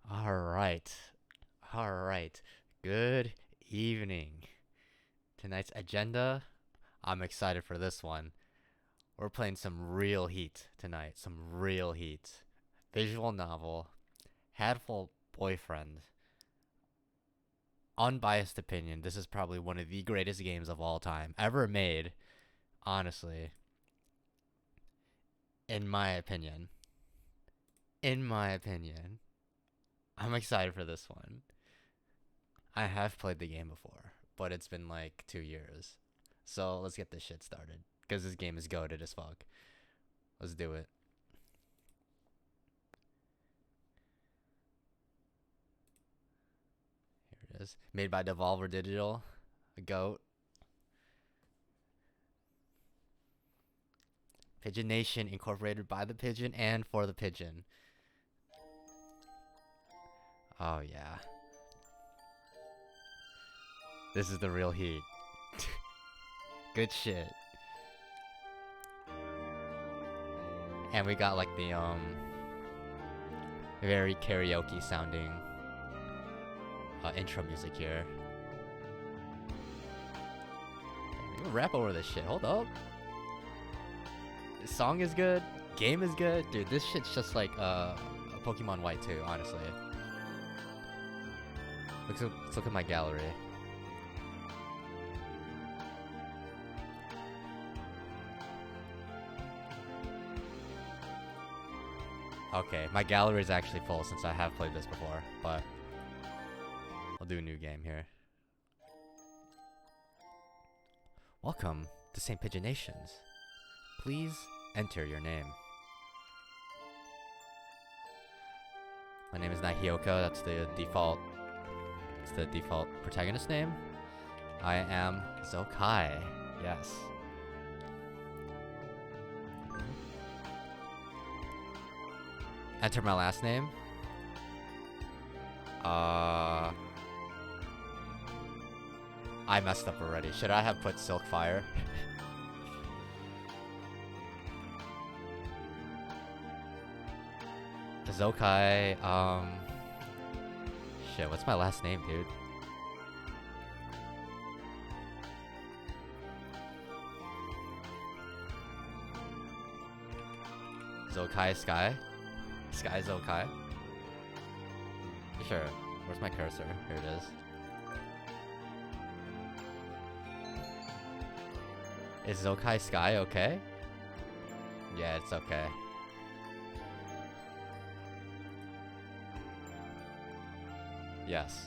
Alright. Alright. Good evening. Tonight's agenda, I'm excited for this one. We're playing some real heat tonight. Some real heat. Visual novel. Hatoful boyfriend. Unbiased opinion. This is probably one of the greatest games of all time ever made. Honestly. In my opinion. In my opinion. I'm excited for this one. I have played the game before, but it's been like 2 years. So let's get this shit started. Because this game is goated as fuck. Let's do it. Here it is. Made by Devolver Digital. A goat. Pigeon Nation incorporated by the pigeon and for the pigeon. Oh yeah. This is the real heat. Good shit. And we got like the very karaoke sounding intro music here. Damn, you rap over this shit. Hold up. The song is good. Game is good. Dude, this shit's just like a Pokemon White 2, honestly. Let's look at my gallery. Okay, my gallery is actually full since I have played this before, but I'll do a new game here. Welcome to St. Pigeon Nations. Please enter your name. My name is Nahioka, that's the default protagonist name. I am Zokkai, yes. Enter my last name. I messed up already. Should I have put Silkfire? Zokkai, shit, what's my last name, dude? Zokkai Sky? Skyzokkai? Sure. Where's my cursor? Here it is. Is Zokkai Sky okay? Yeah, it's okay. Yes.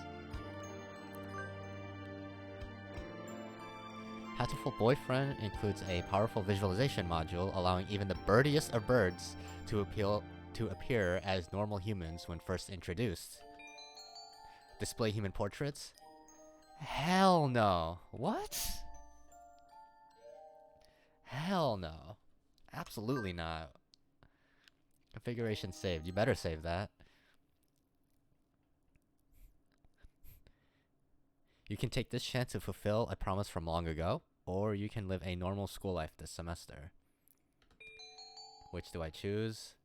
Hatoful Boyfriend includes a powerful visualization module allowing even the birdiest of birds to appear as normal humans when first introduced. Display human portraits? Hell no. What? Hell no. Absolutely not. Configuration saved. You better save that. You can take this chance to fulfill a promise from long ago, or you can live a normal school life this semester. Which do I choose?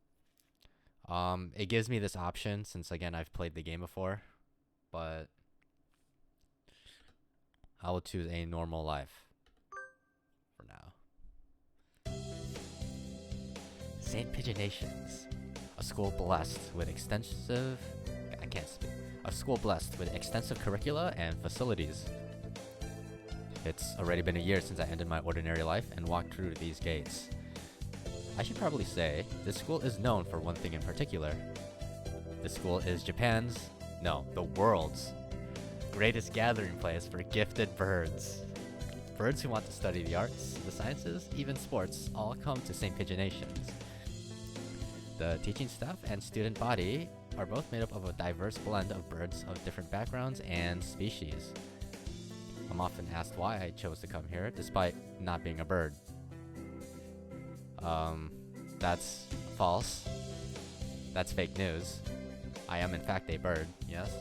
It gives me this option since, again, I've played the game before, but I will choose a normal life for now. St. Pigeon Nations, a school blessed with extensive curricula and facilities. It's already been a year since I ended my ordinary life and walked through these gates. I should probably say, this school is known for one thing in particular. This school is the world's greatest gathering place for gifted birds. Birds who want to study the arts, the sciences, even sports, all come to St. Pigeon Nations. The teaching staff and student body are both made up of a diverse blend of birds of different backgrounds and species. I'm often asked why I chose to come here, despite not being a bird. That's false. That's fake news. I am in fact a bird, yes?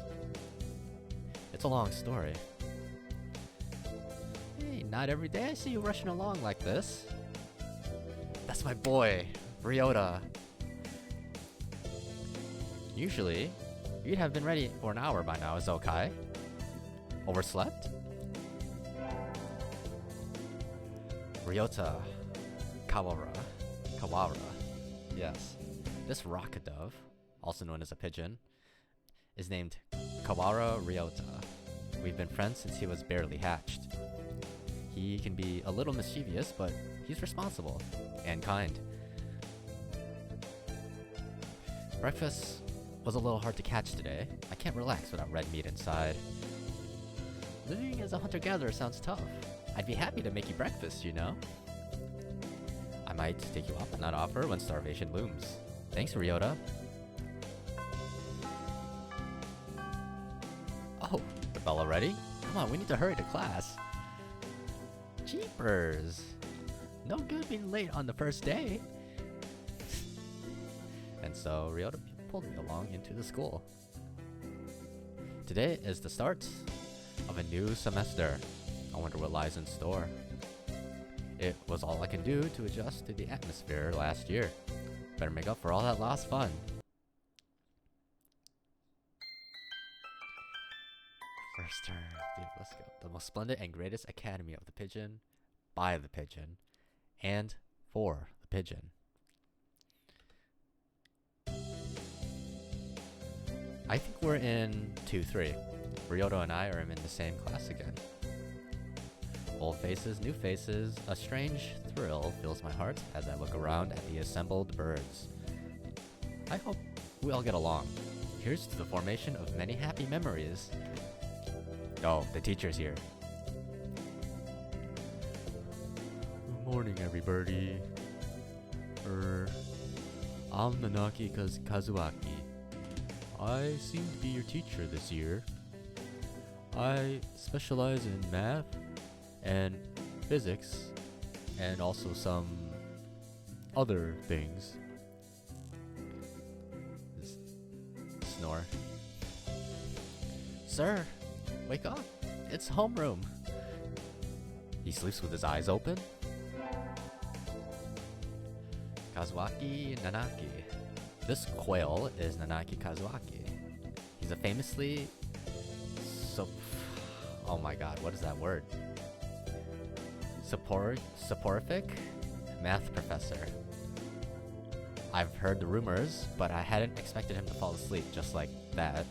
It's a long story. Hey, not every day I see you rushing along like this. That's my boy, Ryota. Usually, You'd have been ready for an hour by now, Zokkai. Overslept? Ryota Kawara. Yes. This rocket dove, also known as a pigeon, is named Kawara Ryota. We've been friends since he was barely hatched. He can be a little mischievous, but he's responsible and kind. Breakfast was a little hard to catch today. I can't relax without red meat inside. Living as a hunter-gatherer sounds tough. I'd be happy to make you breakfast, you know? I might take you up on that offer when starvation looms. Thanks, Ryota. Oh, the bell already? Come on, we need to hurry to class. Jeepers! No good being late on the first day. And so Ryota pulled me along into the school. Today is the start of a new semester. I wonder what lies in store. It was all I can do to adjust to the atmosphere last year. Better make up for all that lost fun. First term, dude, let's go. The most splendid and greatest academy of the pigeon, by the pigeon, and for the pigeon. I think we're in 2-3. Ryota and I are in the same class again. Old faces, new faces, a strange thrill fills my heart as I look around at the assembled birds. I hope we all get along. Here's to the formation of many happy memories. Oh, the teacher's here. Good morning, everybody. I'm Nanaki Kazuaki. I seem to be your teacher this year. I specialize in math and physics and also some other things. Snore. Sir, wake up. It's homeroom. He sleeps with his eyes open. Kazuaki Nanaki. This quail is Nanaki Kazuaki. He's a famously oh my god, what is that word? Soporific math professor. I've heard the rumors, but I hadn't expected him to fall asleep just like that.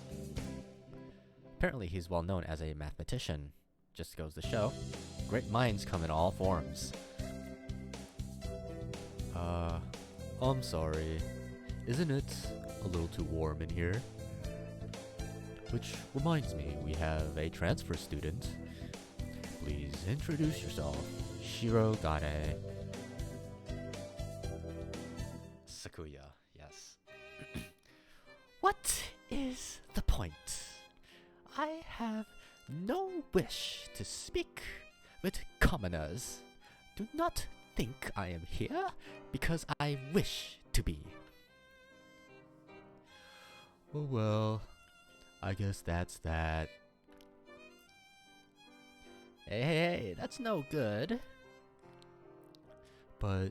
Apparently he's well known as a mathematician. Just goes to show, great minds come in all forms. I'm sorry. Isn't it a little too warm in here? Which reminds me, we have a transfer student. Please introduce yourself. Shirogane. Sakuya, yes. What is the point? I have no wish to speak with commoners. Do not think I am here because I wish to be. Oh well, I guess that's that. Hey, that's no good. But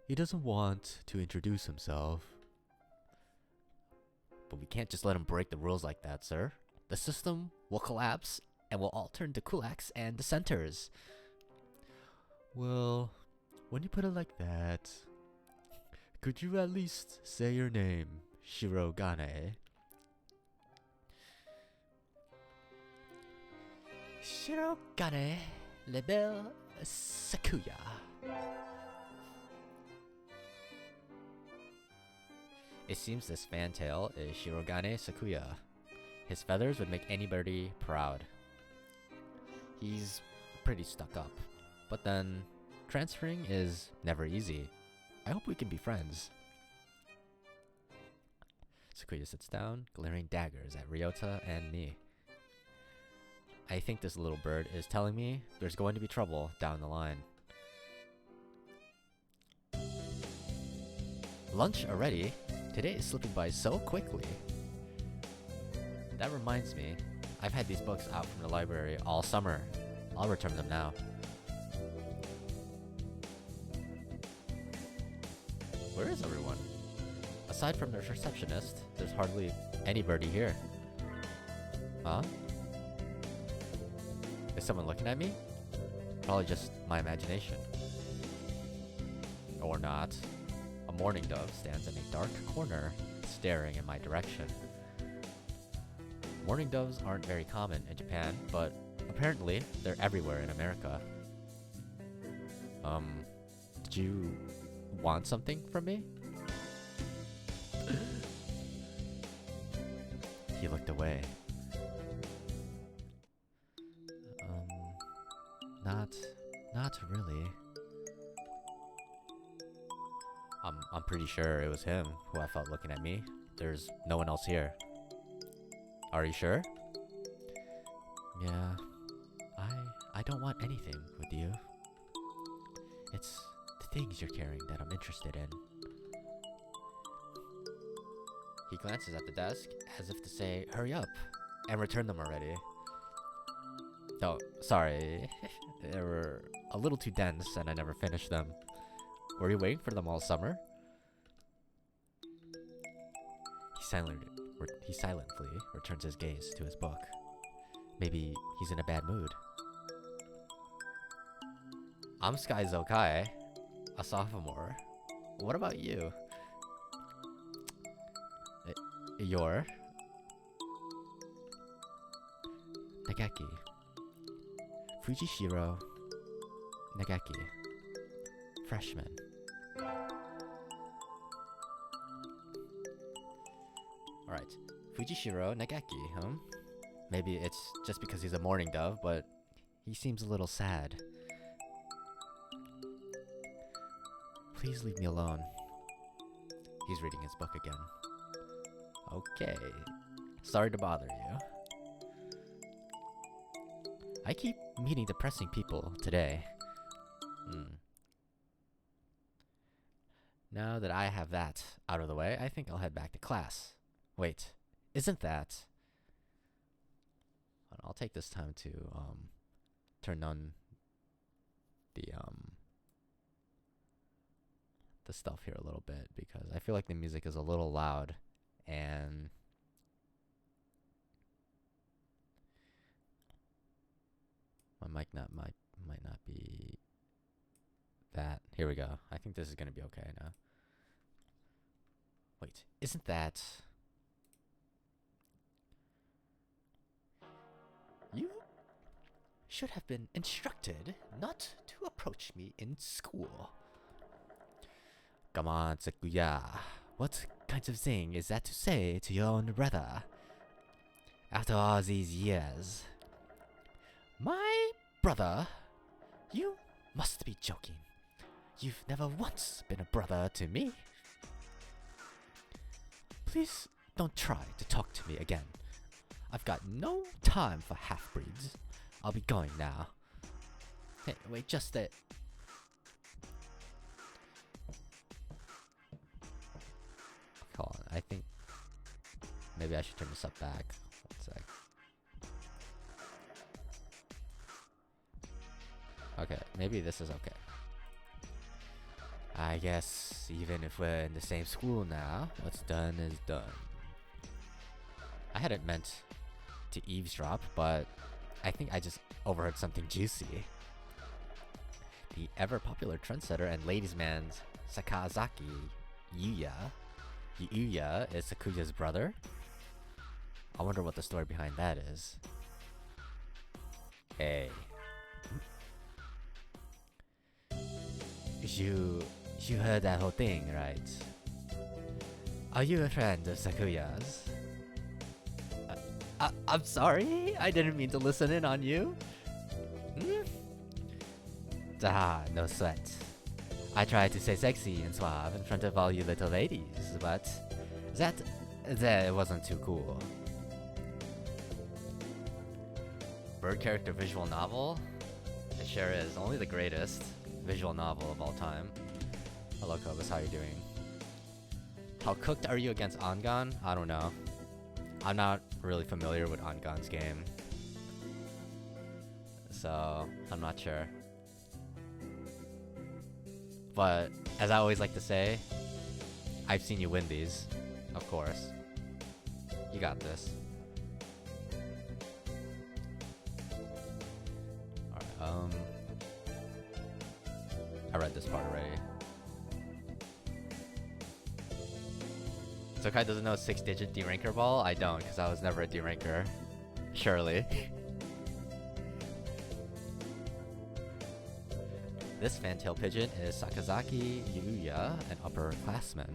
he doesn't want to introduce himself. But we can't just let him break the rules like that, sir. The system will collapse and we'll all turn to kulaks and dissenters. Well, when you put it like that, could you at least say your name, Shirogane? Shirogane Lebel Sakuya. It seems this fantail is Shirogane Sakuya. His feathers would make anybody proud. He's pretty stuck up, but then transferring is never easy. I hope we can be friends. Sakuya sits down, glaring daggers at Ryota and me. I think this little bird is telling me there's going to be trouble down the line. Lunch already? Today is slipping by so quickly. That reminds me, I've had these books out from the library all summer. I'll return them now. Where is everyone? A Aside from the receptionist, there's hardly anybody here. Huh? Is someone looking at me? Probably just my imagination. Or not. A mourning dove stands in a dark corner, staring in my direction. Mourning doves aren't very common in Japan, but apparently they're everywhere in America. Did you want something from me? He looked away. Not really. I'm pretty sure it was him who I felt looking at me. There's no one else here. Are you sure? Yeah. I don't want anything with you. It's the things you're carrying that I'm interested in. He glances at the desk as if to say, hurry up, and return them already. Oh, sorry. They were a little too dense and I never finished them. Were you waiting for them all summer? He silently returns his gaze to his book. Maybe he's in a bad mood. I'm Skyzokkai, a sophomore. What about you? You're Nageki. Fujishiro Nageki. Freshman. Alright. Fujishiro Nageki, huh? Maybe it's just because he's a mourning dove, but he seems a little sad. Please leave me alone. He's reading his book again. Okay. Sorry to bother you. I keep meeting depressing people today. Now that I have that out of the way, I think I'll head back to class. Wait, isn't that... I'll take this time to turn on the stuff here a little bit, because I feel like the music is a little loud and my mic might not be that. Here we go. I think this is gonna be okay now. Wait, isn't that... You should have been instructed not to approach me in school. Come on, Sakuya. What kind of thing is that to say to your own brother? After all these years. My brother? You must be joking. You've never once been a brother to me. Please don't try to talk to me again. I've got no time for half-breeds. I'll be going now. Hey, wait, just that. Hold on, I think maybe I should turn this up back. 1 sec. Okay, maybe this is okay. I guess even if we're in the same school now, what's done is done. I hadn't meant to eavesdrop, but I think I just overheard something juicy. The ever-popular trendsetter and ladies' man's Sakazaki Yuya. Yuya is Sakuya's brother. I wonder what the story behind that is. Hey. You heard that whole thing, right? Are you a friend of Sakuya's? I'm sorry? I didn't mean to listen in on you. No sweat. I tried to stay sexy and suave in front of all you little ladies, but that wasn't too cool. Bird character visual novel? It sure is. Only the greatest visual novel of all time. Hello, Kobus. How you doing? How cooked are you against Angan? I don't know. I'm not really familiar with Angan's game, so I'm not sure. But as I always like to say, I've seen you win these, of course. You got this. Alright, I read this part already. Zokai doesn't know 6-digit D-ranker ball? I don't, because I was never a D-ranker. Surely. This fantail pigeon is Sakazaki Yuya, an upperclassman.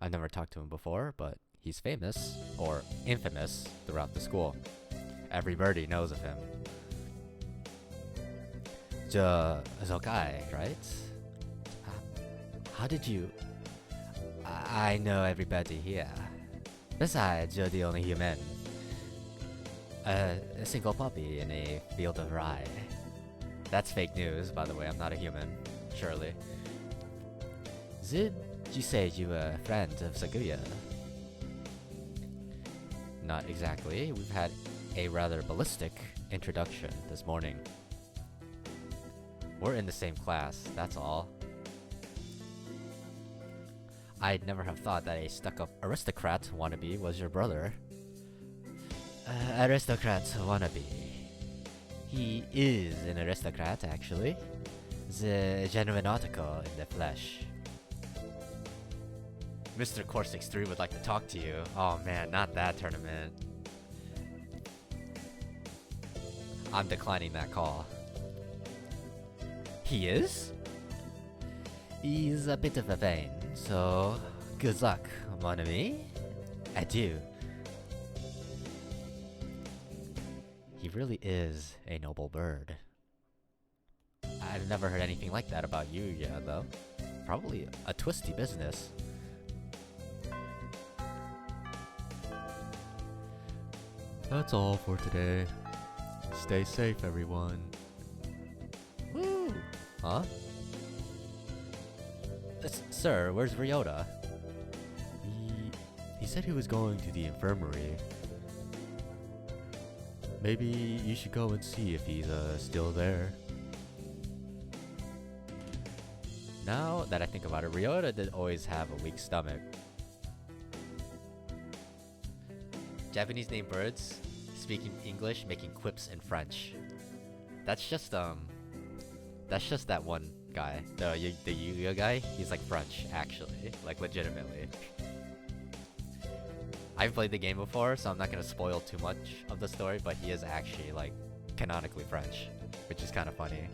I've never talked to him before, but he's famous, or infamous, throughout the school. Every birdie knows of him. Skyzokkai, right? How did you... I know everybody here. Besides, you're the only human. A single puppy in a field of rye. That's fake news, by the way. I'm not a human. Surely. Did you say you were a friend of Sakuya? Not exactly. We've had a rather ballistic introduction this morning. We're in the same class, that's all. I'd never have thought that a stuck-up aristocrat wannabe was your brother. Aristocrat wannabe. He is an aristocrat, actually. The genuine article in the flesh. Mr. Core 63 would like to talk to you. Oh man, not that tournament. I'm declining that call. He is? He's a bit of a vain, so good luck, mon ami. Adieu. He really is a noble bird. I've never heard anything like that about you yet, though. Probably a twisty business. That's all for today. Stay safe, everyone. Woo! Huh? Sir, where's Ryota? He said he was going to the infirmary. Maybe you should go and see if he's still there. Now that I think about it, Ryota did always have a weak stomach. Japanese named birds, speaking English, making quips in French. That's just that one guy, the Yuya guy. He's like French, actually, like legitimately. I've played the game before, so I'm not gonna spoil too much of the story, but he is actually like canonically French, which is kind of funny.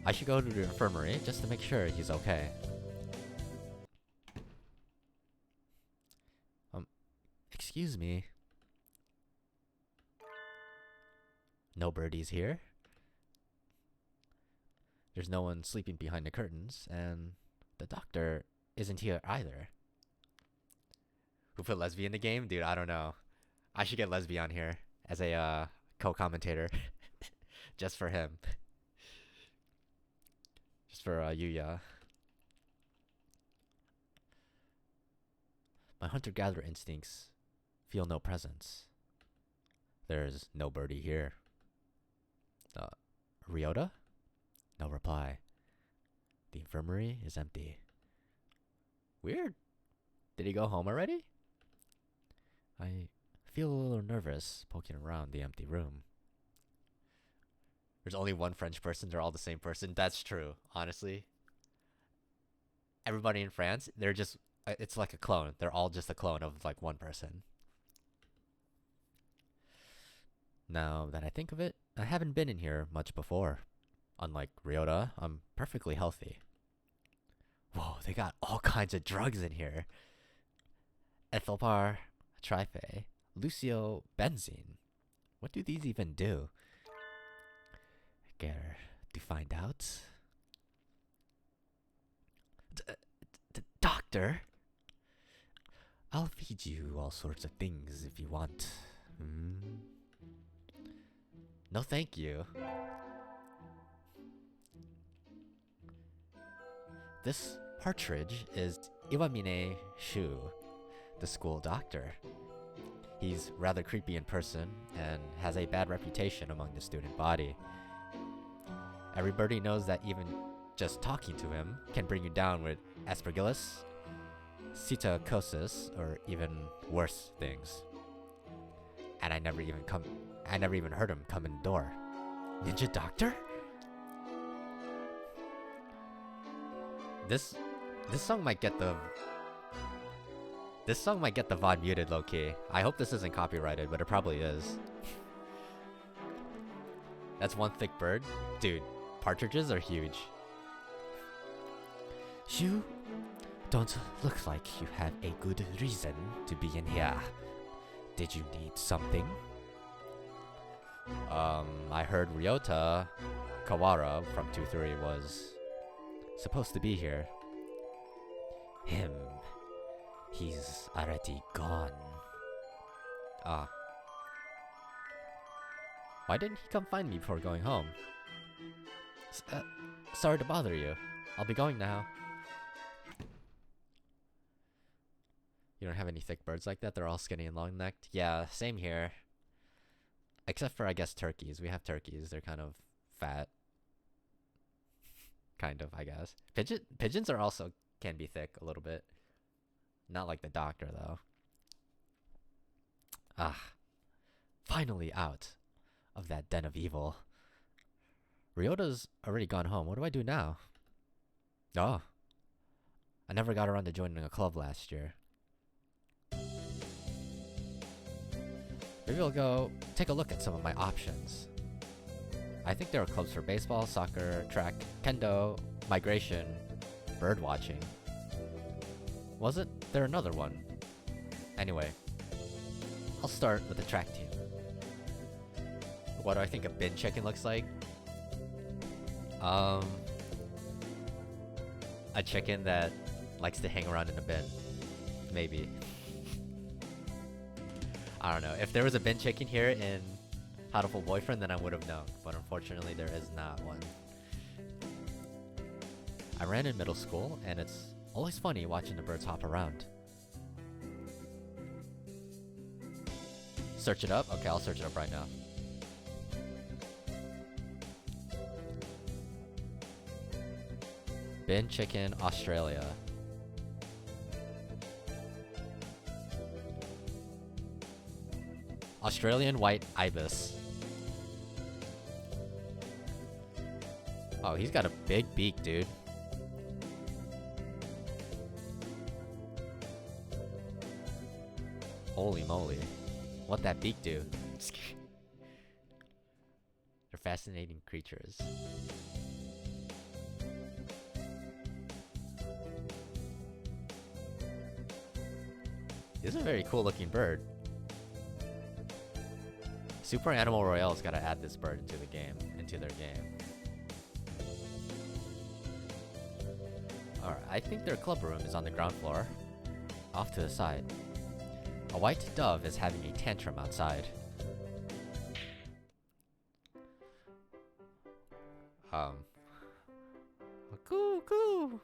I should go to the infirmary just to make sure he's okay. Excuse me. No birdies here. There's no one sleeping behind the curtains, and the doctor isn't here either. Who put Lesby in the game? Dude, I don't know. I should get Lesby on here as a co-commentator. Just for him. Just for Yuya. My hunter-gatherer instincts feel no presence. There's no birdie here. Ryota? No reply. The infirmary is empty. Weird. Did he go home already? I feel a little nervous poking around the empty room. There's only one French person, they're all the same person. That's true, honestly. Everybody in France, they're just, it's like a clone. They're all just a clone of like one person. Now that I think of it, I haven't been in here much before. Unlike Ryota, I'm perfectly healthy. Whoa, they got all kinds of drugs in here. Ethylpar, Trife, Lucio, Benzene. What do these even do? Care to find out? Doctor? I'll feed you all sorts of things if you want. No thank you. This partridge is Iwamine Shu, the school doctor. He's rather creepy in person and has a bad reputation among the student body. Everybody knows that even just talking to him can bring you down with aspergillus, cetocosis, or even worse things. And I never even heard him come in the door. Ninja Doctor? This song might get the VOD muted low-key. I hope this isn't copyrighted, but it probably is. That's one thick bird? Dude, partridges are huge. You don't look like you have a good reason to be in here. Did you need something? I heard Ryota Kawara from 2-3 was supposed to be here. Him. He's already gone. Ah. Why didn't he come find me before going home? Sorry to bother you. I'll be going now. You don't have any thick birds like that? They're all skinny and long-necked? Yeah, same here. Except for, I guess, turkeys. We have turkeys. They're kind of fat. Kind of, I guess. Pigeons are also can be thick a little bit. Not like the doctor, though. Ah. Finally out of that den of evil. Ryota's already gone home. What do I do now? Oh. I never got around to joining a club last year. Maybe I'll go take a look at some of my options. I think there are clubs for baseball, soccer, track, kendo, migration, bird watching. Wasn't there another one? Anyway, I'll start with the track team. What do I think a bin chicken looks like? A chicken that likes to hang around in a bin. Maybe. I don't know. If there was a bin chicken here in Hatoful Boyfriend, then I would have known. But unfortunately, there is not one. I ran in middle school, and it's always funny watching the birds hop around. Search it up? Okay, I'll search it up right now. Bin chicken, Australia. Australian white ibis. Oh, he's got a big beak, dude. Holy moly. What that beak do? They're fascinating creatures. This is a very cool looking bird. Super Animal Royale's gotta add this bird into the game, into their game. Alright, I think their club room is on the ground floor. Off to the side. A white dove is having a tantrum outside. Coo coo.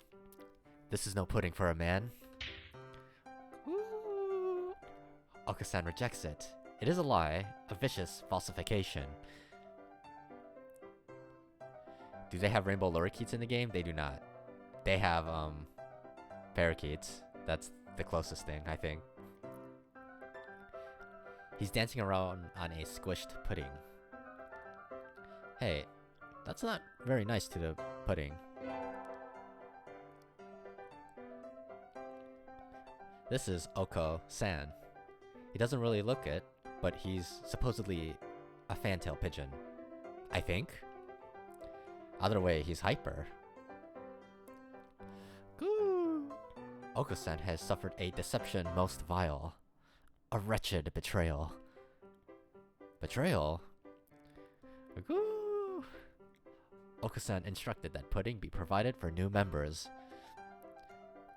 This is no pudding for a man. Coo. Okasan rejects it. It is a lie, a vicious falsification. Do they have rainbow lorikeets in the game? They do not. They have, parakeets. That's the closest thing, I think. He's dancing around on a squished pudding. Hey, that's not very nice to the pudding. This is Oko-san. He doesn't really look it, but he's supposedly a fantail pigeon. I think. Either way, he's hyper. Goo! Oko-san has suffered a deception most vile. A wretched betrayal. Betrayal? Goo! Oko-san instructed that pudding be provided for new members.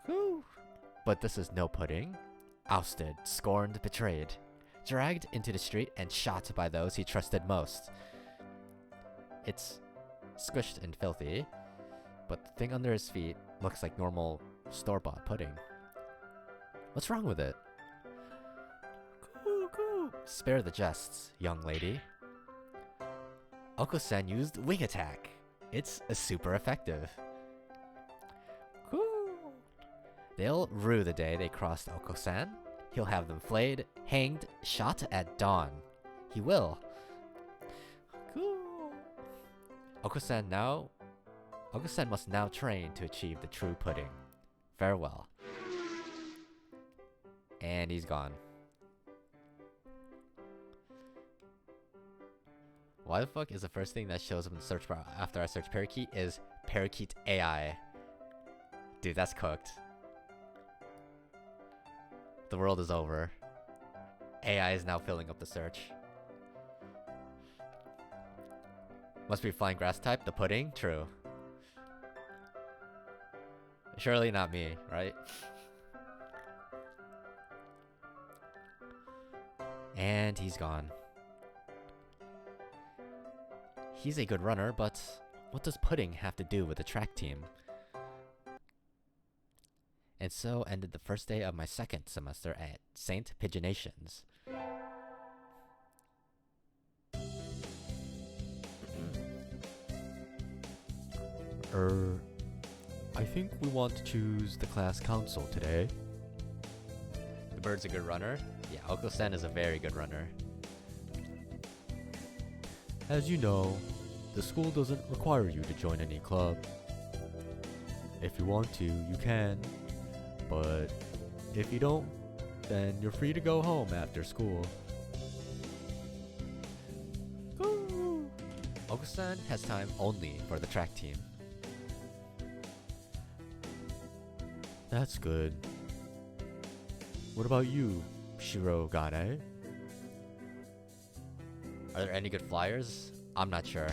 Goo! But this is no pudding. Ousted, scorned, betrayed. Dragged into the street and shot by those he trusted most. It's squished and filthy, but the thing under his feet looks like normal store-bought pudding. What's wrong with it? Coo, coo. Spare the jests, young lady. Oko-san used wing attack. It's super effective. They'll rue the day they crossed Oko-san. He'll have them flayed, hanged, shot at dawn. He will. Cool. Oko-san must now train to achieve the true pudding. Farewell. And he's gone. Why the fuck is the first thing that shows up in the search bar after I search parakeet is parakeet AI? Dude, that's cooked. The world is over. AI is now filling up the search. Must be flying grass type, the pudding? True. Surely not me, right? And he's gone. He's a good runner, but what does pudding have to do with the track team? And so ended the first day of my second semester at St. Pigeonations. I think we want to choose the class council today. The bird's a good runner? Yeah, Oko-san is a very good runner. As you know, the school doesn't require you to join any club. If you want to, you can. But if you don't, then you're free to go home after school. Oko-san has time only for the track team. That's good. What about you, Shirogane? Are there any good flyers? I'm not sure.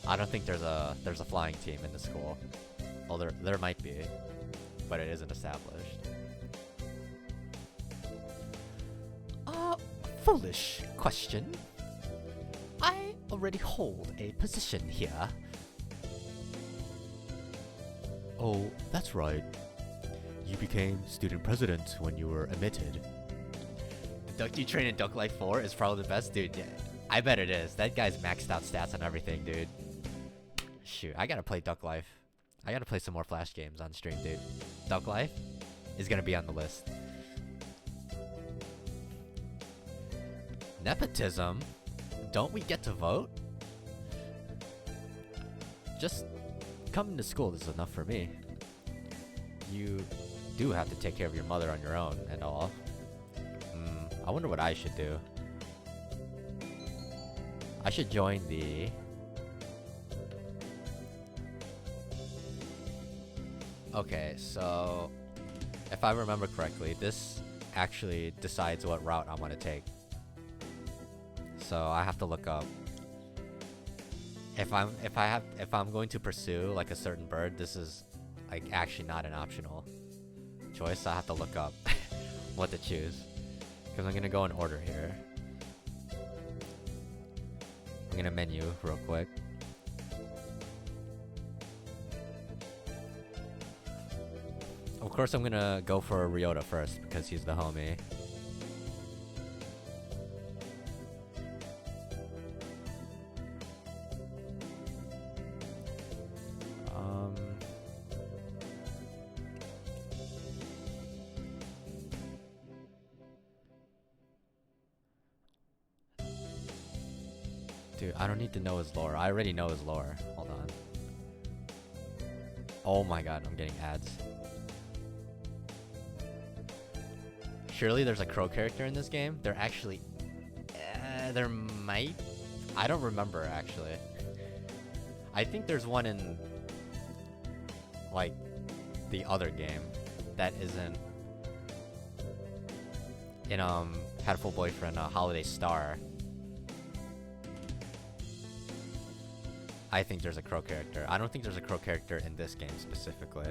I don't think there's a flying team in the school. Well, there might be, but it isn't established. Foolish question. I already hold a position here. Oh, that's right. You became student president when you were admitted. The Duck You Train in Duck Life 4 is probably the best, dude. Yeah, I bet it is. That guy's maxed out stats on everything, dude. Shoot, I gotta play Duck Life. I gotta play some more Flash games on stream, dude. Duck Life is gonna be on the list. Nepotism? Don't we get to vote? Just coming to school is enough for me. You do have to take care of your mother on your own and all. I wonder what I should do. I should join the... Okay, so... if I remember correctly, this actually decides what route I want to take. So I have to look up. If I'm going to pursue like a certain bird, this is like actually not an optional choice. So I have to look up what to choose. Because I'm gonna go in order here. I'm gonna menu real quick. Of course I'm gonna go for Ryota first because he's the homie. Dude, I don't need to know his lore. I already know his lore. Hold on. Oh my god, I'm getting ads. Surely there's a crow character in this game? There actually... there might... I don't remember, actually. I think there's one in... like... the other game. That isn't... in, Hatoful Boyfriend, Holiday Star. I think there's a crow character. I don't think there's a crow character in this game specifically.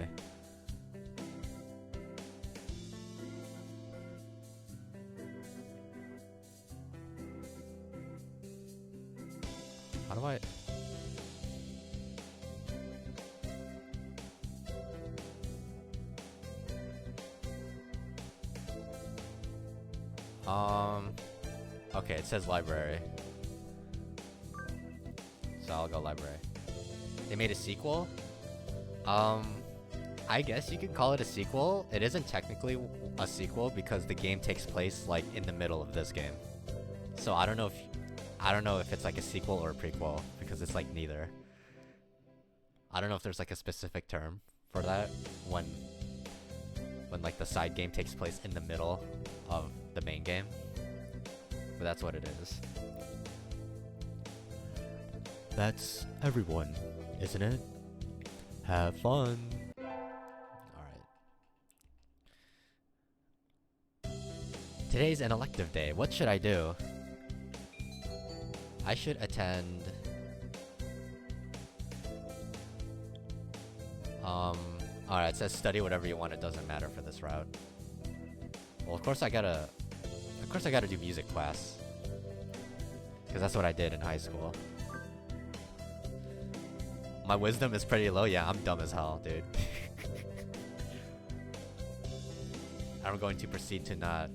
How do I... Okay, it says library. So I'll go library. They made a sequel? I I guess you could call it a sequel. It isn't technically a sequel because the game takes place like in the middle of this game. So I don't know if it's like a sequel or a prequel because it's like neither. I don't know if there's like a specific term for that when like the side game takes place in the middle of the main game. But that's what it is. That's everyone, isn't it? Have fun. Alright. Today's an elective day. What should I do? I should attend... Alright, it says study whatever you want, it doesn't matter for this route. Well, of course I gotta do music class. Because that's what I did in high school. My wisdom is pretty low, yeah, I'm dumb as hell, dude. I'm going to proceed to not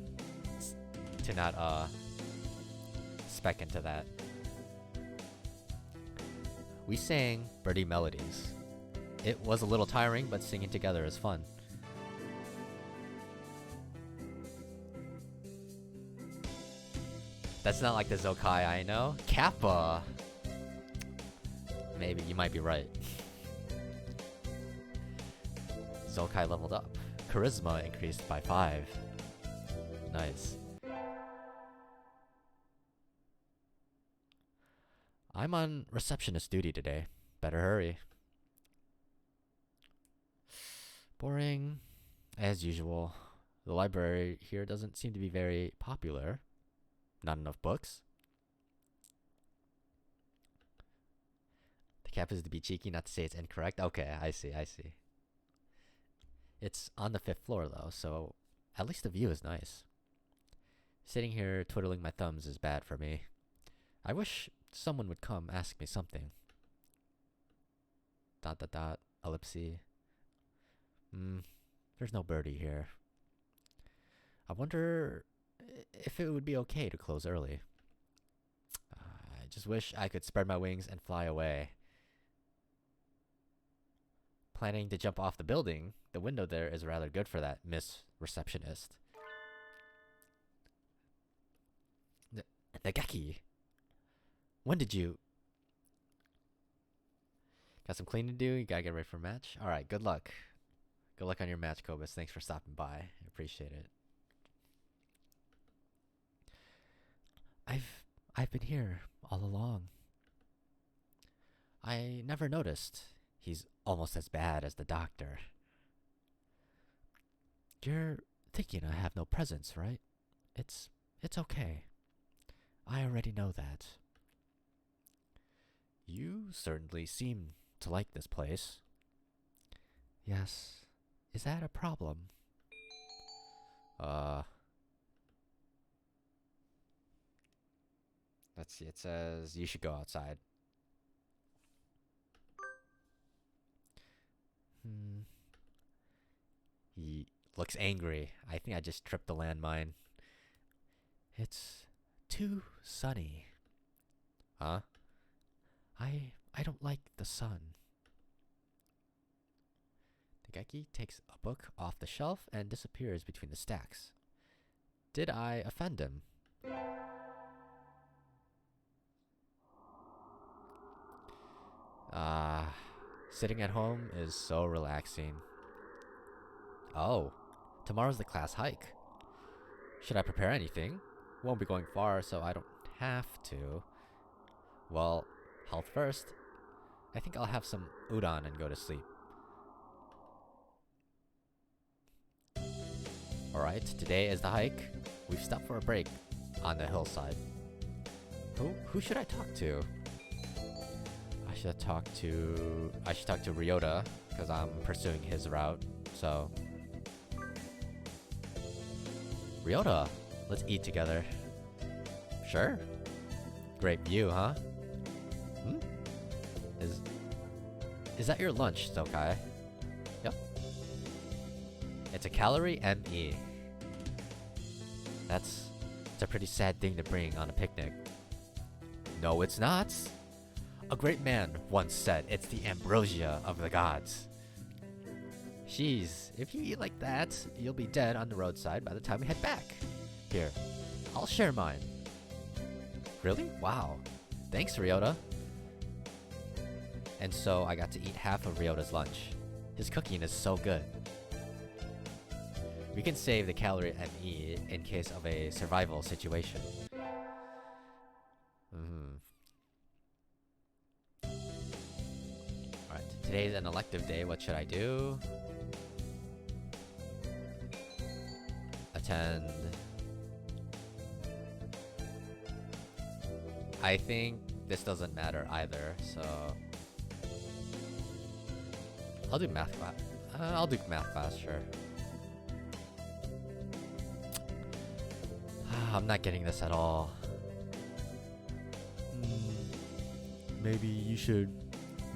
spec into that. We sang Birdie Melodies. It was a little tiring, but singing together is fun. That's not like the Zokkai I know. Kappa! Maybe, you might be right. Zokkai leveled up. Charisma increased by 5. Nice. I'm on receptionist duty today. Better hurry. Boring. As usual. The library here doesn't seem to be very popular. Not enough books. The cap is to be cheeky, not to say it's incorrect. Okay, I see. It's on the 5th floor though, so at least the view is nice. Sitting here twiddling my thumbs is bad for me. I wish someone would come ask me something. ... ellipse. There's no birdie here. I wonder if it would be okay to close early. I just wish I could spread my wings and fly away. Planning to jump off the building. The window there is rather good for that, Miss Receptionist. Nagaki! When did you... Got some cleaning to do? You gotta get ready for a match? Alright, good luck. Good luck on your match, Kobus. Thanks for stopping by. I appreciate it. I've been here all along. I never noticed. He's almost as bad as the doctor. You're thinking I have no presence, right? It's okay. I already know that. You certainly seem to like this place. Yes. Is that a problem? Let's see, it says you should go outside. He looks angry. I think I just tripped the landmine. It's too sunny. Huh? I don't like the sun. Nagaki takes a book off the shelf and disappears between the stacks. Did I offend him? Sitting at home is so relaxing. Oh, tomorrow's the class hike. Should I prepare anything? Won't be going far, so I don't have to. Well, health first. I think I'll have some udon and go to sleep. Alright, today is the hike. We've stopped for a break on the hillside. Who should I talk to? I should talk to Ryota, because I'm pursuing his route, so... Ryota, let's eat together. Sure. Great view, huh? Is that your lunch, Zokkai? Yep. It's a calorie ME. It's a pretty sad thing to bring on a picnic. No, it's not. A great man once said it's the ambrosia of the gods. Jeez, if you eat like that, you'll be dead on the roadside by the time we head back. Here, I'll share mine. Really? Wow. Thanks, Ryota. And so I got to eat half of Ryota's lunch. His cooking is so good. We can save the calorie and eat in case of a survival situation. Alright, today's an elective day. What should I do? Attend. I think this doesn't matter either, so I'll do math class. I'll do math class, sure. I'm not getting this at all. Maybe you should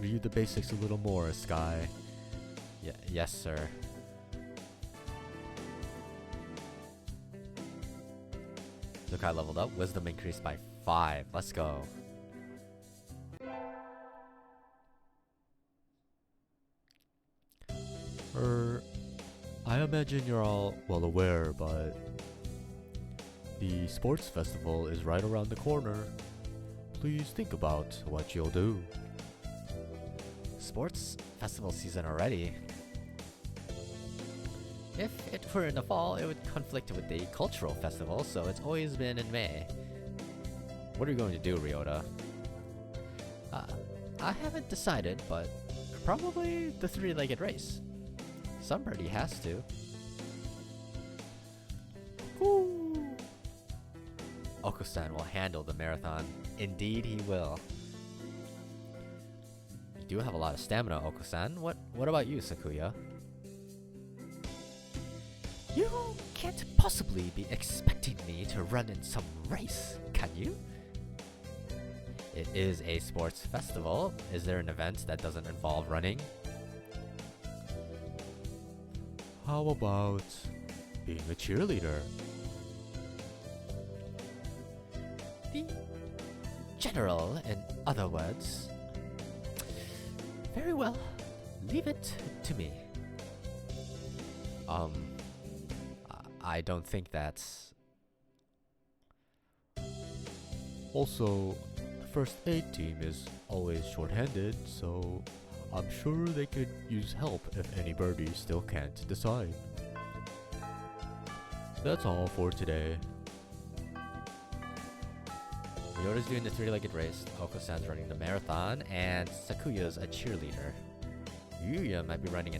review the basics a little more, Sky. Yes, sir. Zokai leveled up. Wisdom increased by 5. Let's go. I imagine you're all well aware, but the sports festival is right around the corner. Please think about what you'll do. Sports festival season already? If it were in the fall, it would conflict with the cultural festival, so it's always been in May. What are you going to do, Ryota? I haven't decided, but probably the three-legged race. Somebody has to. Woo! Oko-san will handle the marathon. Indeed he will. You do have a lot of stamina, Oko-san. What about you, Sakuya? You can't possibly be expecting me to run in some race, can you? It is a sports festival. Is there an event that doesn't involve running? How about being a cheerleader? The general, in other words. Very well. Leave it to me. I don't think that's... Also, the first aid team is always short-handed, so I'm sure they could use help if anybody still can't decide. That's all for today. Ryota's doing the three-legged race, Oko-san's running the marathon, and Sakuya's a cheerleader. Yuya might be running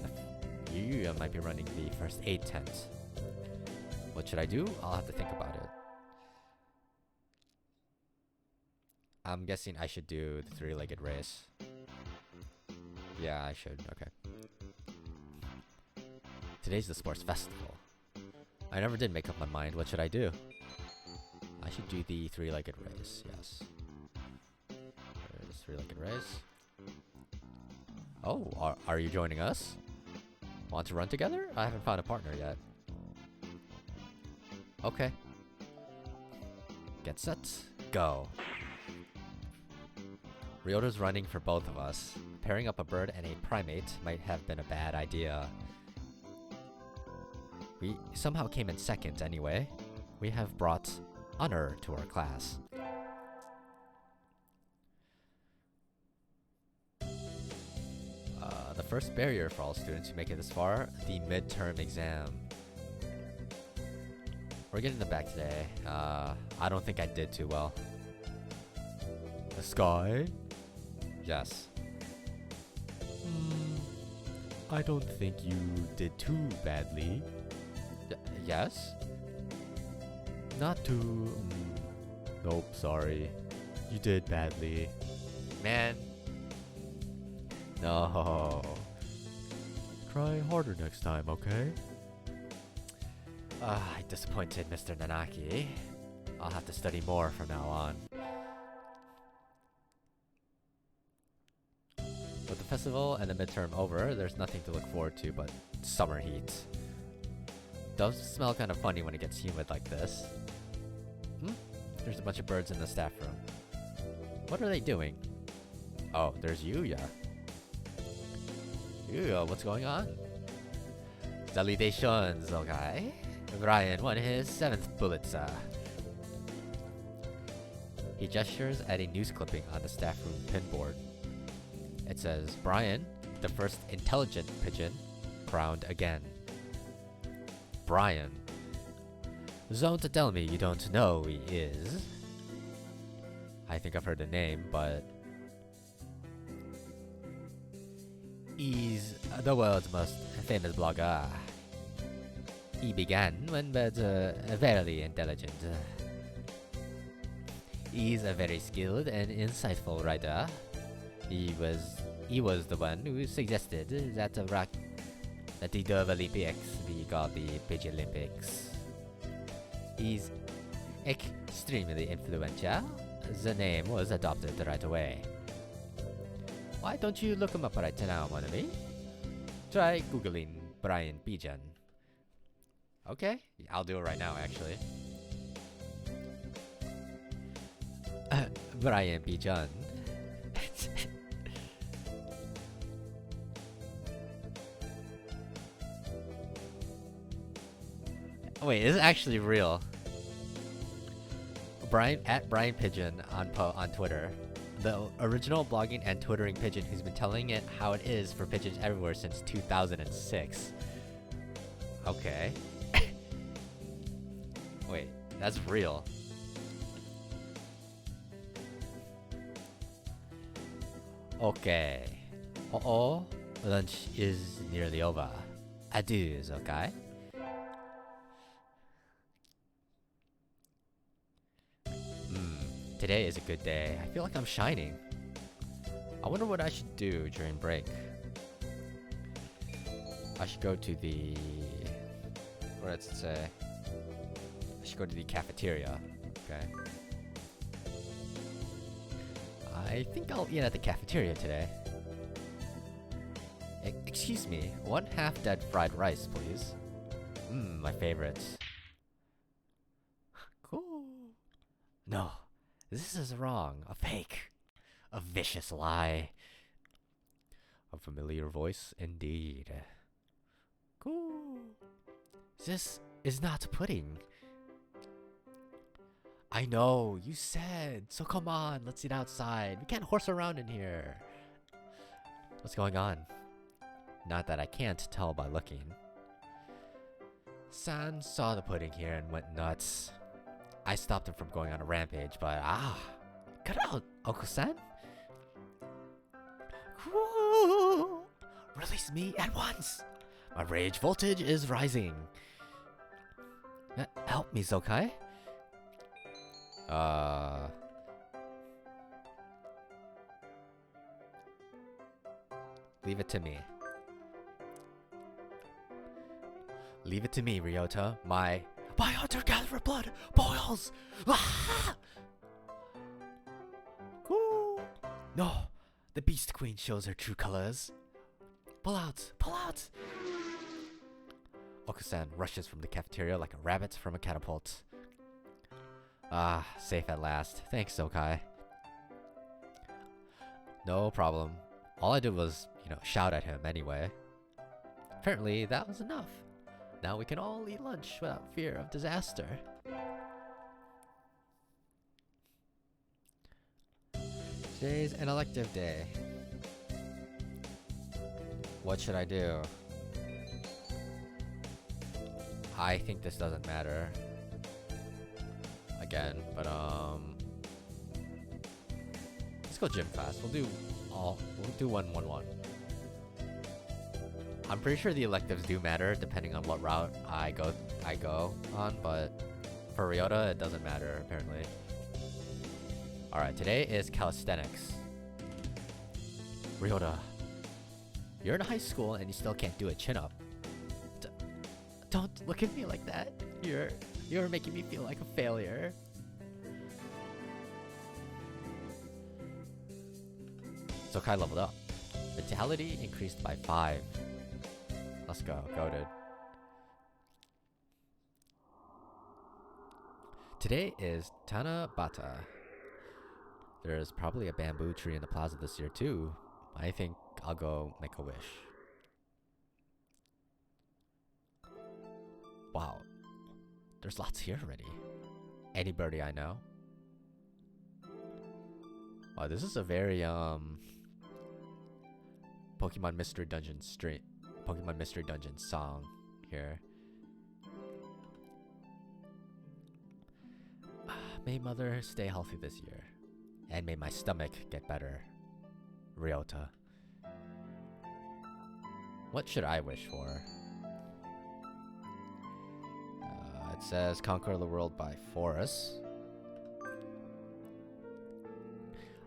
the first aid tent. What should I do? I'll have to think about it. I'm guessing I should do the three-legged race. Yeah, I should. Okay. Today's the sports festival. I never did make up my mind. What should I do? I should do the three-legged race. Yes. There's three-legged race. Oh, are you joining us? Want to run together? I haven't found a partner yet. Okay. Get set. Go. Ryota's running for both of us. Pairing up a bird and a primate might have been a bad idea. We somehow came in second anyway. We have brought honor to our class. The first barrier for all students who make it this far, the midterm exam. We're getting them back today. I don't think I did too well. The Sky? Yes. I don't think you did too badly. Yes? Not too... Nope, sorry. You did badly. Man. No. Try harder next time, okay? I disappointed Mr. Nanaki. I'll have to study more from now on. With the festival and the midterm over, there's nothing to look forward to but summer heat. Does smell kind of funny when it gets humid like this. There's a bunch of birds in the staff room. What are they doing? Oh, there's Yuya. Yuya, what's going on? Salutations, okay? Brian won his 7th Pulitzer. He gestures at a news clipping on the staff room pinboard. It says, Brian, the first intelligent pigeon, crowned again. Brian. Don't tell me you don't know who he is. I think I've heard the name, but... He's the world's most famous blogger. He began when but very intelligent. He's a very skilled and insightful writer. He was the one who suggested that the Dove Olympics be called the Pigeon Olympics. He's extremely influential. The name was adopted right away. Why don't you look him up right now, Monami? Try googling Brian Pigeon. Okay, I'll do it right now, actually. Brian Pigeon. Wait, is it actually real? Brian Pigeon on Twitter, the original blogging and twittering pigeon who's been telling it how it is for pigeons everywhere since 2006. Okay. Wait, that's real. Okay. Lunch is nearly over. Adieus, okay? Today is a good day. I feel like I'm shining. I wonder what I should do during break. I should go to the... what does it say? I should go to the cafeteria. Okay. I think I'll eat at the cafeteria today. Excuse me, 1 half-dead fried rice, please. My favorites. Cool. No. This is wrong. A fake. A vicious lie. A familiar voice indeed. Cool. This is not pudding. I know, you said. So come on, let's eat outside. We can't horse around in here. What's going on? Not that I can't tell by looking. San saw the pudding here and went nuts. I stopped him from going on a rampage, but cut it out, Uncle San. Release me at once. My rage voltage is rising. Help me, Zokkai. Leave it to me. Leave it to me, Ryota. My hunter-gatherer blood boils! Ah! Cool. No, the Beast Queen shows her true colors. Pull out! Pull out! Okusan rushes from the cafeteria like a rabbit from a catapult. Safe at last. Thanks, Zokkai. No problem. All I did was, shout at him anyway. Apparently, that was enough. Now we can all eat lunch without fear of disaster. Today's an elective day. What should I do? I think this doesn't matter. Again, but let's go gym class. We'll do 1-1-1. I'm pretty sure the electives do matter depending on what route I go on, but for Ryota it doesn't matter apparently. Alright, today is calisthenics. Ryota, you're in high school and you still can't do a chin-up. Don't look at me like that. You're making me feel like a failure. Zokkai leveled up. Vitality increased by 5. Let's go, goated. Today is Tanabata. There's probably a bamboo tree in the plaza this year too. I think I'll go make a wish. Wow. There's lots here already. Any birdie I know. Wow, this is a very Pokemon Mystery Dungeon song here. May Mother stay healthy this year. And may my stomach get better. Ryota. What should I wish for? It says conquer the world by force.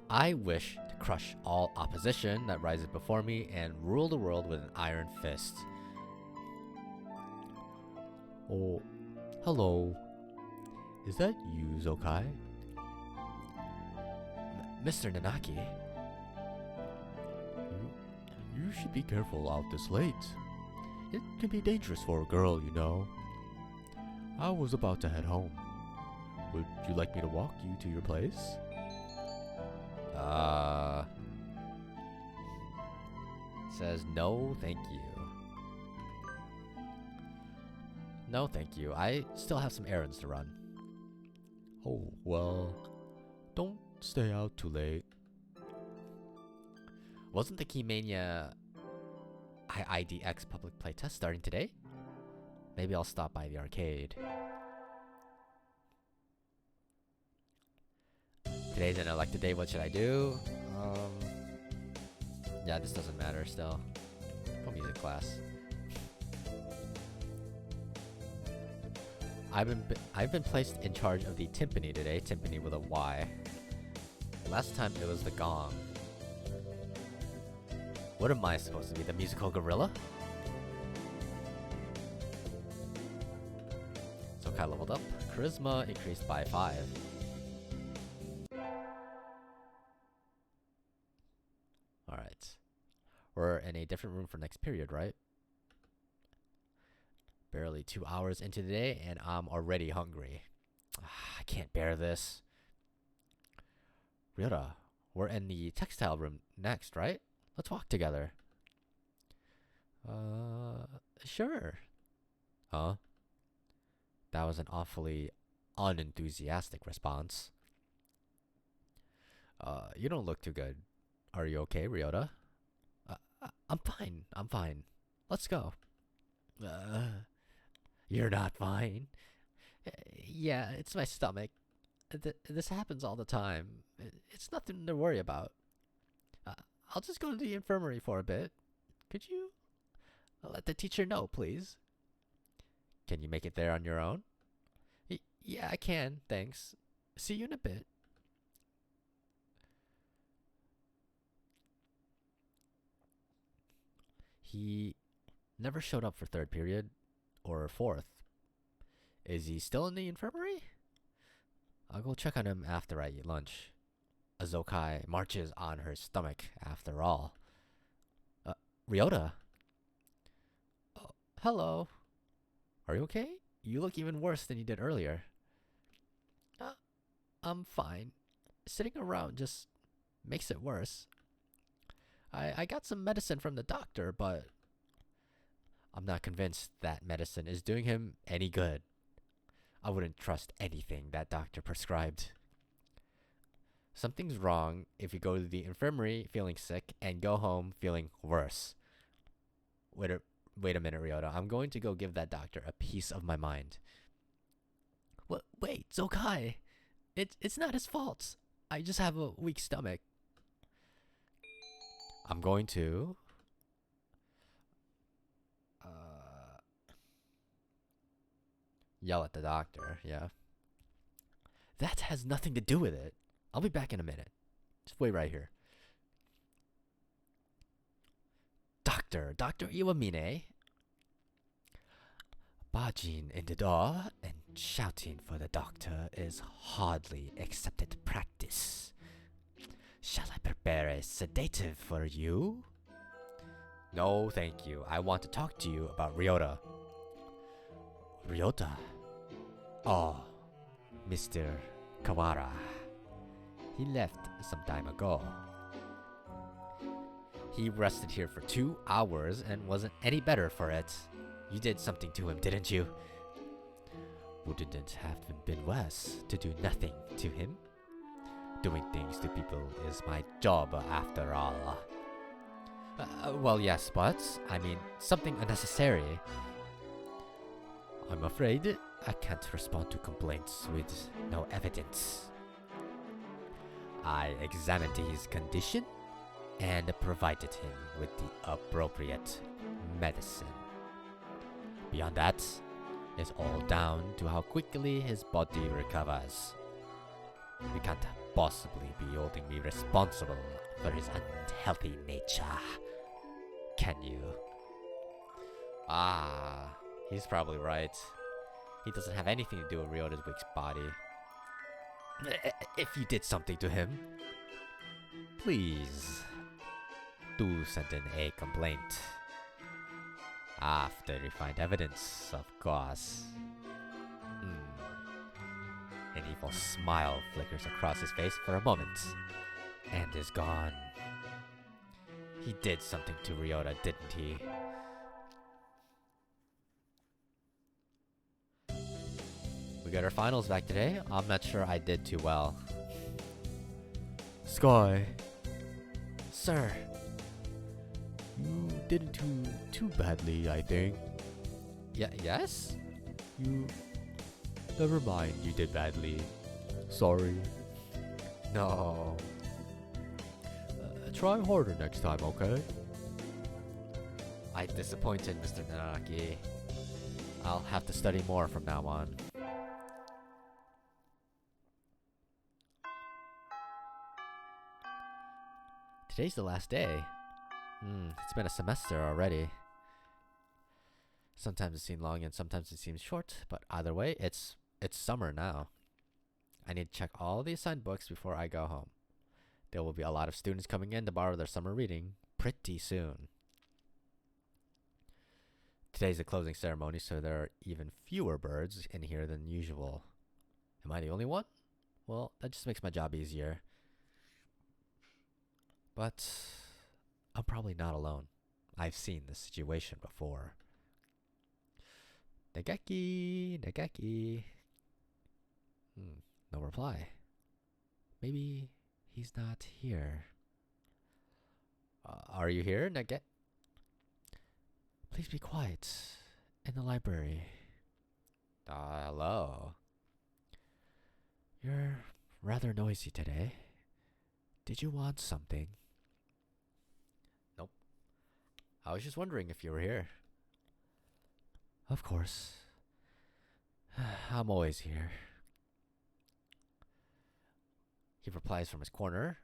I wish to crush all opposition that rises before me and rule the world with an iron fist. Oh, hello. Is that you, Zokkai? Mr. Nanaki? You should be careful out this late. It can be dangerous for a girl, you know. I was about to head home. Would you like me to walk you to your place? Says no, thank you. No, thank you. I still have some errands to run. Oh, well, don't stay out too late. Wasn't the Keymania IIDX public playtest starting today? Maybe I'll stop by the arcade. Today's an elected day, what should I do? Yeah, this doesn't matter still. Go music class. I've been placed in charge of the timpani today, timpani with a Y. Last time it was the gong. What am I supposed to be, the musical gorilla? Zokkai leveled up. Charisma increased by 5. Alright. We're in a different room for next period, right? Barely 2 hours into the day and I'm already hungry. I can't bear this. Ryota, we're in the textile room next, right? Let's walk together. Sure. Huh? That was an awfully unenthusiastic response. You don't look too good. Are you okay, Ryota? I'm fine. Let's go. You're not fine. Yeah, it's my stomach. This happens all the time. It's nothing to worry about. I'll just go to the infirmary for a bit. Could you let the teacher know, please? Can you make it there on your own? Yeah, I can, thanks. See you in a bit. He never showed up for third period or fourth. Is he still in the infirmary? I'll go check on him after I eat lunch. A Zokkai marches on her stomach after all. Ryota? Oh, hello. Are you okay? You look even worse than you did earlier. I'm fine. Sitting around just makes it worse. I got some medicine from the doctor, but I'm not convinced that medicine is doing him any good. I wouldn't trust anything that doctor prescribed. Something's wrong if you go to the infirmary feeling sick and go home feeling worse. Wait a minute, Ryota. I'm going to go give that doctor a piece of my mind. Wait, Zokkai! It's not his fault. I just have a weak stomach. I'm going to... yell at the doctor, yeah. That has nothing to do with it. I'll be back in a minute. Just wait right here. Dr. Iwamine. Barging in the door and shouting for the doctor is hardly accepted practice. Shall I prepare a sedative for you? No, thank you. I want to talk to you about Ryota. Ryota? Oh, Mr. Kawara. He left some time ago. He rested here for 2 hours and wasn't any better for it. You did something to him, didn't you? Wouldn't it have been worse to do nothing to him? Doing things to people is my job after all. Well, yes, but I mean something unnecessary. I'm afraid I can't respond to complaints with no evidence. I examined his condition and provided him with the appropriate medicine. Beyond that, it's all down to how quickly his body recovers. You can't possibly be holding me responsible for his unhealthy nature, can you? Ah, he's probably right. He doesn't have anything to do with Ryota's weak body. If you did something to him, please do send in a complaint. After you find evidence, of course. An evil smile flickers across his face for a moment, and is gone. He did something to Ryota, didn't he? We got our finals back today. I'm not sure I did too well. Sky. Sir. You didn't do too badly, I think. Yes? You... Never mind, you did badly. Sorry. No. Try harder next time, okay? I disappointed Mr. Nanaki. I'll have to study more from now on. Today's the last day. It's been a semester already. Sometimes it seems long and sometimes it seems short, but either way, it's summer now. I need to check all the assigned books before I go home. There will be a lot of students coming in to borrow their summer reading pretty soon. Today's the closing ceremony, so there are even fewer birds in here than usual. Am I the only one? Well, that just makes my job easier. But I'm probably not alone. I've seen this situation before. Nagaki. No reply. Maybe he's not here. Are you here, Nagaki? Please be quiet. In the library. Hello. You're rather noisy today. Did you want something? Nope. I was just wondering if you were here. Of course. I'm always here. He replies from his corner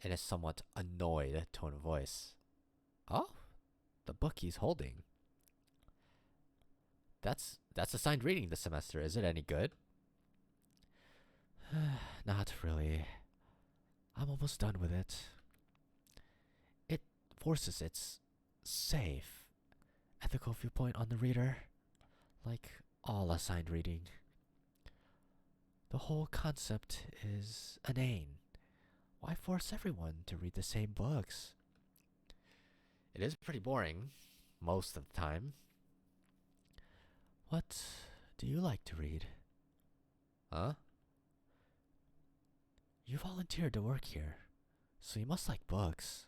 in a somewhat annoyed tone of voice. Oh? The book he's holding. That's assigned reading this semester. Is it any good? Not really. I'm almost done with it. It forces its safe, ethical viewpoint on the reader, like all assigned reading. The whole concept is inane. Why force everyone to read the same books? It is pretty boring, most of the time. What do you like to read? Huh? You volunteered to work here, so you must like books.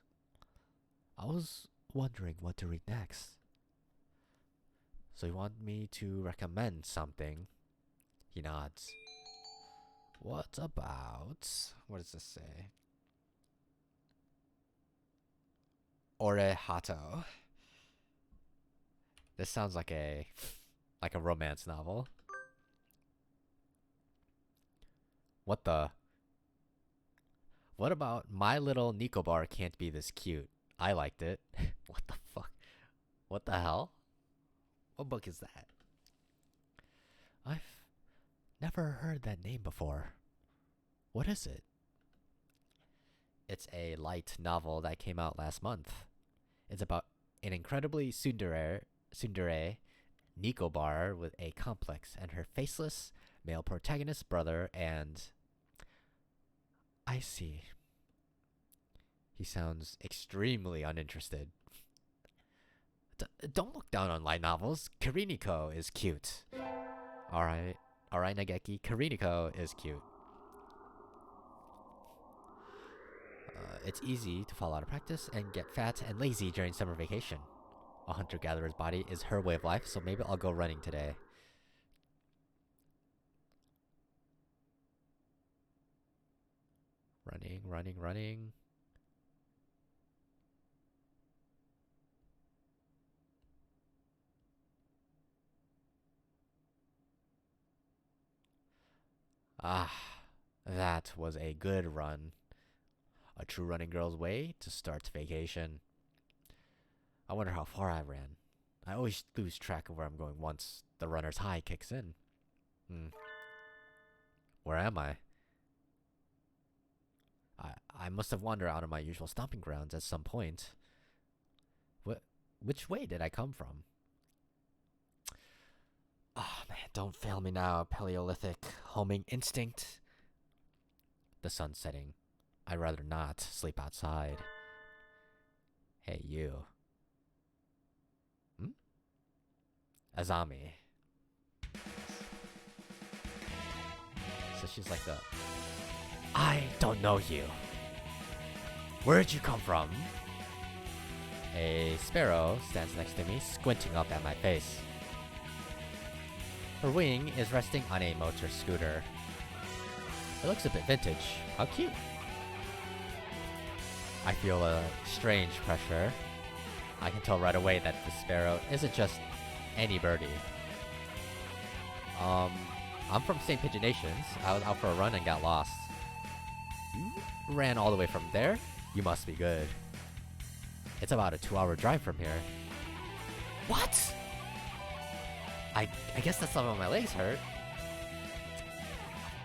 I was wondering what to read next. So you want me to recommend something? He nods. What about... What does this say? Ore Hato. This sounds like a romance novel. What the... What about My Little Nicobar Can't Be This Cute? I liked it. What the fuck? What the hell? What book is that? I've never heard that name before. What is it? It's a light novel that came out last month. It's about an incredibly tsundere Nicobar with a complex and her faceless male protagonist brother and... I see. He sounds extremely uninterested. Don't look down on light novels. Kiriniko is cute. Alright, Alright, Nageki, Kariniko is cute. It's easy to fall out of practice and get fat and lazy during summer vacation. A hunter-gatherer's body is her way of life, so maybe I'll go running today. Running, running, running. Ah, that was a good run. A true running girl's way to start vacation. I wonder how far I ran. I always lose track of where I'm going once the runner's high kicks in. Where am I? I must have wandered out of my usual stomping grounds at some point. Which way did I come from? Oh man, don't fail me now, Paleolithic homing instinct. The sun's setting. I'd rather not sleep outside. Hey, you. Azami. So she's like the... I don't know you. Where'd you come from? A sparrow stands next to me, squinting up at my face. Her wing is resting on a motor scooter. It looks a bit vintage. How cute. I feel a strange pressure. I can tell right away that the sparrow isn't just any birdie. I'm from St. Pigeon Nations. I was out for a run and got lost. You ran all the way from there? You must be good. It's about a 2-hour drive from here. What? I guess that's not why my legs hurt.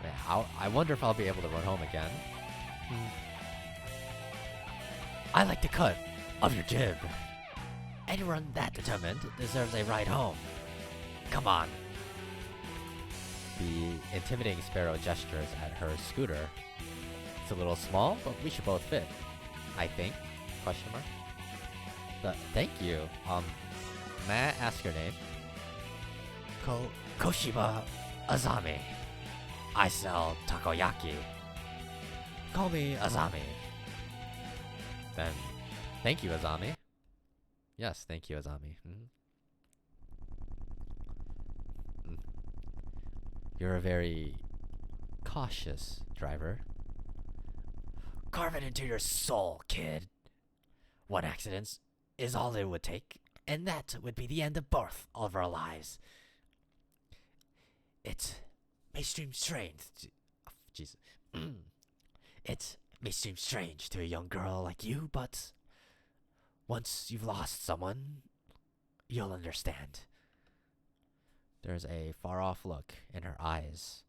Man, I wonder if I'll be able to run home again. I like the cut of your jib. Anyone that determined deserves a ride home. Come on. The intimidating sparrow gestures at her scooter. It's a little small, but we should both fit. I think? Question mark. Thank you. May I ask your name? Koshiba Azami. I sell takoyaki. Call me Azami. Then, thank you, Azami. Yes, thank you, Azami. You're a very cautious driver. Carve it into your soul, kid. One accident is all it would take, and that would be the end of both of our lives. It may seem strange to... Jesus. It may seem strange to a young girl like you, but... once you've lost someone, you'll understand. There's a far-off look in her eyes.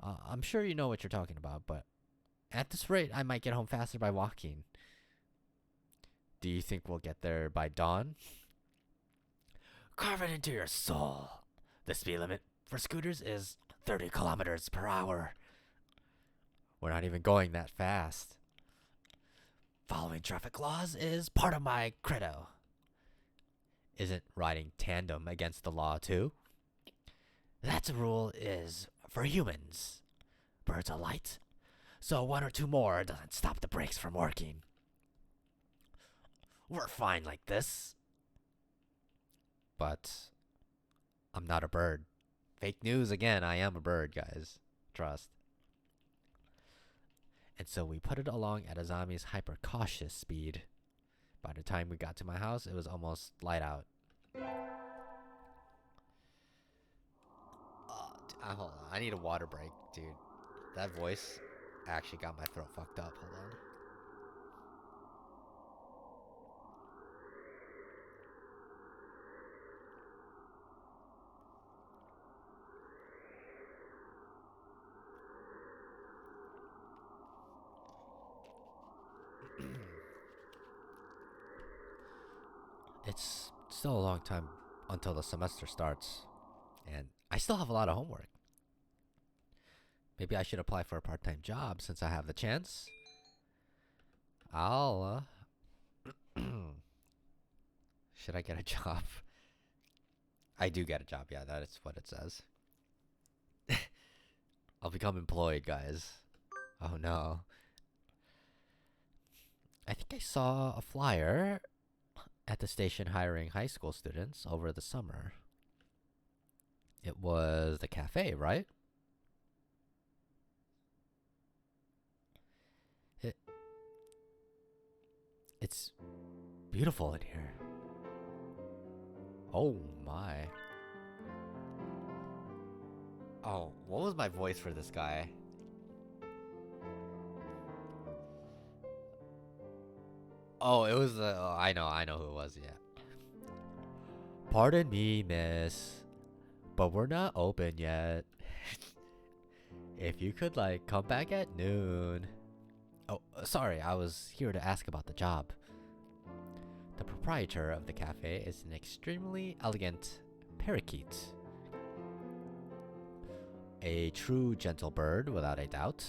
I'm sure you know what you're talking about, but at this rate, I might get home faster by walking. Do you think we'll get there by dawn? Carve it into your soul. The speed limit for scooters is 30 kilometers per hour. We're not even going that fast. Following traffic laws is part of my credo. Isn't riding tandem against the law too? That rule is for humans. Birds are light, so one or two more doesn't stop the brakes from working. We're fine like this. But I'm not a bird. Fake news again, I am a bird, guys. Trust. And so we put it along at Azami's hyper-cautious speed. By the time we got to my house, it was almost light out. Hold on, I need a water break, dude. That voice actually got my throat fucked up. Hold on. It's still a long time until the semester starts, and I still have a lot of homework. Maybe I should apply for a part-time job since I have the chance. I'll, should I get a job? I do get a job, yeah, that is what it says. I'll become employed, guys. Oh no. I think I saw a flyer at the station hiring high school students over the summer. It was the cafe, right? It, it's beautiful in here. Oh my. Oh, what was my voice for this guy? Oh, it was I know who it was, yeah. Pardon me, miss, but we're not open yet. If you could like come back at noon. Oh, sorry, I was here to ask about the job. The proprietor of the cafe is an extremely elegant parakeet. A true gentle bird, without a doubt.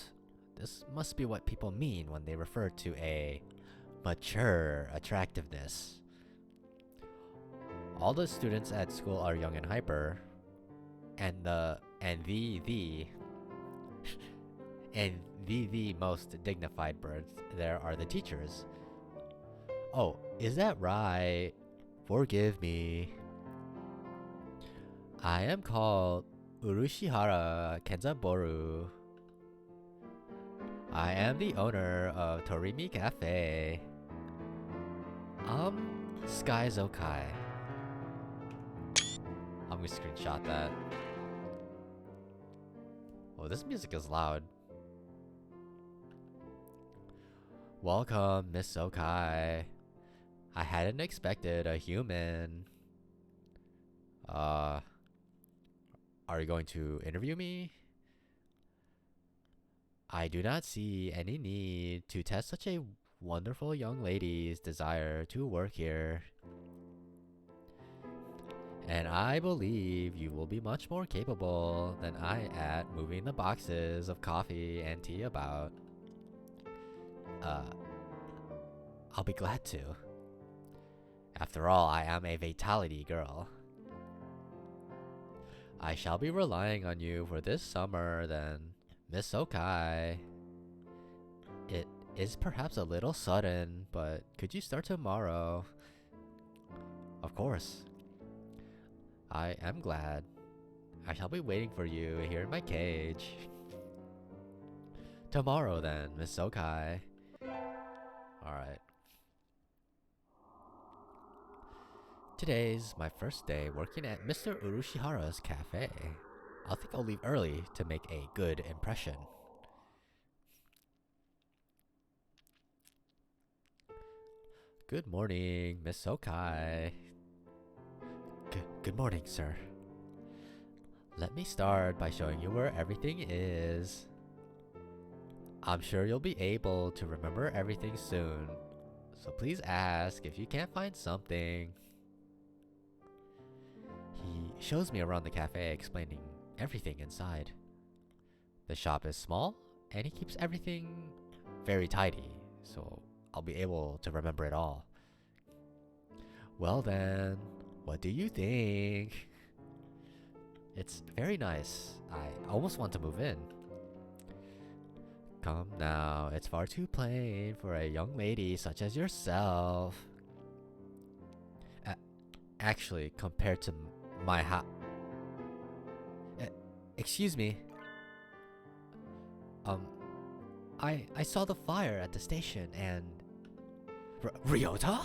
This must be what people mean when they refer to a mature attractiveness. All the students at school are young and hyper, and the most dignified birds there are the teachers. Oh, is that right? Forgive me. I am called Urushihara Kenzaboru. I am the owner of Torimi Cafe. Skyzokkai. I'm gonna screenshot that. Oh, this music is loud. Welcome, Miss Okai. I hadn't expected a human. Are you going to interview me? I do not see any need to test such a wonderful young lady's desire to work here. And I believe you will be much more capable than I at moving the boxes of coffee and tea about. I'll be glad to. After all, I am a vitality girl. I shall be relying on you for this summer then, Miss Okai. It is perhaps a little sudden, but could you start tomorrow? Of course. I am glad. I shall be waiting for you here in my cage. Tomorrow then, Miss Okai. Alright. Today's my first day working at Mr. Urushihara's cafe. I think I'll leave early to make a good impression. Good morning, Miss Okai. Good morning, sir. Let me start by showing you where everything is. I'm sure you'll be able to remember everything soon, so please ask if you can't find something. He shows me around the cafe, explaining everything inside. The shop is small, and he keeps everything very tidy, so I'll be able to remember it all. Well then, what do you think? It's very nice. I almost want to move in. Come now, it's far too plain for a young lady such as yourself. Actually, compared to my excuse me. I saw the fire at the station and... Ryota?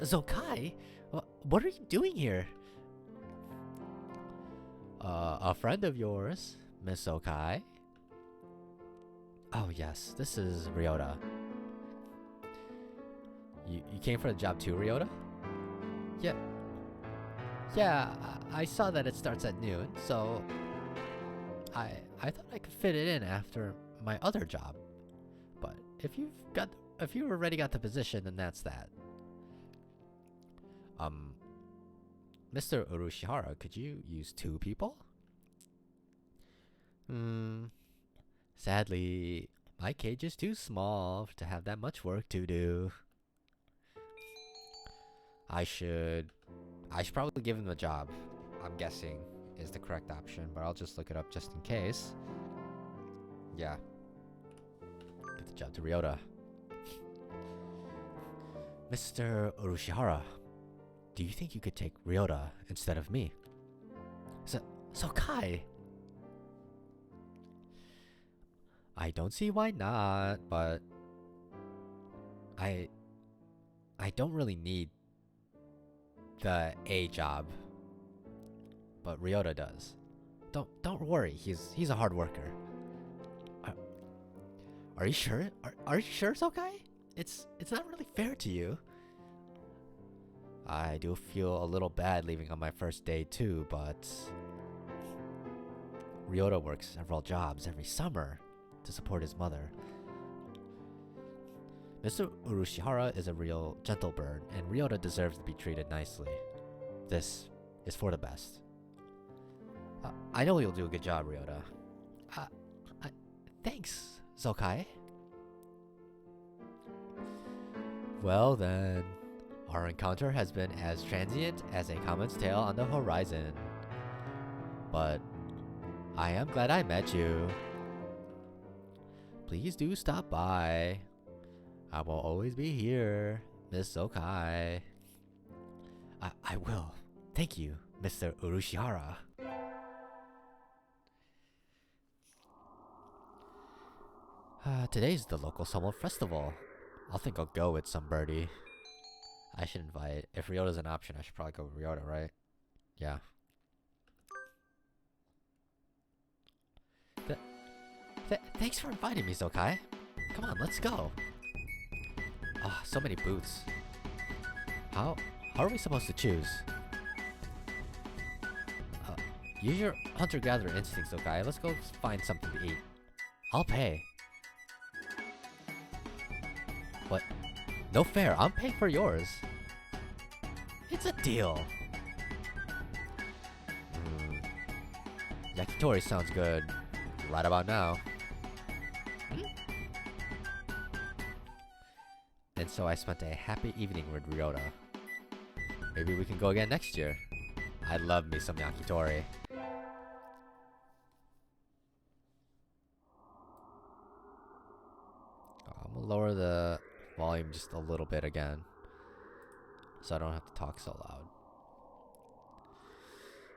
Zokkai? What are you doing here? A friend of yours, Miss Zokkai. Oh yes, this is Ryota. You came for the job too, Ryota? Yeah. Yeah, I saw that it starts at noon, so I thought I could fit it in after my other job. But if you already got the position, then that's that. Mr. Urushihara, could you use 2 people? Sadly, my cage is too small to have that much work to do. I should probably give him the job, I'm guessing. is the correct option, but I'll just look it up just in case. Yeah. Get the job to Ryota. Mr. Urushihara, do you think you could take Ryota instead of me? Kai. I don't see why not, but I don't really need the A job, but Ryota does. Don't worry, he's a hard worker. Are you sure? Are you sure, Sokkai? It's not really fair to you. I do feel a little bad leaving on my first day too, but Ryota works several jobs every summer to support his mother. Mr. Urushihara is a real gentle bird, and Ryota deserves to be treated nicely. This is for the best. I know you'll do a good job, Ryota. Thanks, Sokkai. Well then, our encounter has been as transient as a comet's tail on the horizon. But I am glad I met you. Please do stop by. I will always be here, Miss Sokkai. I will. Thank you, Mr. Urushihara. Today's the local summer festival. I think I'll go with some birdie. I should invite. If Ryota's an option, I should probably go with Ryota, right? Yeah. Thanks for inviting me, Sokkai. Come on, let's go. Ah, so many booths. How are we supposed to choose? Use your hunter-gatherer instinct, Sokkai. Let's go find something to eat. I'll pay. What? No fair. I'm paying for yours. It's a deal. Yakitori sounds good. Right about now. And so I spent a happy evening with Ryota. Maybe we can go again next year. I love me some yakitori. I'm gonna lower the volume just a little bit again, so I don't have to talk so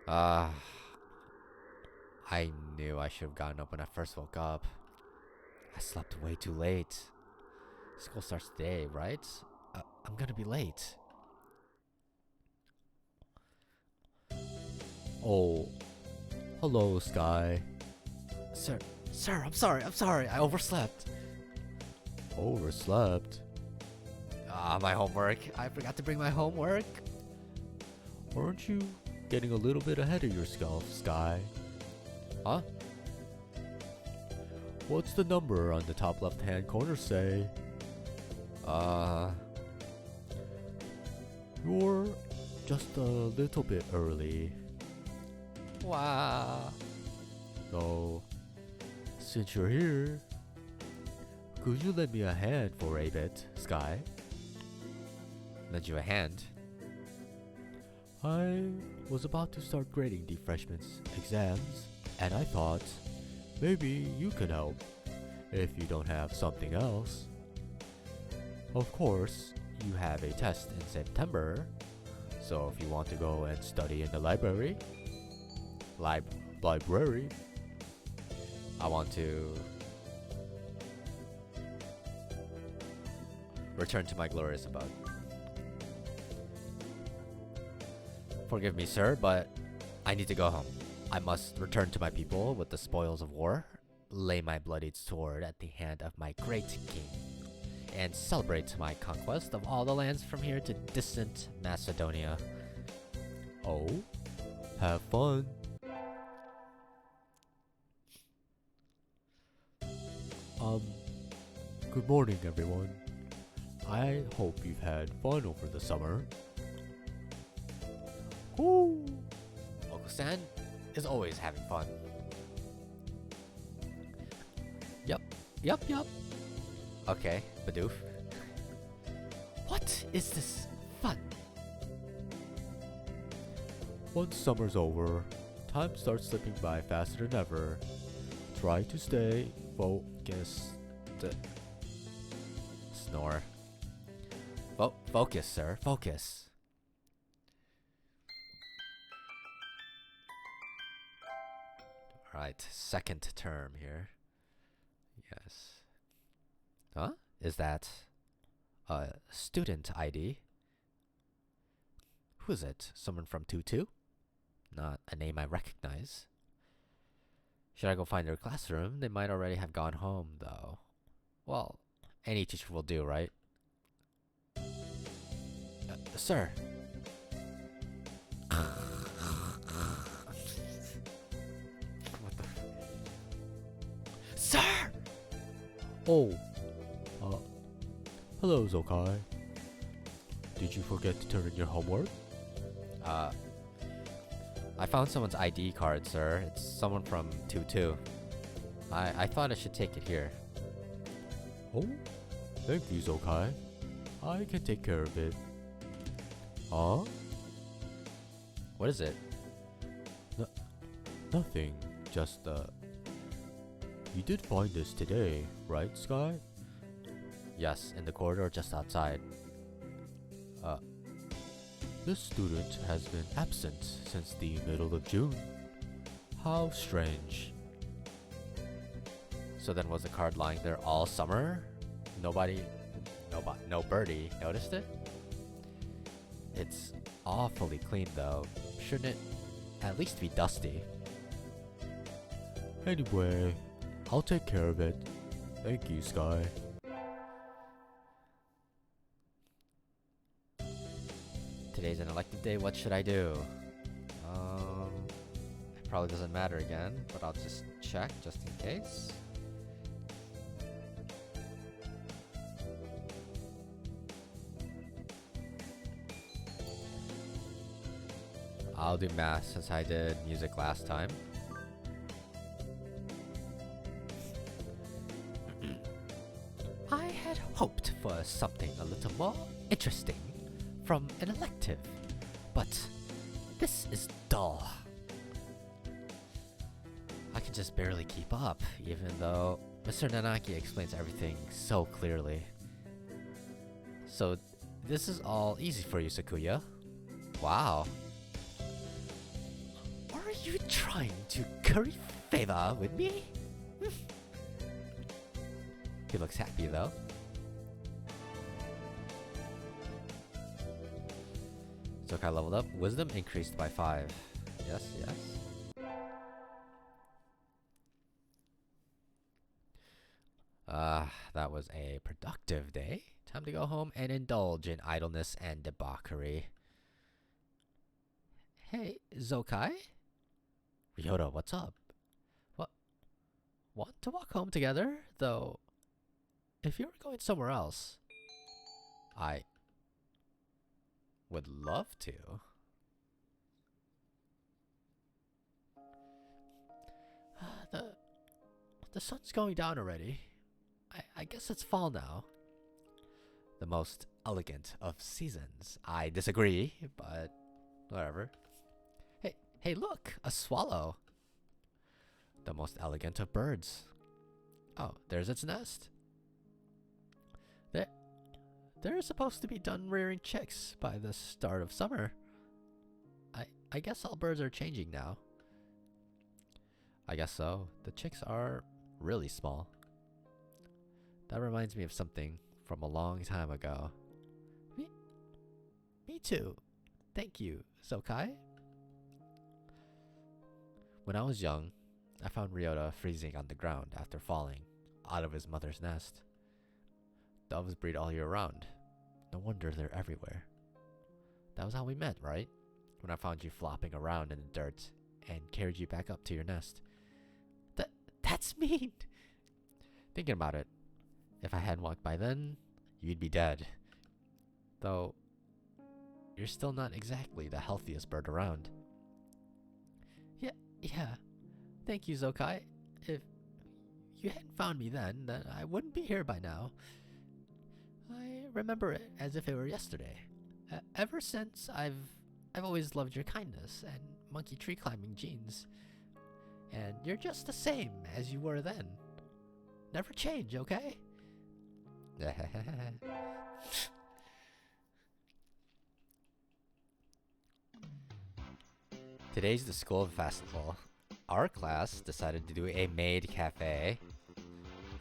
loud. I knew I should have gotten up when I first woke up. I slept way too late. School starts today, right? I'm gonna be late. Oh, hello, Sky. Sir, I'm sorry, I overslept. Overslept? My homework. I forgot to bring my homework. Aren't you getting a little bit ahead of yourself, Sky? Huh? What's the number on the top left-hand corner say? You're just a little bit early. Wow. So, since you're here, could you lend me a hand for a bit, Sky? Lend you a hand? I was about to start grading the freshmen's exams, and I thought maybe you could help if you don't have something else. Of course, you have a test in September, so if you want to go and study in the library, I want to return to my glorious abode. Forgive me, sir, but I need to go home. I must return to my people with the spoils of war, lay my bloodied sword at the hand of my great king, and celebrate my conquest of all the lands from here to distant Macedonia. Oh, have fun. Good morning, everyone. I hope you've had fun over the summer. Woo! Uncle-san is always having fun. Yup. Okay, Bidoof. What is this fun? Once summer's over, Time starts slipping by faster than ever. Try to stay focused. Snore. Focus, sir. Focus. Alright, second term here. Yes. Huh? Is that a student ID? Who is it? Someone from 2-2? Not a name I recognize. Should I go find their classroom? They might already have gone home, though. Well, any teacher will do, right? Sir. What the? Sir! Oh. Hello, Zokkai. Did you forget to turn in your homework? I found someone's ID card, sir. It's someone from 2-2. I thought I should take it here. Oh? Thank you, Zokkai. I can take care of it. Huh? What is it? Nothing. Just, you did find this today, right, Sky? Yes, in the corridor just outside. This student has been absent since the middle of June. How strange. So then was the card lying there all summer? No birdie noticed it? It's awfully clean though. Shouldn't it at least be dusty? Anyway, I'll take care of it. Thank you, Sky. Today's an elective day, what should I do? It probably doesn't matter again, but I'll just check just in case. I'll do math since I did music last time. I had hoped for something a little more interesting from an elective, but this is dull. I can just barely keep up, even though Mr. Nanaki explains everything so clearly. So this is all easy for you, Sakuya? Wow. Are you trying to curry favor with me? He looks happy though. Zokkai leveled up. Wisdom increased by 5. Yes, yes. That was a productive day. Time to go home and indulge in idleness and debauchery. Hey, Zokkai? Ryota, what's up? What? Want to walk home together? Though, if you were going somewhere else, I would love to. The sun's going down already. I guess it's fall now. The most elegant of seasons. I disagree, but whatever. Hey, look, a swallow. The most elegant of birds. Oh, there's its nest. They're supposed to be done rearing chicks by the start of summer. I guess all birds are changing now. I guess so. The chicks are really small. That reminds me of something from a long time ago. Me too. Thank you, Zokkai. When I was young, I found Ryota freezing on the ground after falling out of his mother's nest. Doves breed all year round. No wonder they're everywhere. That was how we met, right? When I found you flopping around in the dirt and carried you back up to your nest. That's mean! Thinking about it, if I hadn't walked by then, you'd be dead. Though, you're still not exactly the healthiest bird around. Yeah. Thank you, Zokkai. If you hadn't found me then I wouldn't be here by now. I remember it as if it were yesterday. Ever since, I've always loved your kindness and monkey tree climbing genes. And you're just the same as you were then. Never change, okay? Today's the school festival. Our class decided to do a maid cafe.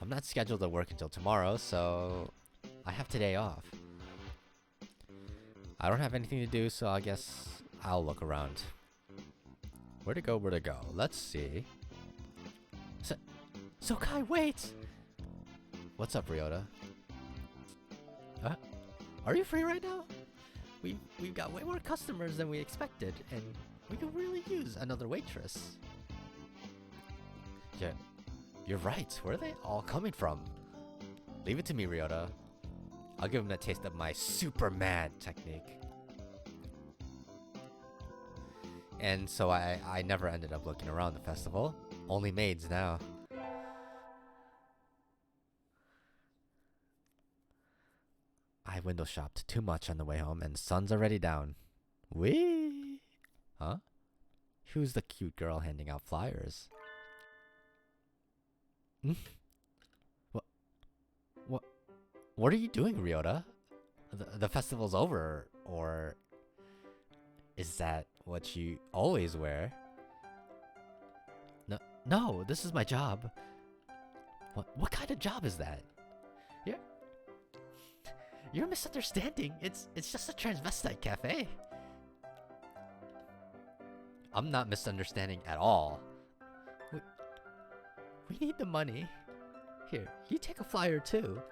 I'm not scheduled to work until tomorrow, so I have today off. I don't have anything to do, so I guess I'll look around. Where to go, where to go? Let's see. Zokkai, wait! What's up, Ryota? Are you free right now? We've got way more customers than we expected, and we could really use another waitress. Yeah, you're right. Where are they all coming from? Leave it to me, Ryota. I'll give them a taste of my super mad technique. And so I never ended up looking around the festival. Only maids now. I window shopped too much on the way home and the sun's already down. Whee! Huh? Who's the cute girl handing out flyers? What are you doing, Ryota? The festival's over, or is that what you always wear? No, this is my job. What kind of job is that? You're misunderstanding. It's just a transvestite cafe. I'm not misunderstanding at all. We need the money. Here, you take a flyer too.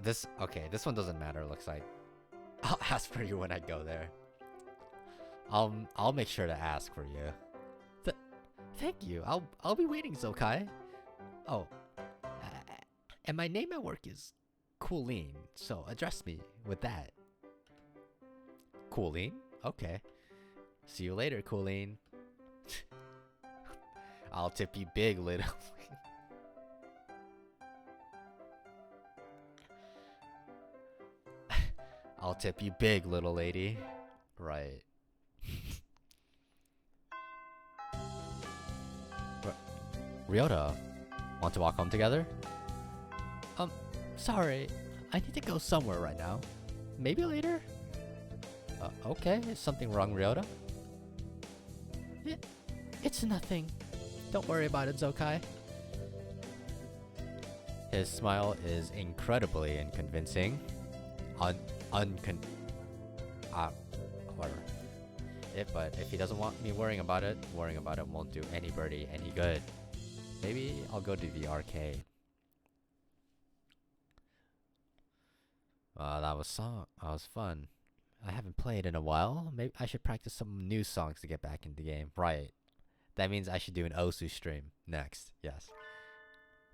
This one doesn't matter, looks like. I'll ask for you when I go there. I'll make sure to ask for you. Thank you. I'll be waiting, Zokkai. Oh, and my name at work is Coolene, so address me with that. Coolene? Okay. See you later, Coolene. I'll tip you big, little. I'll tip you big, little lady. Right. Ryota, want to walk home together? Sorry. I need to go somewhere right now. Maybe later? Okay. Is something wrong, Ryota? It's nothing. Don't worry about it, Zokkai. His smile is incredibly unconvincing. Whatever. But if he doesn't want me worrying about it won't do any birdie any good. Maybe I'll go to the arcade. That was fun. I haven't played in a while. Maybe I should practice some new songs to get back into the game. Right. That means I should do an Osu stream next. Yes.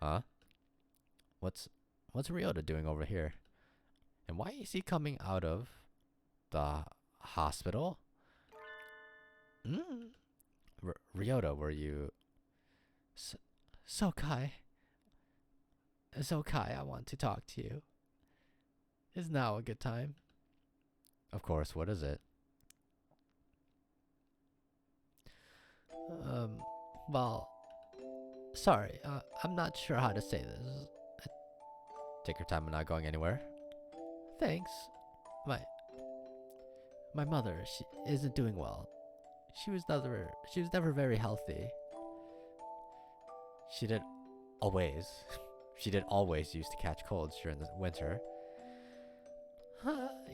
Huh? What's Ryota doing over here? And why is he coming out of the hospital? Ryota, were you... Zokkai, I want to talk to you. Is now a good time? Of course, what is it? Well, sorry, I'm not sure how to say this. Take your time, I'm not going anywhere. Thanks. My mother, she isn't doing well. She was never very healthy. She did always used to catch colds during the winter.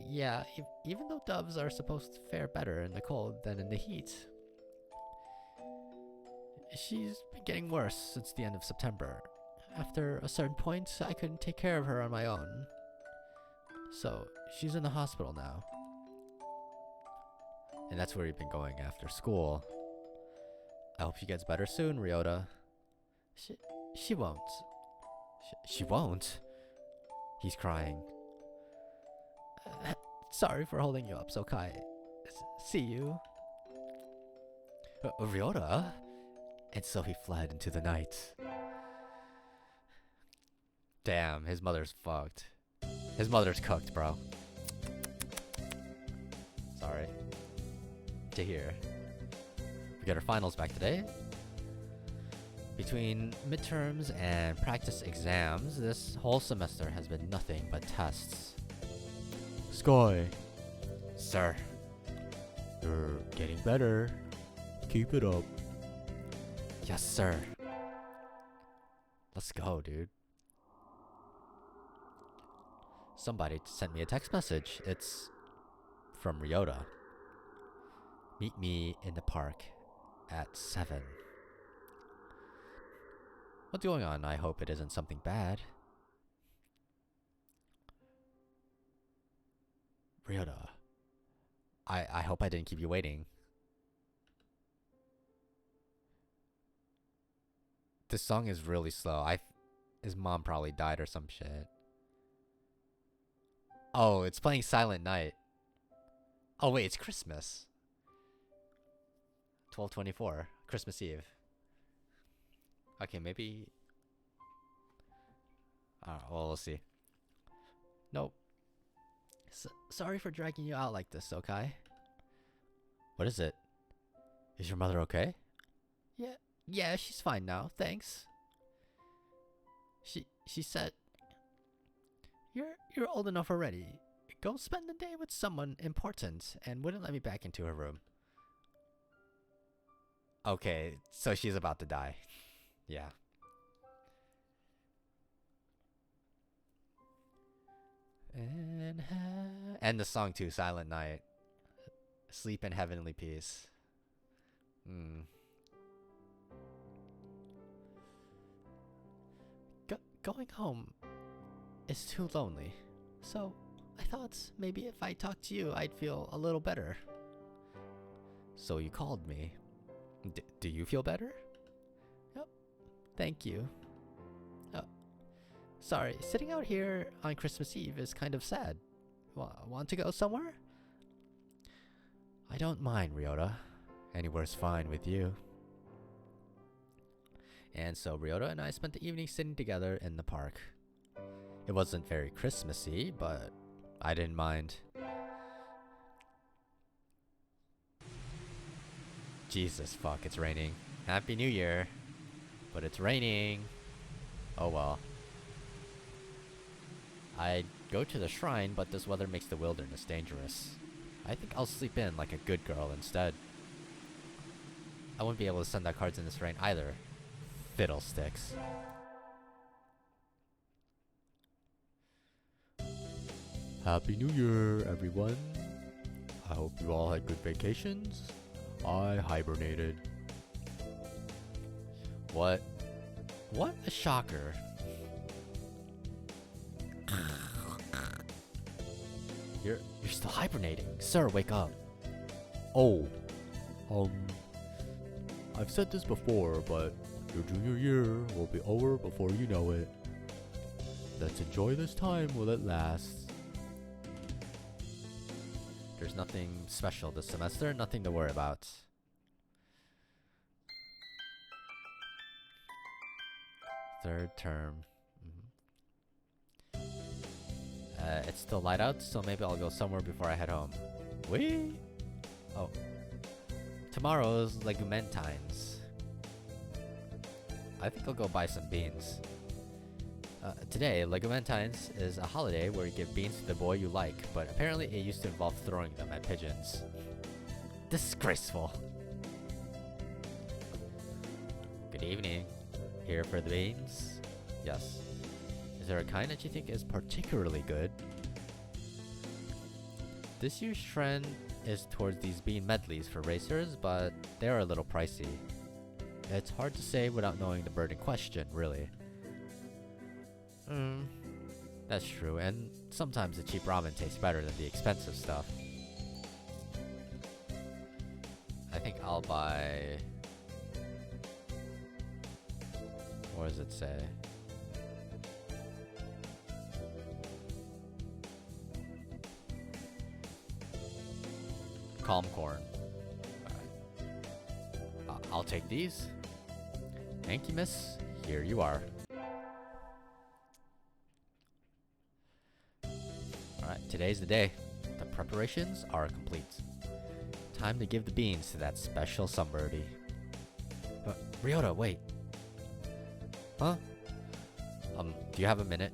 Yeah, even though doves are supposed to fare better in the cold than in the heat. She's been getting worse since the end of September. After a certain point, I couldn't take care of her on my own. So, she's in the hospital now. And that's where you've been going after school. I hope she gets better soon, Ryota. She won't. She won't? He's crying. Sorry for holding you up, Zokkai. See you. Ryota? And so he fled into the night. Damn, his mother's fucked. His mother's cooked, bro. Sorry to hear. We got our finals back today. Between midterms and practice exams, this whole semester has been nothing but tests. Sky, Sir. you're getting better. Keep it up. Yes, sir. Let's go, dude. Somebody sent me a text message. It's from Ryota. Meet me in the park at 7. What's going on? I hope it isn't something bad. Ryota. I hope I didn't keep you waiting. This song is really slow. His mom probably died or some shit. Oh, it's playing Silent Night. Oh wait, it's Christmas. 12/24, Christmas Eve. Okay, maybe. Well, we'll see. Nope. Sorry for dragging you out like this, Sokkai. What is it? Is your mother okay? Yeah, she's fine now, thanks. She said, You're old enough already. Go spend the day with someone important, and wouldn't let me back into her room. Okay, so she's about to die. Yeah. And the song too, Silent Night. Sleep in heavenly peace. Going home is too lonely. So I thought maybe if I talked to you, I'd feel a little better. So you called me. Do you feel better? Yep. Thank you. Sorry, sitting out here on Christmas Eve is kind of sad. Want to go somewhere? I don't mind, Ryota. Anywhere's fine with you. And so Ryota and I spent the evening sitting together in the park. It wasn't very Christmassy, but I didn't mind. Jesus fuck, it's raining. Happy New Year. But it's raining. Oh well. I'd go to the shrine, but this weather makes the wilderness dangerous. I think I'll sleep in like a good girl instead. I wouldn't be able to send out cards in this rain either. Fiddlesticks. Happy New Year, everyone. I hope you all had good vacations. I hibernated. What a shocker. You're still hibernating. Sir, wake up. Oh, I've said this before, but your junior year will be over before you know it. Let's enjoy this time while it lasts. There's nothing special this semester, nothing to worry about. Third term. It's still light out, so maybe I'll go somewhere before I head home. Whee! Oh. Tomorrow's Legumentine's. I think I'll go buy some beans. Today, Legumentine's is a holiday where you give beans to the boy you like, but apparently it used to involve throwing them at pigeons. Disgraceful. Good evening. Here for the beans? Yes. Is there a kind that you think is particularly good? This year's trend is towards these bean medleys for racers, but they're a little pricey. It's hard to say without knowing the bird in question, really. That's true, and sometimes the cheap ramen tastes better than the expensive stuff. I think I'll buy... What does it say? Calm corn. I'll take these. Thank you, miss. Here you are. Today's the day. The preparations are complete. Time to give the beans to that special somebody. Ryota, wait. Huh? Do you have a minute?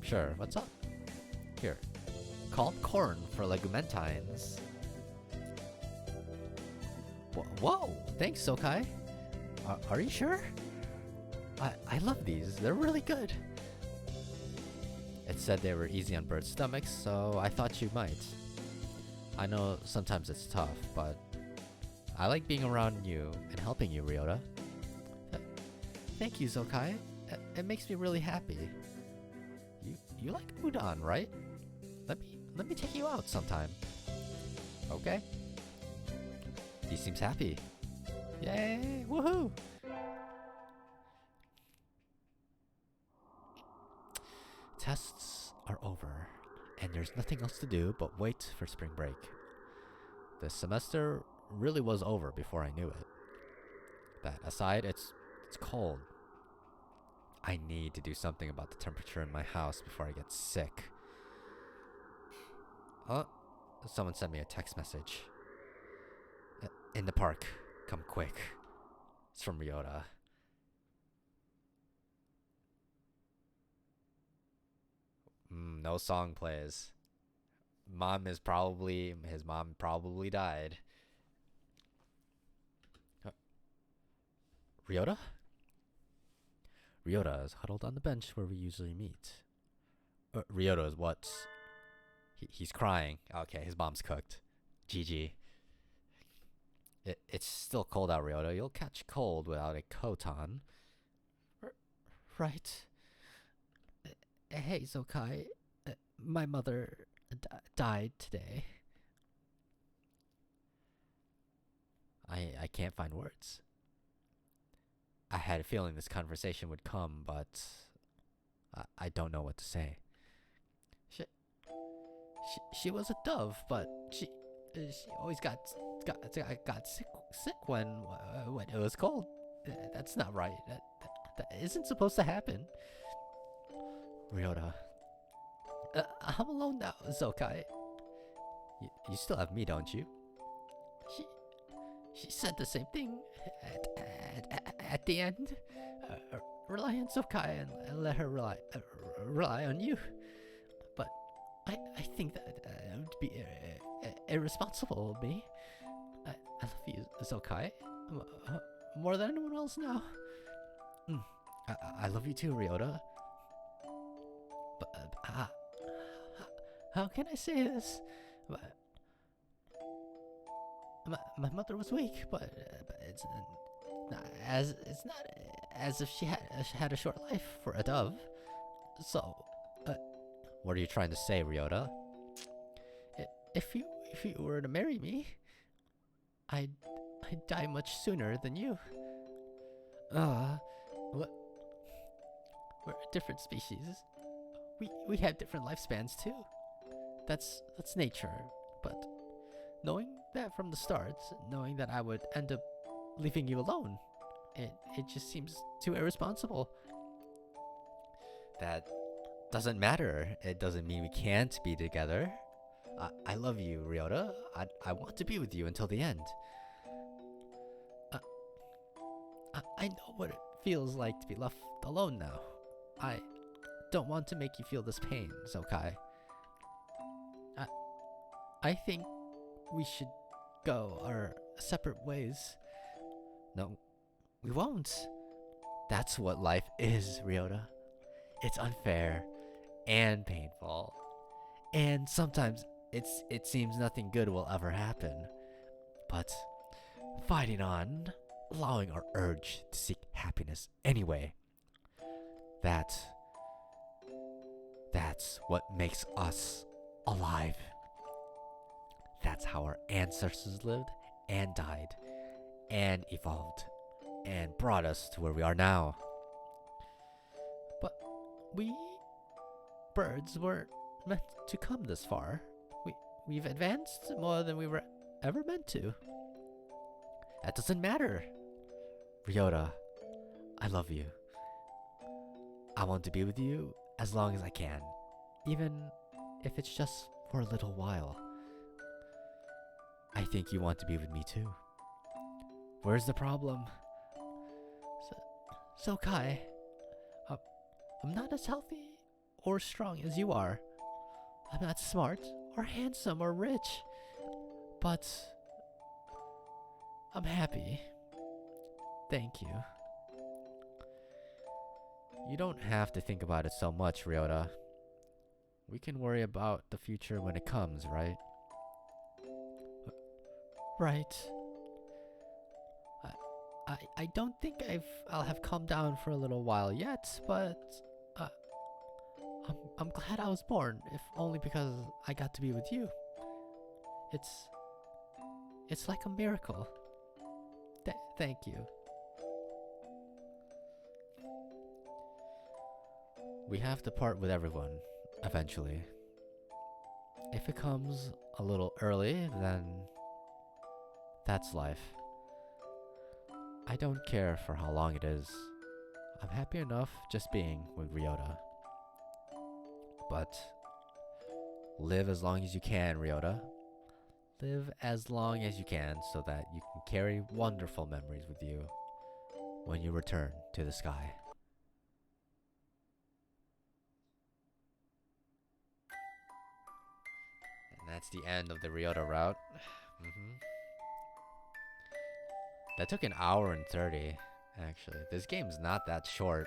Sure, what's up? Here. Called corn for legumentines. Whoa! Thanks, Sokkai. Are you sure? I love these. They're really good. It said they were easy on birds' stomachs, so I thought you might. I know sometimes it's tough, but I like being around you and helping you, Ryota. Thank you, Sokkai. It makes me really happy. You like udon, right? Let me take you out sometime. Okay. He seems happy. Yay! Woohoo! Tests are over, and there's nothing else to do but wait for spring break. The semester really was over before I knew it. That aside, it's cold. I need to do something about the temperature in my house before I get sick. Someone sent me a text message. In the park. Come quick. It's from Ryota. No song plays. His mom probably died. Ryota? Ryota is huddled on the bench where we usually meet. Ryota is what? He's crying. Okay, his mom's cooked. GG. It's still cold out, Ryota. You'll catch cold without a coat on. Right. Hey, Zokkai. My mother died today. I can't find words. I had a feeling this conversation would come, but I don't know what to say. She was a dove, but she always got sick when it was cold. That's not right. That isn't supposed to happen. Ryota. I'm alone now, Zokkai. You still have me, don't you? She said the same thing at the end. Rely on Zokkai and let her rely on you. But I think that would be irresponsible of me. I love you, Zokkai, more than anyone else now. I love you too, Ryota. But how can I say this? My mother was weak, but it's not as if she had a short life for a dove. So, what are you trying to say, Ryota? If you were to marry me, I'd die much sooner than you. What? We're a different species. We have different lifespans too. That's nature. But knowing that from the start, knowing that I would end up leaving you alone, it just seems too irresponsible. That doesn't matter. It doesn't mean we can't be together. I love you, Ryota. I want to be with you until the end. I know what it feels like to be left alone now. I don't want to make you feel this pain, Zokkai. I think we should go our separate ways. No, we won't. That's what life is, Ryota. It's unfair and painful. And sometimes it seems nothing good will ever happen. But fighting on, allowing our urge to seek happiness anyway. That's what makes us alive. That's how our ancestors lived and died and evolved and brought us to where we are now. But we birds weren't meant to come this far. We've advanced more than we were ever meant to. That doesn't matter. Ryota, I love you. I want to be with you as long as I can. Even if it's just for a little while. I think you want to be with me too. Where's the problem? Zokkai, I'm not as healthy or strong as you are. I'm not smart or handsome or rich. But I'm happy. Thank you. You don't have to think about it so much, Ryota. We can worry about the future when it comes, right? Right. I don't think I'll have calmed down for a little while yet, but I'm glad I was born, if only because I got to be with you. It's like a miracle. Thank you. We have to part with everyone, eventually. If it comes a little early, then that's life. I don't care for how long it is. I'm happy enough just being with Ryota. But live as long as you can, Ryota. Live as long as you can so that you can carry wonderful memories with you when you return to the sky. And that's the end of the Ryota route. That took an hour and 30, actually. This game's not that short.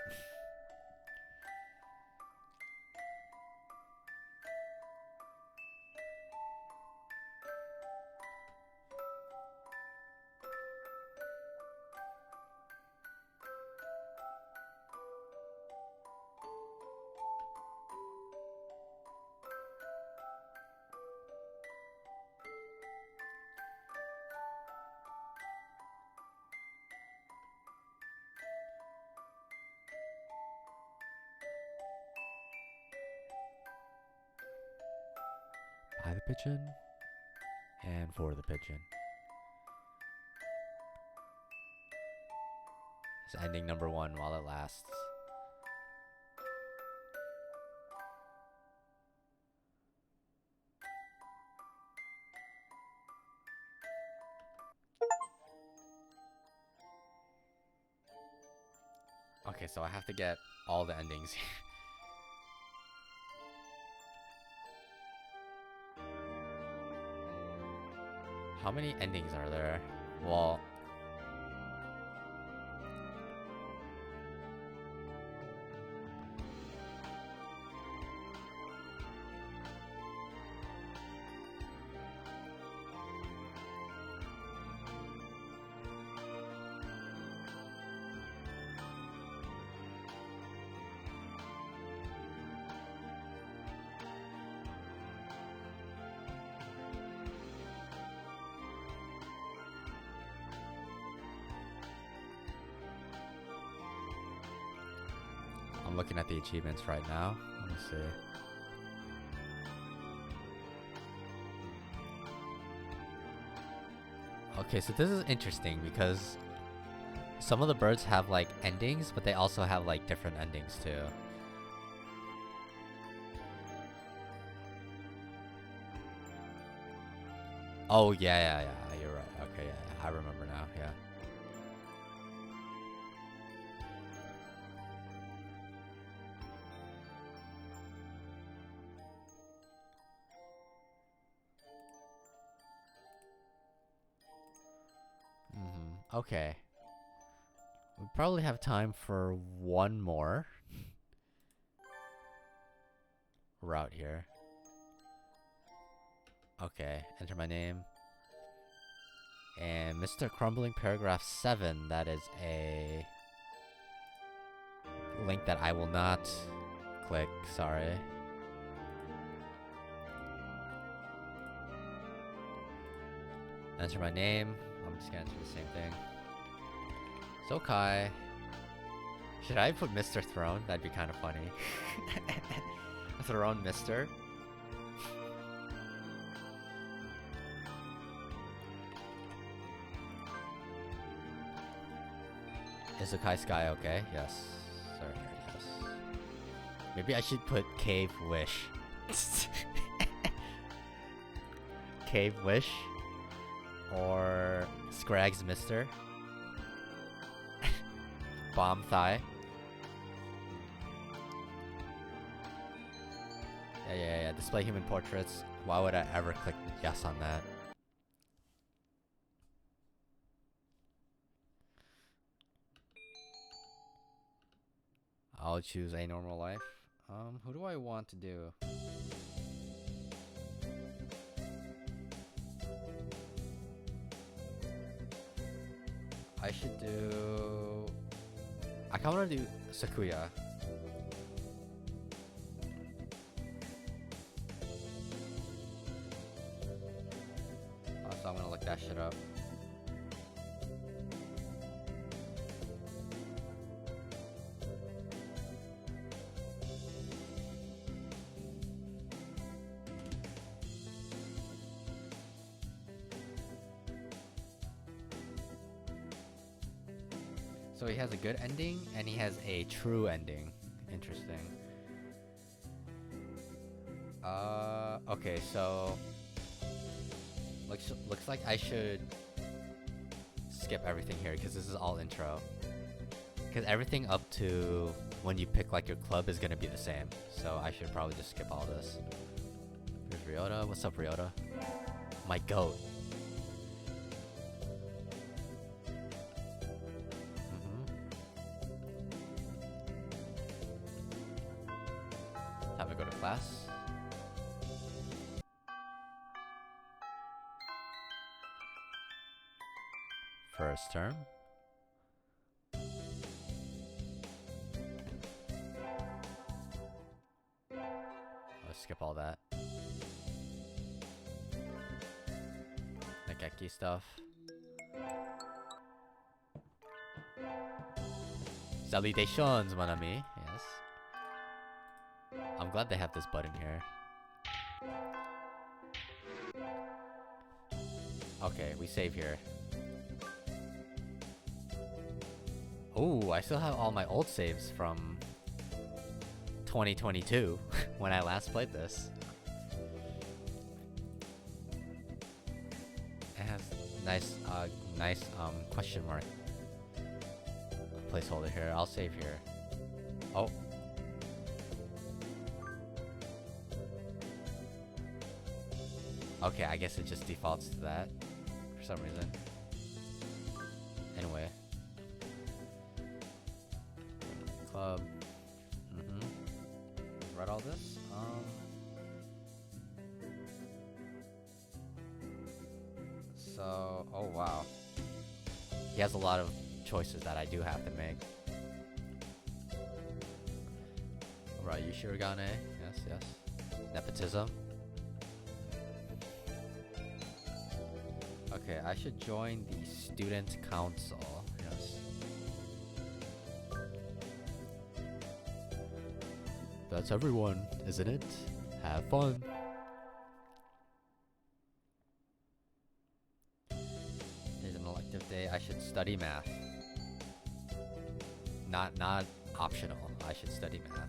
By the pigeon, and for the pigeon. It's ending number 1 while it lasts. Okay, so I have to get all the endings. How many endings are there? Well, I'm looking at the achievements right now. Let me see. Okay, so this is interesting because some of the birds have like endings, but they also have like different endings too. Oh yeah, you're right. Okay, yeah, I remember now, yeah. Okay. We probably have time for one more route here. Okay, enter my name. And Mr. Crumbling Paragraph 7, that is a link that I will not click, sorry. Enter my name. I'm just gonna enter the same thing. Zokkai. Should I put Mr. Throne? That'd be kind of funny. Throne Mr. Is Zokkai Sky okay? Yes. Sir, yes. Maybe I should put Cave Wish. Cave Wish or Scrags Mister. Bomb Thigh. Yeah. Display human portraits. Why would I ever click yes on that? I'll choose a normal life. Who do I want to do? I should do... I kinda wanna do Sakuya. So I'm gonna look that shit up. So he has a good ending and he has a true ending. Interesting. Okay, so looks like I should skip everything here because this is all intro. Because everything up to when you pick like your club is gonna be the same. So I should probably just skip all this. Here's Ryota. What's up, Ryota? My goat. Time to go to class. First term. Let's skip all that. Nageki stuff. Salutations, mon ami. Yes. I'm glad they have this button here. Okay, we save here. Oh, I still have all my old saves from 2022 when I last played this. It has nice question mark placeholder here. I'll save here. Oh. Okay, I guess it just defaults to that for some reason. Anyway. Club. Read all this. So, oh wow. He has a lot of choices that I do have to make. Right, Yushirigane. Yes. Nepotism. Okay, I should join the student council. Yes. That's everyone, isn't it? Have fun. There's an elective day. I should study math. Not optional. I should study math.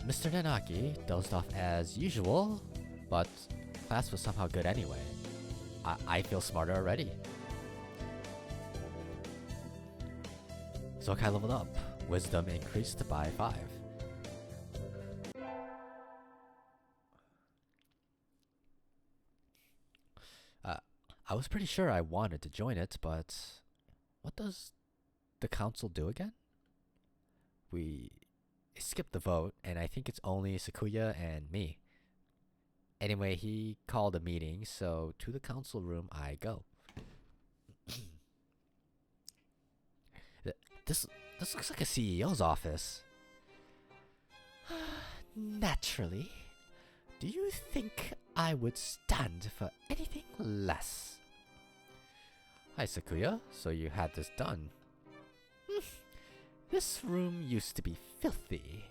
Mr. Nanaki dozed off as usual, but class was somehow good anyway. I feel smarter already. Zokkai leveled up. Wisdom increased by 5. I was pretty sure I wanted to join it, but what does the council do again? We skipped the vote, and I think it's only Sakuya and me. Anyway, he called a meeting, so to the council room I go. This looks like a CEO's office. Naturally. Do you think I would stand for anything less? Hi, Sakuya. So you had this done. This room used to be filthy.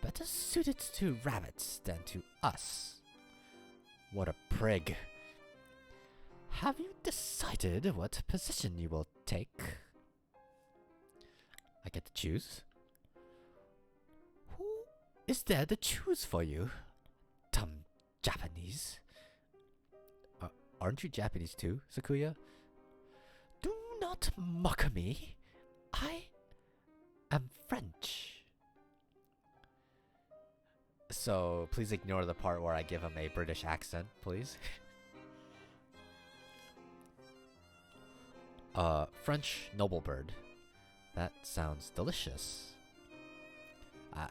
Better suited to rabbits than to us. What a prig. Have you decided what position you will take? I get to choose. is there to choose for you? Dumb Japanese. Aren't you Japanese too, Sakuya? Do not mock me. I am French. So please ignore the part where I give him a British accent, please. French noble bird. That sounds delicious.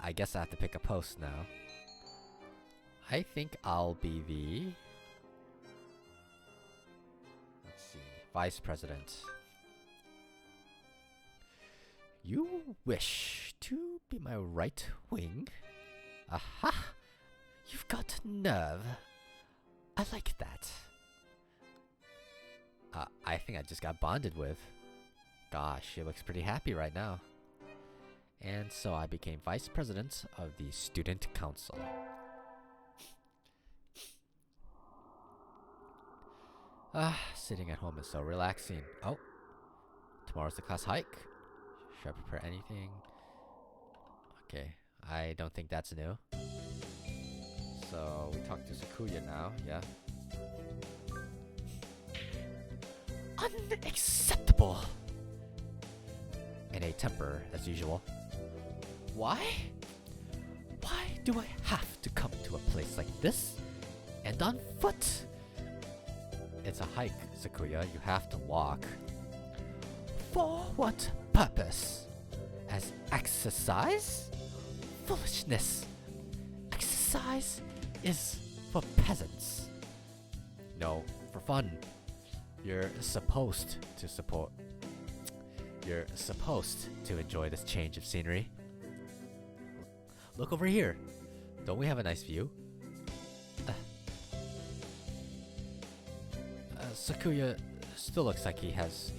I guess I have to pick a post now. I think I'll be the... let's see, vice president. You wish to be my right wing? Aha! You've got nerve. I like that. I think I just got bonded with. Gosh, she looks pretty happy right now. And so I became vice president of the student council. Sitting at home is so relaxing. Oh, tomorrow's the class hike. Should I prepare anything? Okay, I don't think that's new. So we talk to Sakuya now, yeah. Unacceptable! In a temper, as usual. Why? Why do I have to come to a place like this? And on foot? It's a hike, Sakuya. You have to walk. For what purpose? As exercise? Foolishness! Exercise is for peasants. No, for fun. You're supposed to support. You're supposed to enjoy this change of scenery. Look over here. Don't we have a nice view? Sakuya still looks like he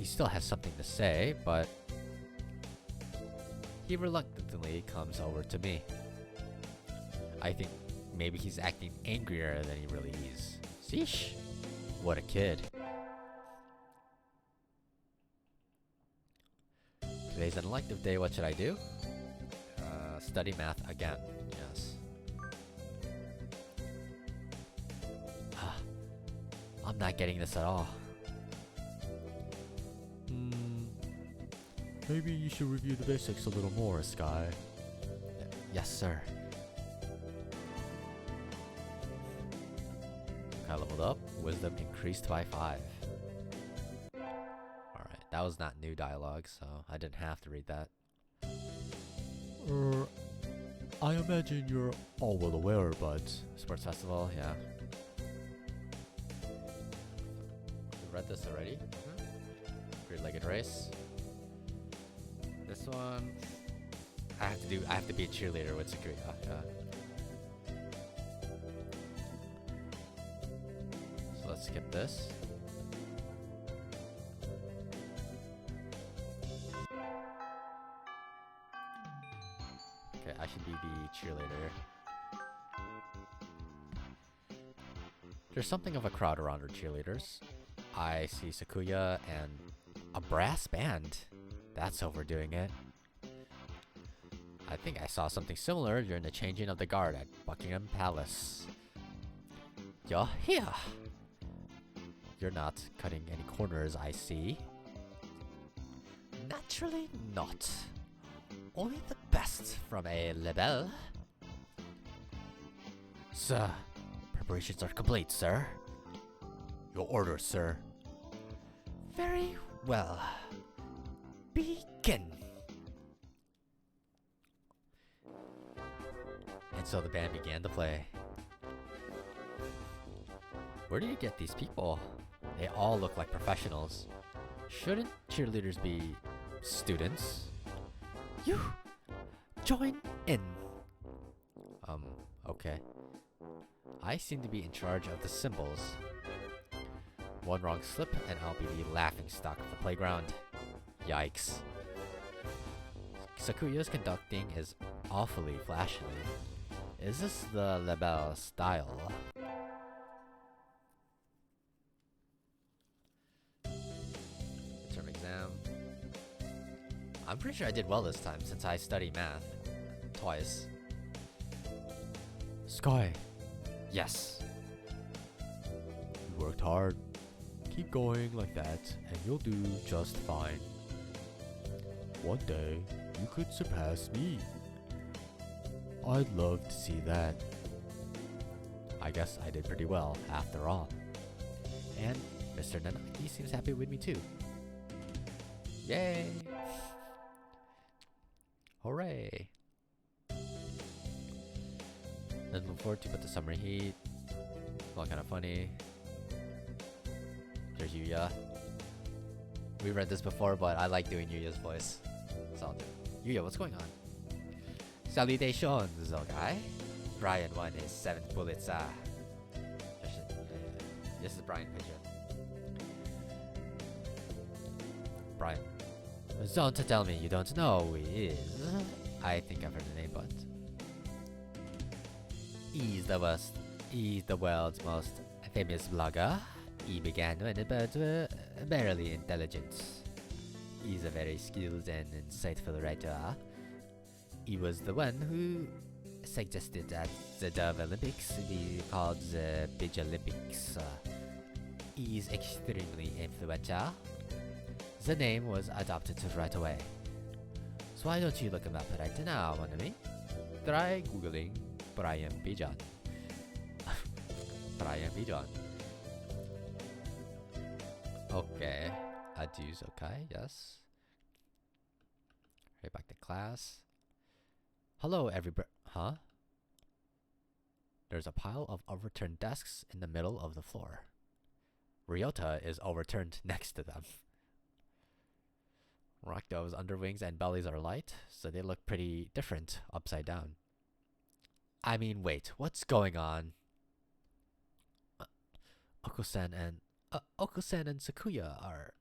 still has something to say, but he reluctantly comes over to me. I think maybe he's acting angrier than he really is. Sheesh. What a kid. Today's an elective day. What should I do? Study math again. Yes. I'm not getting this at all. Maybe you should review the basics a little more, Sky. Yes, sir. I leveled up. Wisdom increased by 5. Alright, that was not new dialogue, so I didn't have to read that. I imagine you're all well aware, but... Sports festival, yeah. We read this already. Three-legged race. This one... I have to be a cheerleader with Sakuya. Yeah. So let's skip this. Okay, I should be the cheerleader. There's something of a crowd around our cheerleaders. I see Sakuya and a brass band. That's overdoing it. I think I saw something similar during the changing of the guard at Buckingham Palace. You're here. You're not cutting any corners, I see. Naturally not. Only the best from a label. Sir, preparations are complete, sir. Your order, sir. Very well. Begin. And so the band began to play. Where do you get these people? They all look like professionals. Shouldn't cheerleaders be students? You join in. Okay. I seem to be in charge of the symbols. One wrong slip and I'll be the laughingstock of the playground. Yikes. Sakuya's conducting is awfully flashy. Is this the label style? Term exam. I'm pretty sure I did well this time since I study math. Twice. Sky! Yes! You worked hard. Keep going like that, and you'll do just fine. One day, you could surpass me. I'd love to see that. I guess I did pretty well, after all. And Mr. Nanaki seems happy with me too. Yay! Hooray! Then look forward to but the summer heat. All kind of funny. There's Yuya. We read this before, but I like doing Yuya's voice. So I'll do it. Yuya, what's going on? Salutations, Zogai. Brian won his 7th Pulitzer. This is Brian Pigeon. Brian. Don't tell me you don't know who he is. I think I've heard the name, but... He's the world's most famous blogger. He began when about barely intelligent. He's a very skilled and insightful writer. He was the one who suggested that the Dove Olympics be called the Big Olympics. He's extremely influential. The name was adopted right away. So why don't you look him up right now, mon ami? Try googling Brian Pigeon. Brian Pigeon. Okay. Hatoful, yes. Right back to class. Hello, everybody. Huh? There's a pile of overturned desks in the middle of the floor. Ryota is overturned next to them. Rakdo's underwings and bellies are light, so they look pretty different upside down. I mean, wait, what's going on? Oko-san and Sakuya are...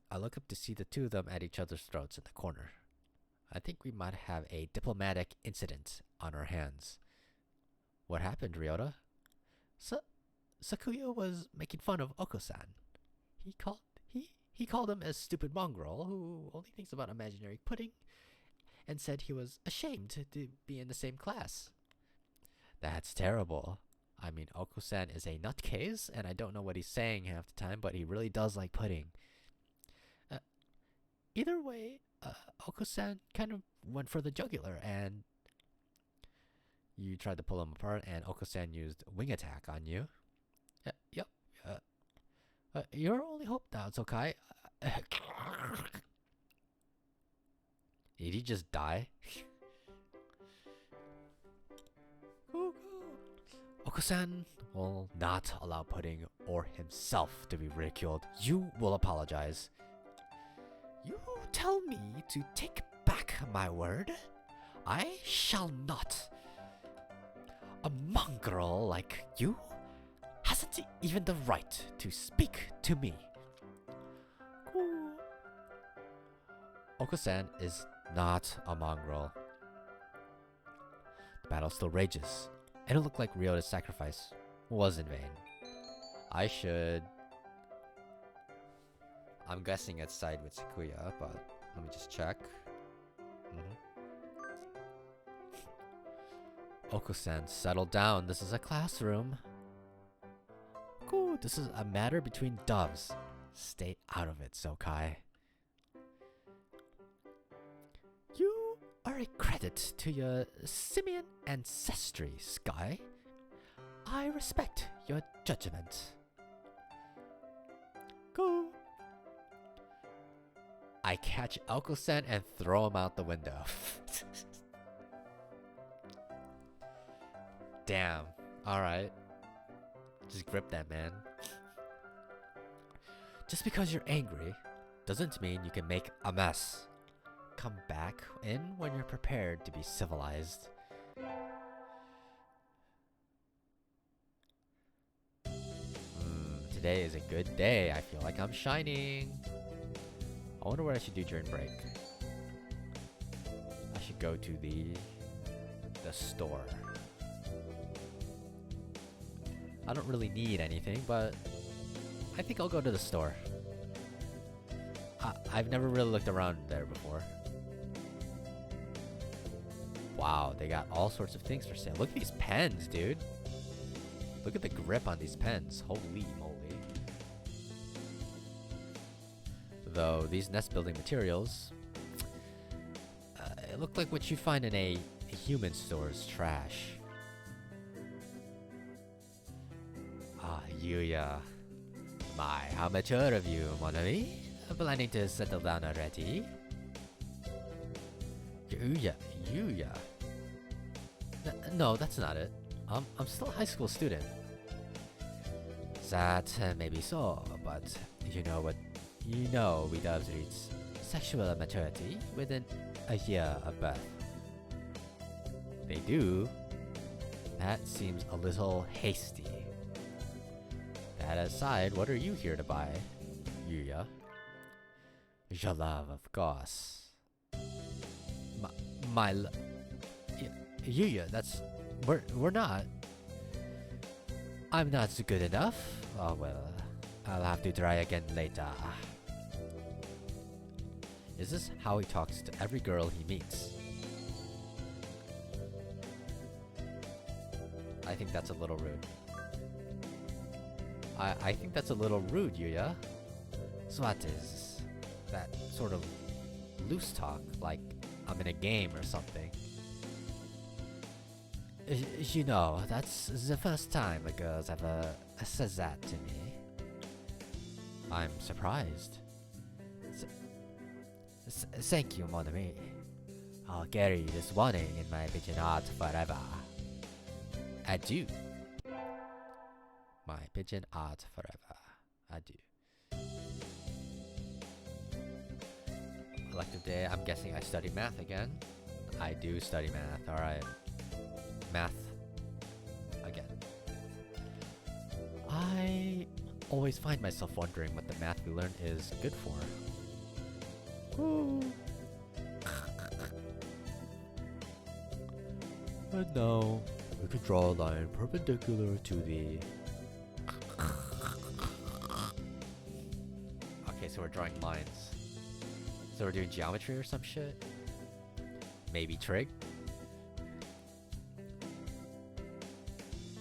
I look up to see the two of them at each other's throats in the corner. I think we might have a diplomatic incident on our hands. What happened, Ryota? Sakuya was making fun of Oko-san. He called him a stupid mongrel who only thinks about imaginary pudding, and said he was ashamed to be in the same class. That's terrible. I mean, Oko-san is a nutcase, and I don't know what he's saying half the time, but he really does like pudding. Either way, Oko-san kind of went for the jugular, and you tried to pull him apart, and Oko-san used wing attack on you. Yep. Your only hope now, Zokai. Did he just die? Oko-san will not allow pudding or himself to be ridiculed. You will apologize. You tell me to take back my word? I shall not. A mongrel like you hasn't even the right to speak to me. Oko-san is not a mongrel. The battle still rages. It'll look like Ryota's sacrifice was in vain. I'm guessing it's side with Sakuya, but let me just check. Oko-san, settle down. This is a classroom. Cool. This is a matter between doves. Stay out of it, Zokai. You are a credit to your simian ancestry, Sky. I respect your judgment. Go. I catch Oko-san and throw him out the window. Damn. Alright. Just grip that, man. Just because you're angry doesn't mean you can make a mess. Come back in when you're prepared to be civilized. Today is a good day. I feel like I'm shining. I wonder what I should do during break. I should go to the store. I don't really need anything, but I think I'll go to the store. I've never really looked around there before. Wow, they got all sorts of things for sale. Look at these pens, dude. Look at the grip on these pens. Holy moly. Though these nest building materials, it look like what you find in a human store's trash. Ah, Yuya. My, how mature of you, mon ami. Planning to settle down already? Yuya. No, that's not it. I'm still a high school student. That may be so, but you know what? You know we doves reach sexual maturity within a year of birth. They do. That seems a little hasty. That aside, what are you here to buy, Yuya? Your love, of course. Yuya, that's... We're not. I'm not good enough? Oh well, I'll have to try again later. Is this how he talks to every girl he meets? I think that's a little rude. I think that's a little rude, Yuya. So what is that sort of loose talk, like I'm in a game or something? You know, that's the first time a girl's ever says that to me. I'm surprised. Thank you, mon ami. I'll carry this warning in my pigeon heart forever. Adieu. My pigeon art forever. Adieu. Elective day, I'm guessing I study math again. I do study math, alright. Math. Again. I always find myself wondering what the math we learn is good for. Woo. And now, we could draw a line perpendicular to the... Okay, so we're drawing lines. So we're doing geometry or some shit? Maybe trig?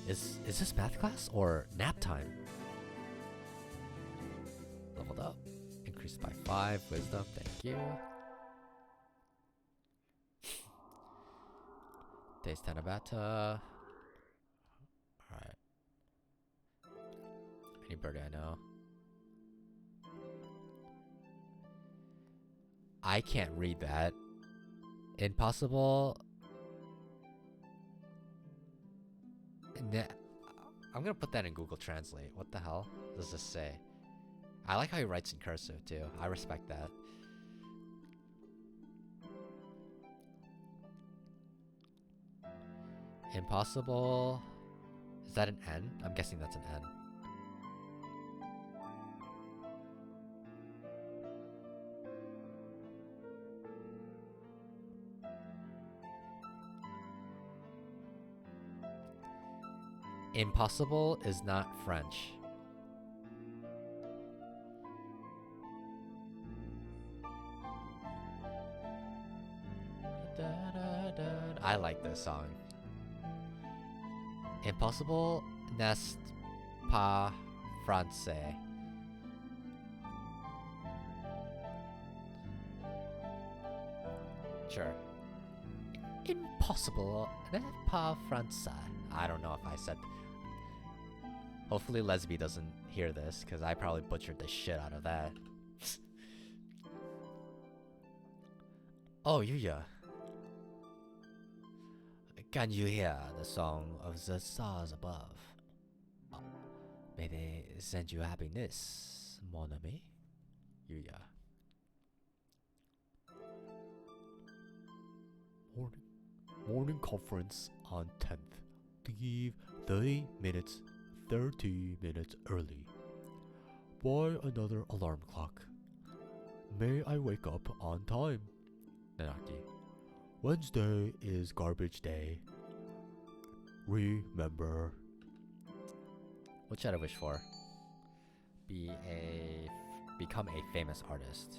Is this math class or nap time? Leveled up. Increased by 5. Wisdom, thank you. Days Tanabata. Alright. Any birdie I know. I can't read that. Impossible. I'm gonna put that in Google Translate. What the hell does this say? I like how he writes in cursive too. I respect that. Impossible. Is that an N? I'm guessing that's an N. Impossible is not French. I like this song. Impossible n'est pas français. Sure. Impossible n'est pas français. I don't know if I said... Hopefully Lesby doesn't hear this, because I probably butchered the shit out of that. Oh, Yuya. Can you hear the song of the stars above? May they send you happiness, mon ami. Yuya. Morning conference on 10th. Leave 30 minutes early. Why another alarm clock? May I wake up on time? Nanaki. Wednesday is garbage day. Remember. What should I wish for? Become a famous artist.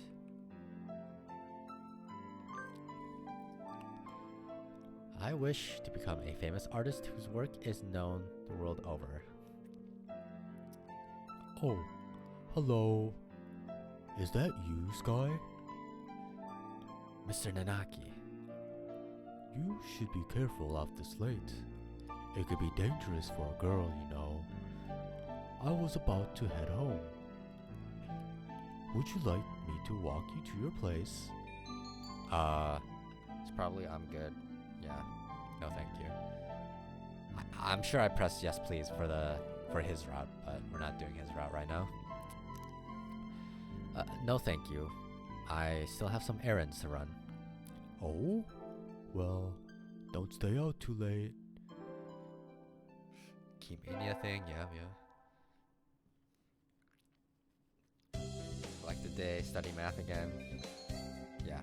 I wish to become a famous artist whose work is known the world over. Oh, hello. Is that you, Sky? Mr. Nanaki. You should be careful out this late. It could be dangerous for a girl, you know. I was about to head home. Would you like me to walk you to your place? It's probably I'm good. Yeah. No, thank you. I'm sure I pressed yes, please for his route, but we're not doing his route right now. No, thank you. I still have some errands to run. Oh? Well, don't stay out too late. Keymania thing, yeah. Like the day, study math again. Yeah.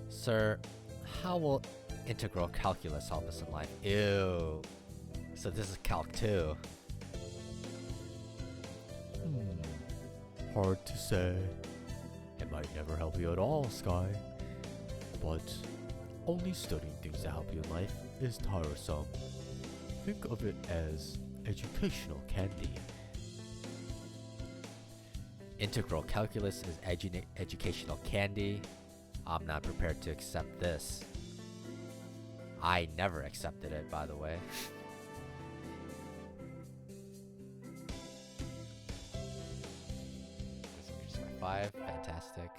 Sir, how will integral calculus help us in life? Ew. So this is Calc 2. Hard to say. It might never help you at all, Sky. But only studying things that help you in life is tiresome. Think of it as educational candy. Integral calculus is educational candy. I'm not prepared to accept this. I never accepted it, by the way. This is my 5. Fantastic.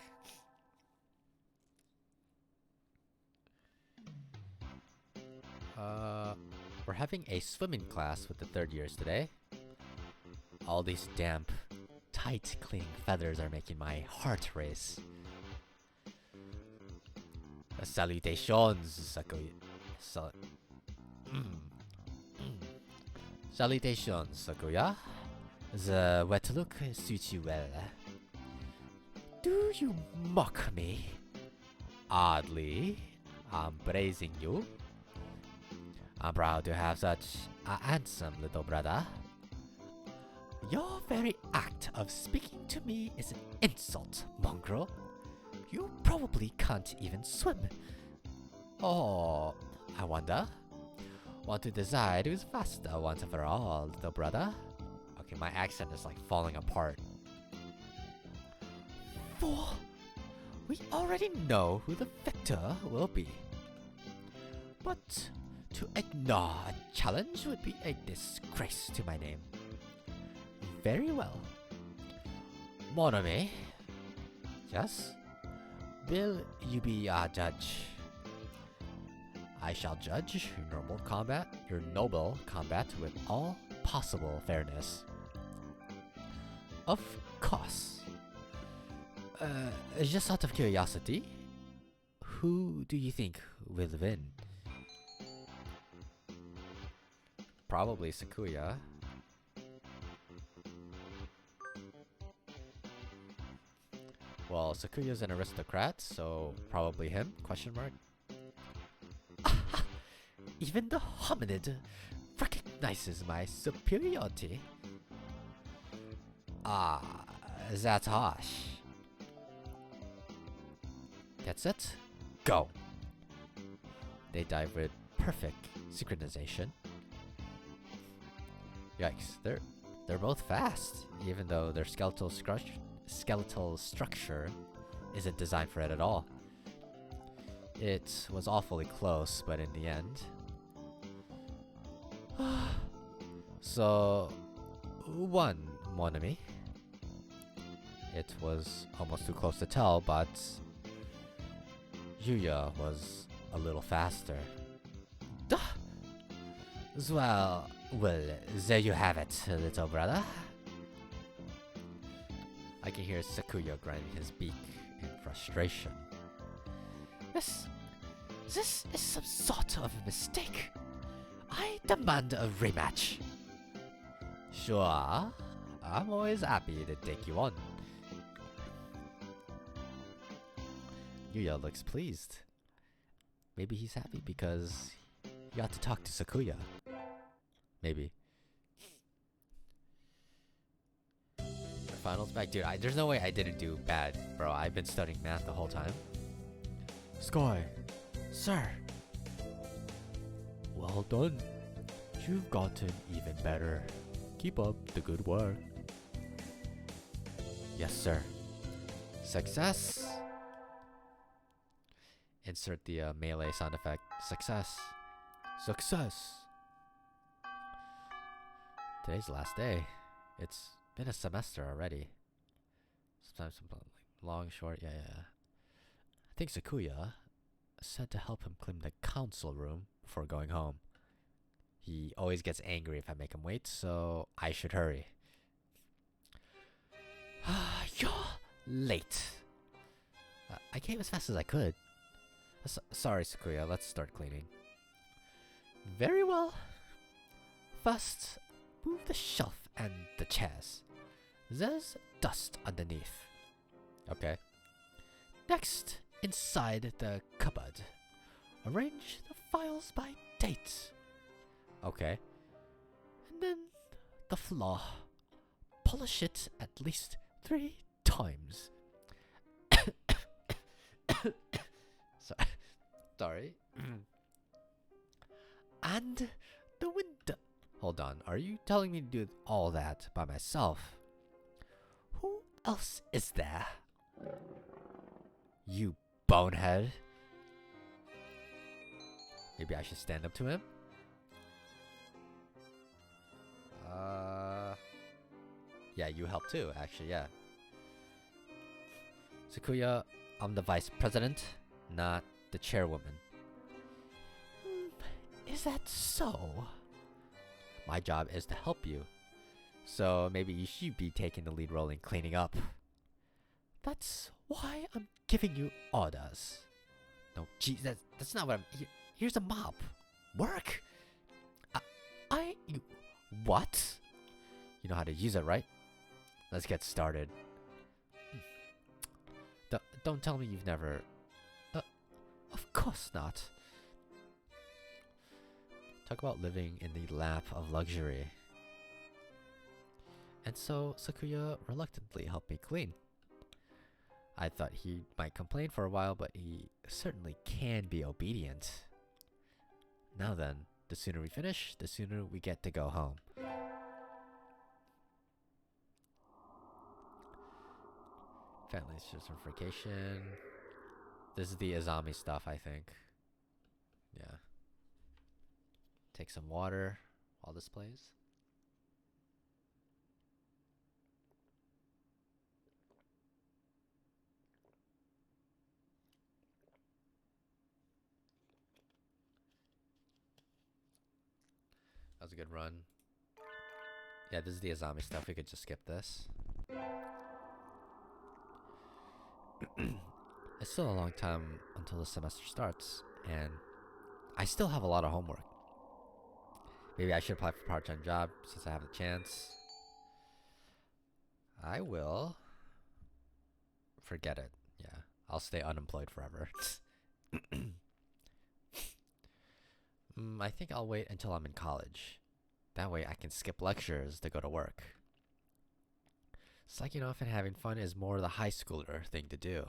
We're having a swimming class with the 3rd years today. All these damp, tight, clinging feathers are making my heart race. Salutations, Salutations, Sakuya. The wet look suits you well. Do you mock me? Oddly, I'm praising you. I'm proud to have such a handsome little brother. Your very act of speaking to me is an insult, mongrel. You probably can't even swim. Oh, I wonder. Want to decide who's faster once and for all, little brother? Okay, my accent is like falling apart. 4. We already know who the victor will be. But to ignore a challenge would be a disgrace to my name. Very well. Monome. Yes? Will you be our judge? I shall judge your noble combat with all possible fairness. Of course. Just out of curiosity, who do you think will win? Probably Sakuya. Well, Sakuya's an aristocrat, so probably him? Question mark. Even the hominid recognizes my superiority. Ah, that's harsh. That's it. Go. They dive with perfect synchronization. Yikes, they're both fast, even though their skeletal structure isn't designed for it at all. It was awfully close, but in the end. So, who won, mon ami? It was almost too close to tell, but Yuya was a little faster. Duh! Well, there you have it, little brother. I can hear Sakuya grinding his beak in frustration. This is some sort of mistake. I demand a rematch. Sure, I'm always happy to take you on. Yuya looks pleased. Maybe he's happy because he got to talk to Sakuya. Maybe. finals back? Dude, there's no way I didn't do bad, bro. I've been studying math the whole time. Sky, Sir, well done. You've gotten even better. Keep up the good work. Yes, sir. Success! Insert the melee sound effect. Success. Success. Today's the last day. It's been a semester already. Sometimes like long, short, yeah. I think Sakuya said to help him clean the council room before going home. He always gets angry if I make him wait, so I should hurry. you're late. I came as fast as I could. Sorry, Sakuya. Let's start cleaning. Very well. First, move the shelf and the chairs. There's dust underneath. Okay. Next, inside the cupboard, arrange the files by date. Okay. And then the floor. Polish it at least 3 times. Sorry. And the window. Hold on. Are you telling me to do all that by myself? Who else is there? You bonehead. Maybe I should stand up to him? Yeah, you help too, actually, yeah. Sakuya, I'm the vice president, not the chairwoman. Is that so? My job is to help you. So maybe you should be taking the lead role in cleaning up. That's why I'm giving you orders. No, geez, that's not what I'm... Here's a mop. Work! You... What? You know how to use it, right? Let's get started. Don't tell me you've never... Of course not. Talk about living in the lap of luxury. And so Sakuya reluctantly helped me clean. I thought he might complain for a while, but he certainly can be obedient. Now then, the sooner we finish, the sooner we get to go home. Family's just on vacation. This is the Izami stuff, I think. Yeah. Take some water while this plays. That was a good run. Yeah, this is the Izami stuff. We could just skip this. It's still a long time until the semester starts, and I still have a lot of homework. Maybe I should apply for a part-time job since I have the chance. I will. Forget it. Yeah, I'll stay unemployed forever. I think I'll wait until I'm in college. That way I can skip lectures to go to work. Slacking off and having fun is more the high schooler thing to do.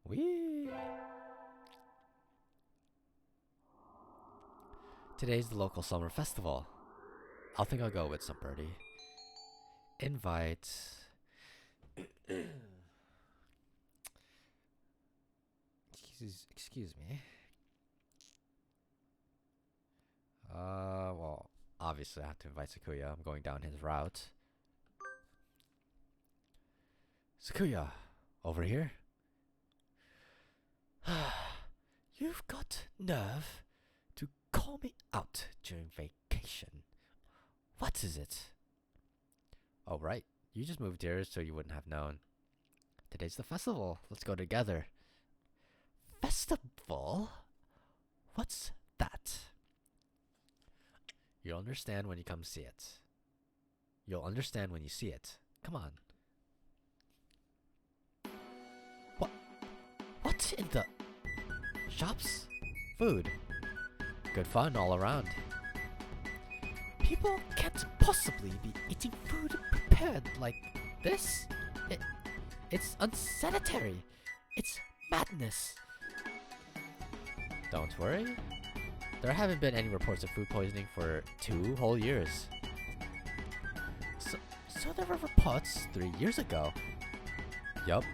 Whee! Today's the local summer festival. I think I'll go with some birdie. Invite. Excuse me. Well, obviously I have to invite Sakuya. I'm going down his route. Sakuya, over here. You've got nerve to call me out during vacation. What is it? Oh, right. You just moved here so you wouldn't have known. Today's the festival. Let's go together. Festival? What's that? You'll understand when you come see it. You'll understand when you see it. Come on. What in the... Shops? Food. Good fun all around. People can't possibly be eating food prepared like this? It's unsanitary. It's madness. Don't worry. There haven't been any reports of food poisoning for 2 whole years. So there were reports 3 years ago. Yup.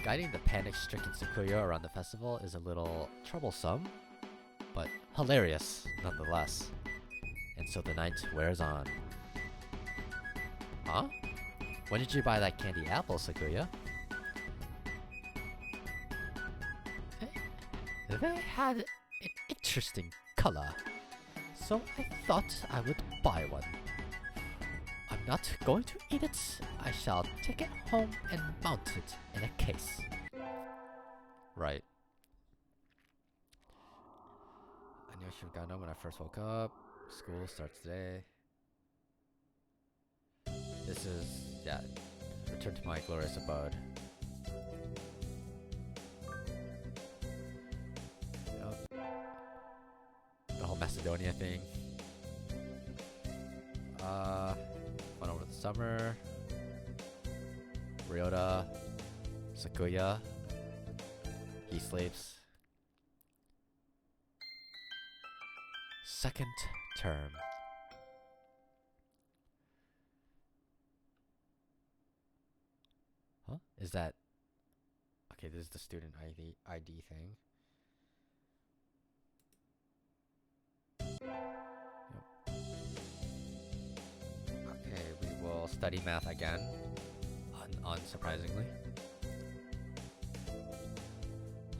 Guiding the panic-stricken Sakuya around the festival is a little troublesome, but hilarious nonetheless. And so the night wears on. Huh? When did you buy that candy apple, Sakuya? They had an interesting color, so I thought I would buy one. I'm not going to eat it. I shall take it home and mount it in a case. Right. I knew I should have gotten up when I first woke up. School starts today. This is, yeah, return to my glorious abode. Yep. The whole Macedonia thing. Went over the summer. Ryota. Sakuya. He sleeps. Second term. Huh? Is that... Okay, this is the student ID thing. Yep. Okay, we will study math again. Unsurprisingly.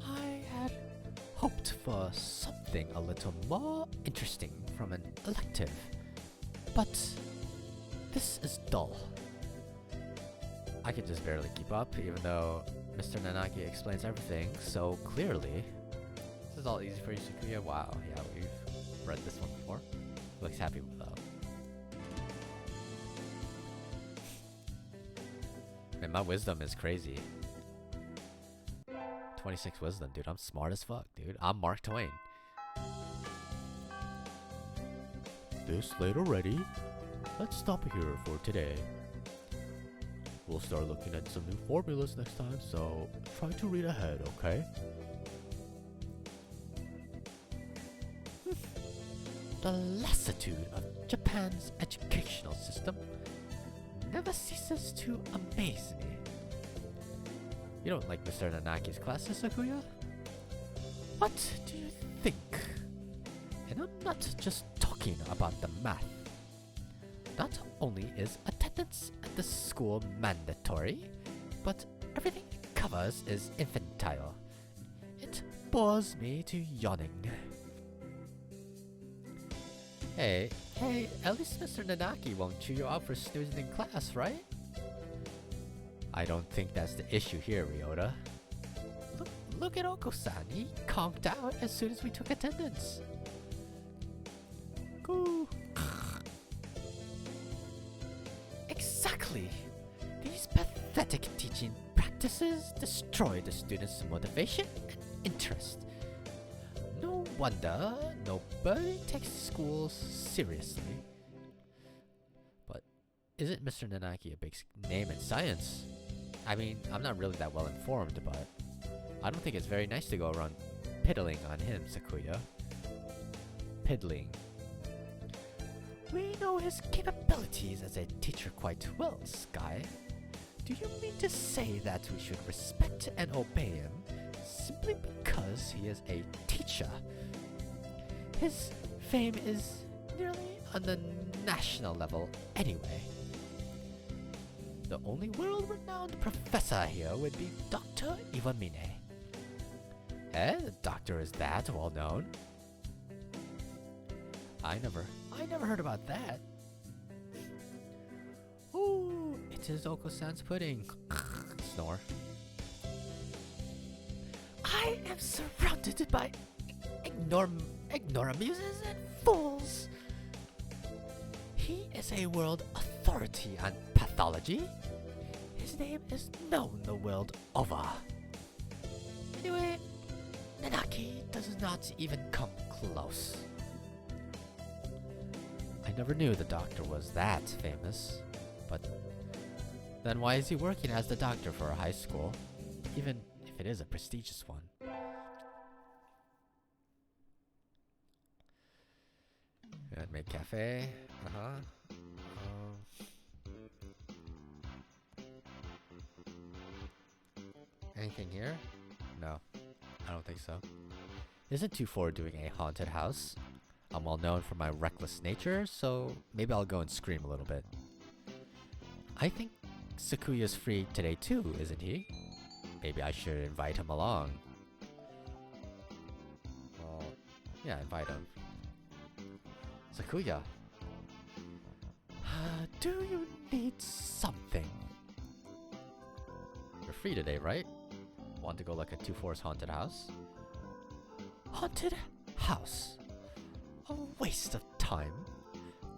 I had hoped for something a little more interesting from an elective, but this is dull. I can just barely keep up, even though Mr. Nanaki explains everything so clearly. This is all easy for you, Sakuya. Wow, yeah, we've read this one before. Looks happy with that. Man, my wisdom is crazy. 26 wisdom, dude. I'm smart as fuck, dude. I'm Mark Twain. This late already? Let's stop here for today. We'll start looking at some new formulas next time, so try to read ahead, okay? The lassitude of Japan's educational system never ceases to amaze me. You don't like Mr. Nanaki's classes, Sakuya? What do you think? And I'm not just talking about the math. Not only is attendance at the school mandatory, but everything it covers is infantile. It bores me to yawning. Hey, at least Mr. Nanaki won't chew you out for snoozing in class, right? I don't think that's the issue here, Ryota. Look at Oko-san. He conked out as soon as we took attendance. Cool. Exactly. These pathetic teaching practices destroy the students' motivation and interest. No wonder nobody takes school seriously. But isn't Mr. Nanaki a big name in science? I mean, I'm not really that well informed, but I don't think it's very nice to go around piddling on him, Sakuya. Piddling. We know his capabilities as a teacher quite well, Sky. Do you mean to say that we should respect and obey him simply because he is a teacher? His fame is nearly on the national level anyway. The only world-renowned professor here would be Dr. Iwamine. The doctor is that well known? I never heard about that. Ooh, it is Oko-san's pudding. Snore. I am surrounded by ignoramuses and fools. He is a world authority on pathology. His name is known the world over. Anyway, Nanaki does not even come close. I never knew the doctor was that famous. But then why is he working as the doctor for a high school? Even if it is a prestigious one. Handmade cafe. Anything here? No, I don't think so. Isn't 2-4 doing a haunted house? I'm well known for my reckless nature, so maybe I'll go and scream a little bit. I think Sakuya's free today too, isn't he? Maybe I should invite him along. Well, yeah, invite him. Sakuya. Do you need something? You're free today, right? Want to go like a 2-4's haunted house? Haunted house? A waste of time.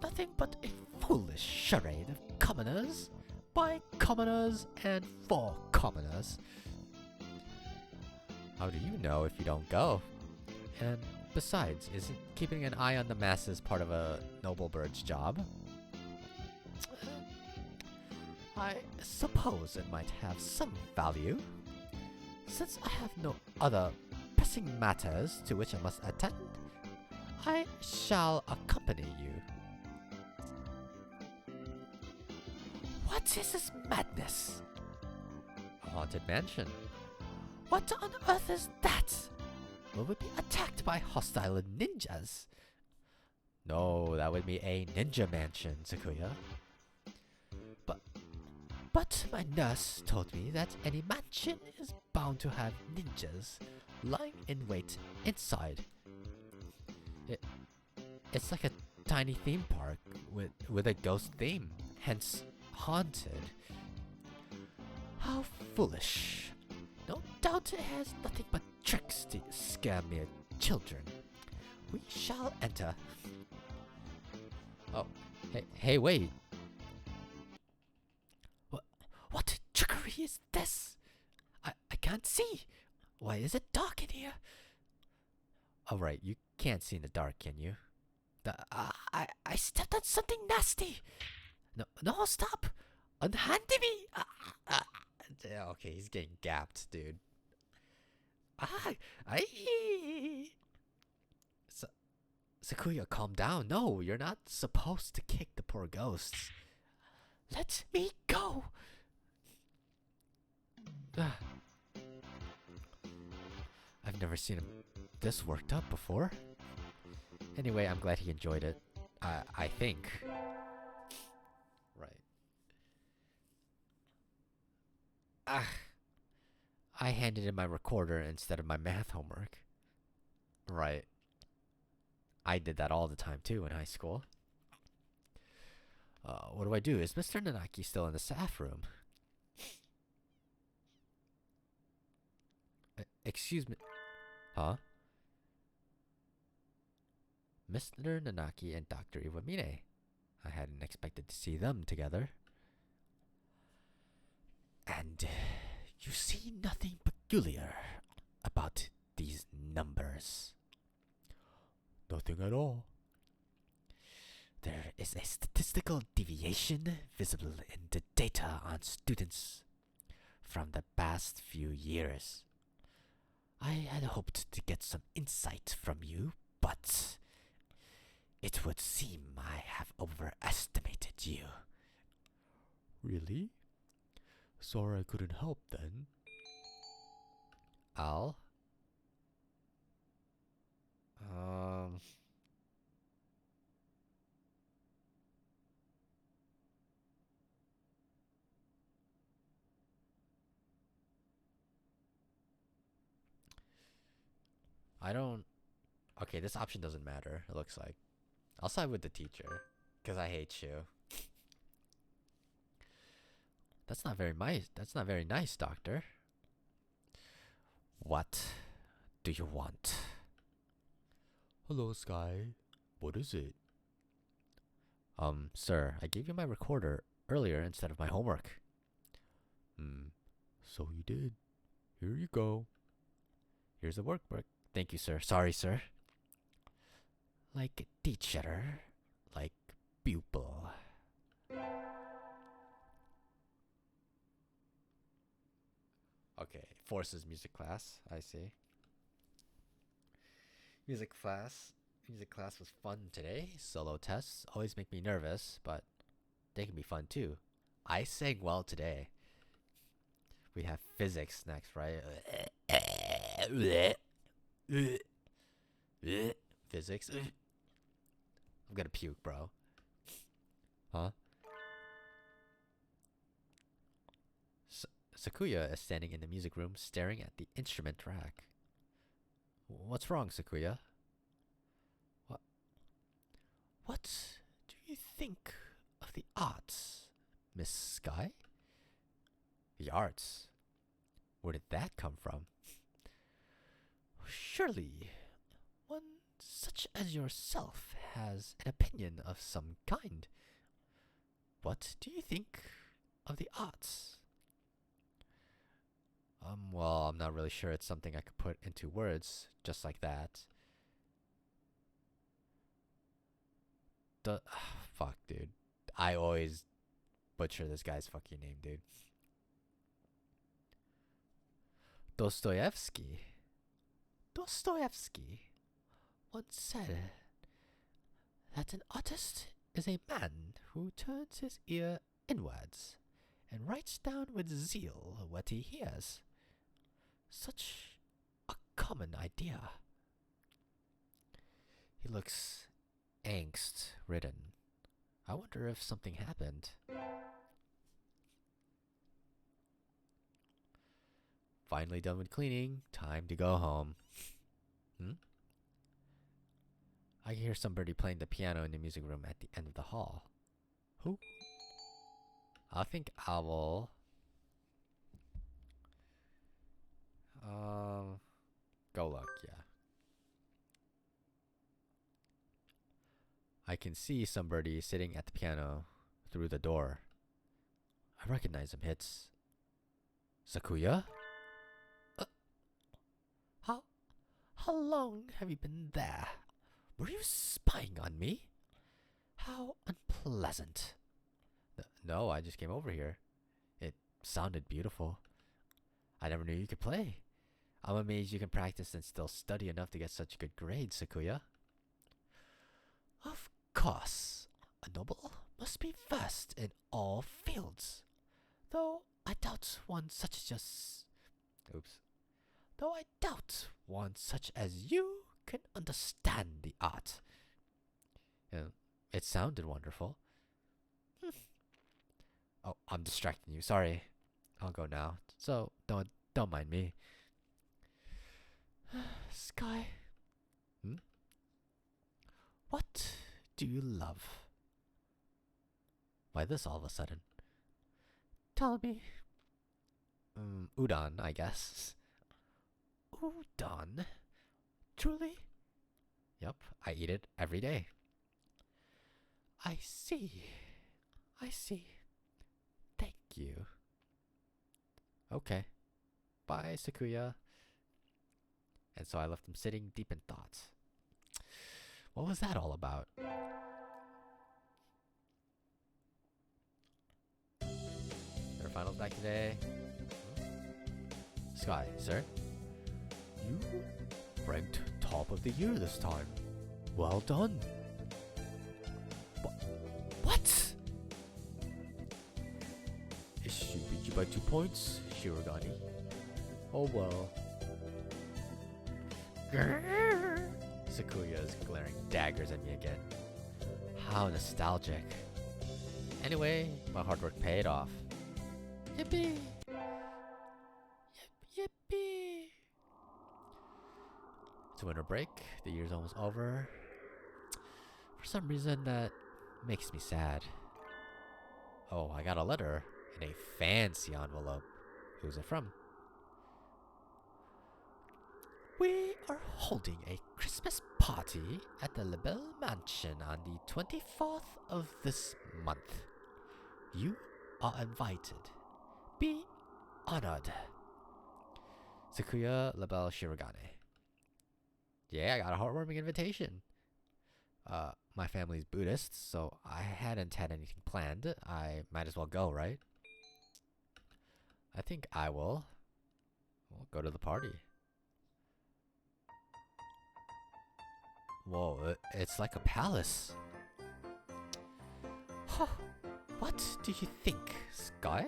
Nothing but a foolish charade of commoners, by commoners, and for commoners. How do you know if you don't go? And besides, isn't keeping an eye on the masses part of a noble bird's job? I suppose it might have some value. Since I have no other pressing matters to which I must attend, I shall accompany you. What is this madness? A haunted mansion. What on earth is that? Will we be attacked by hostile ninjas? No, that would be a ninja mansion, Sakuya. But my nurse told me that any mansion is bound to have ninjas lying in wait inside. It's like a tiny theme park with a ghost theme, hence haunted. How foolish. No doubt it has nothing but tricks to scare mere children. We shall enter. Oh, hey, wait. What trickery is this? I can't see. Why is it dark in here? Oh right, you can't see in the dark, can you? I stepped on something nasty. No, stop. Unhand me. Okay, he's getting gapped, dude. Sakuya, calm down. No, you're not supposed to kick the poor ghosts. Let me go. I've never seen him this worked up before. Anyway, I'm glad he enjoyed it. I think. Right. I handed in my recorder instead of my math homework. Right. I did that all the time too in high school. What do I do? Is Mr. Nanaki still in the staff room? Excuse me. Huh? Mr. Nanaki and Dr. Iwamine. I hadn't expected to see them together. And you see nothing peculiar about these numbers? Nothing at all. There is a statistical deviation visible in the data on students from the past few years. I had hoped to get some insight from you, but it would seem I have overestimated you. Really? Sorry I couldn't help then. Al? I don't... Okay, this option doesn't matter, it looks like. I'll side with the teacher, because I hate you. That's not very nice, Doctor. What do you want? Hello, Sky. What is it? Sir, I gave you my recorder earlier instead of my homework. So you did. Here you go. Here's the workbook. Thank you, sir. Sorry, sir. Like teacher, like pupil. Okay, forces music class. I see. Music class. Music class was fun today. Solo tests always make me nervous, but they can be fun too. I sang well today. We have physics next, right? Physics. I'm gonna puke, bro. Huh? Sakuya is standing in the music room staring at the instrument rack. What's wrong, Sakuya? What do you think of the arts, Miss Sky? The arts? Where did that come from? Surely, one such as yourself has an opinion of some kind. What do you think of the arts? Well, I'm not really sure it's something I could put into words just like that. Fuck, dude. I always butcher this guy's fucking name, dude. Dostoevsky once said that an artist is a man who turns his ear inwards and writes down with zeal what he hears. Such a common idea. He looks angst-ridden. I wonder if something happened. Finally done with cleaning. Time to go home. I can hear somebody playing the piano in the music room at the end of the hall. Who? I think I will... go look, yeah. I can see somebody sitting at the piano through the door. I recognize him. It's Sakuya? How long have you been there? Were you spying on me? How unpleasant. No, I just came over here. It sounded beautiful. I never knew you could play. I'm amazed you can practice and still study enough to get such good grades, Sakuya. Of course, a noble must be first in all fields. Though I doubt one such as you can understand the art. It sounded wonderful. Oh, I'm distracting you. Sorry. I'll go now. So don't mind me. Sky. What do you love? Why this all of a sudden? Tell me. Udon, I guess. Udon? Truly? Yup, I eat it every day. I see. Thank you. Okay. Bye, Sakuya. And so I left him sitting deep in thought. What was that all about? Their finals back today. Sky, sir? You ranked top of the year this time. Well done. What? She beat you by 2 points, Shirogane. Oh well. Sakuya is glaring daggers at me again. How nostalgic. Anyway, my hard work paid off. Yippee! Yippee! It's winter break. The year's almost over. For some reason, that makes me sad. Oh, I got a letter in a fancy envelope. Who's it from? We are holding a Christmas party at the LaBelle Mansion on the 24th of this month. You are invited. Be honored. Sakuya LaBelle Shirogane. Yeah, I got a heartwarming invitation. My family's Buddhist, so I hadn't had anything planned. I might as well go, right? I think I will go to the party. Whoa, it's like a palace. Huh. What do you think, Sky?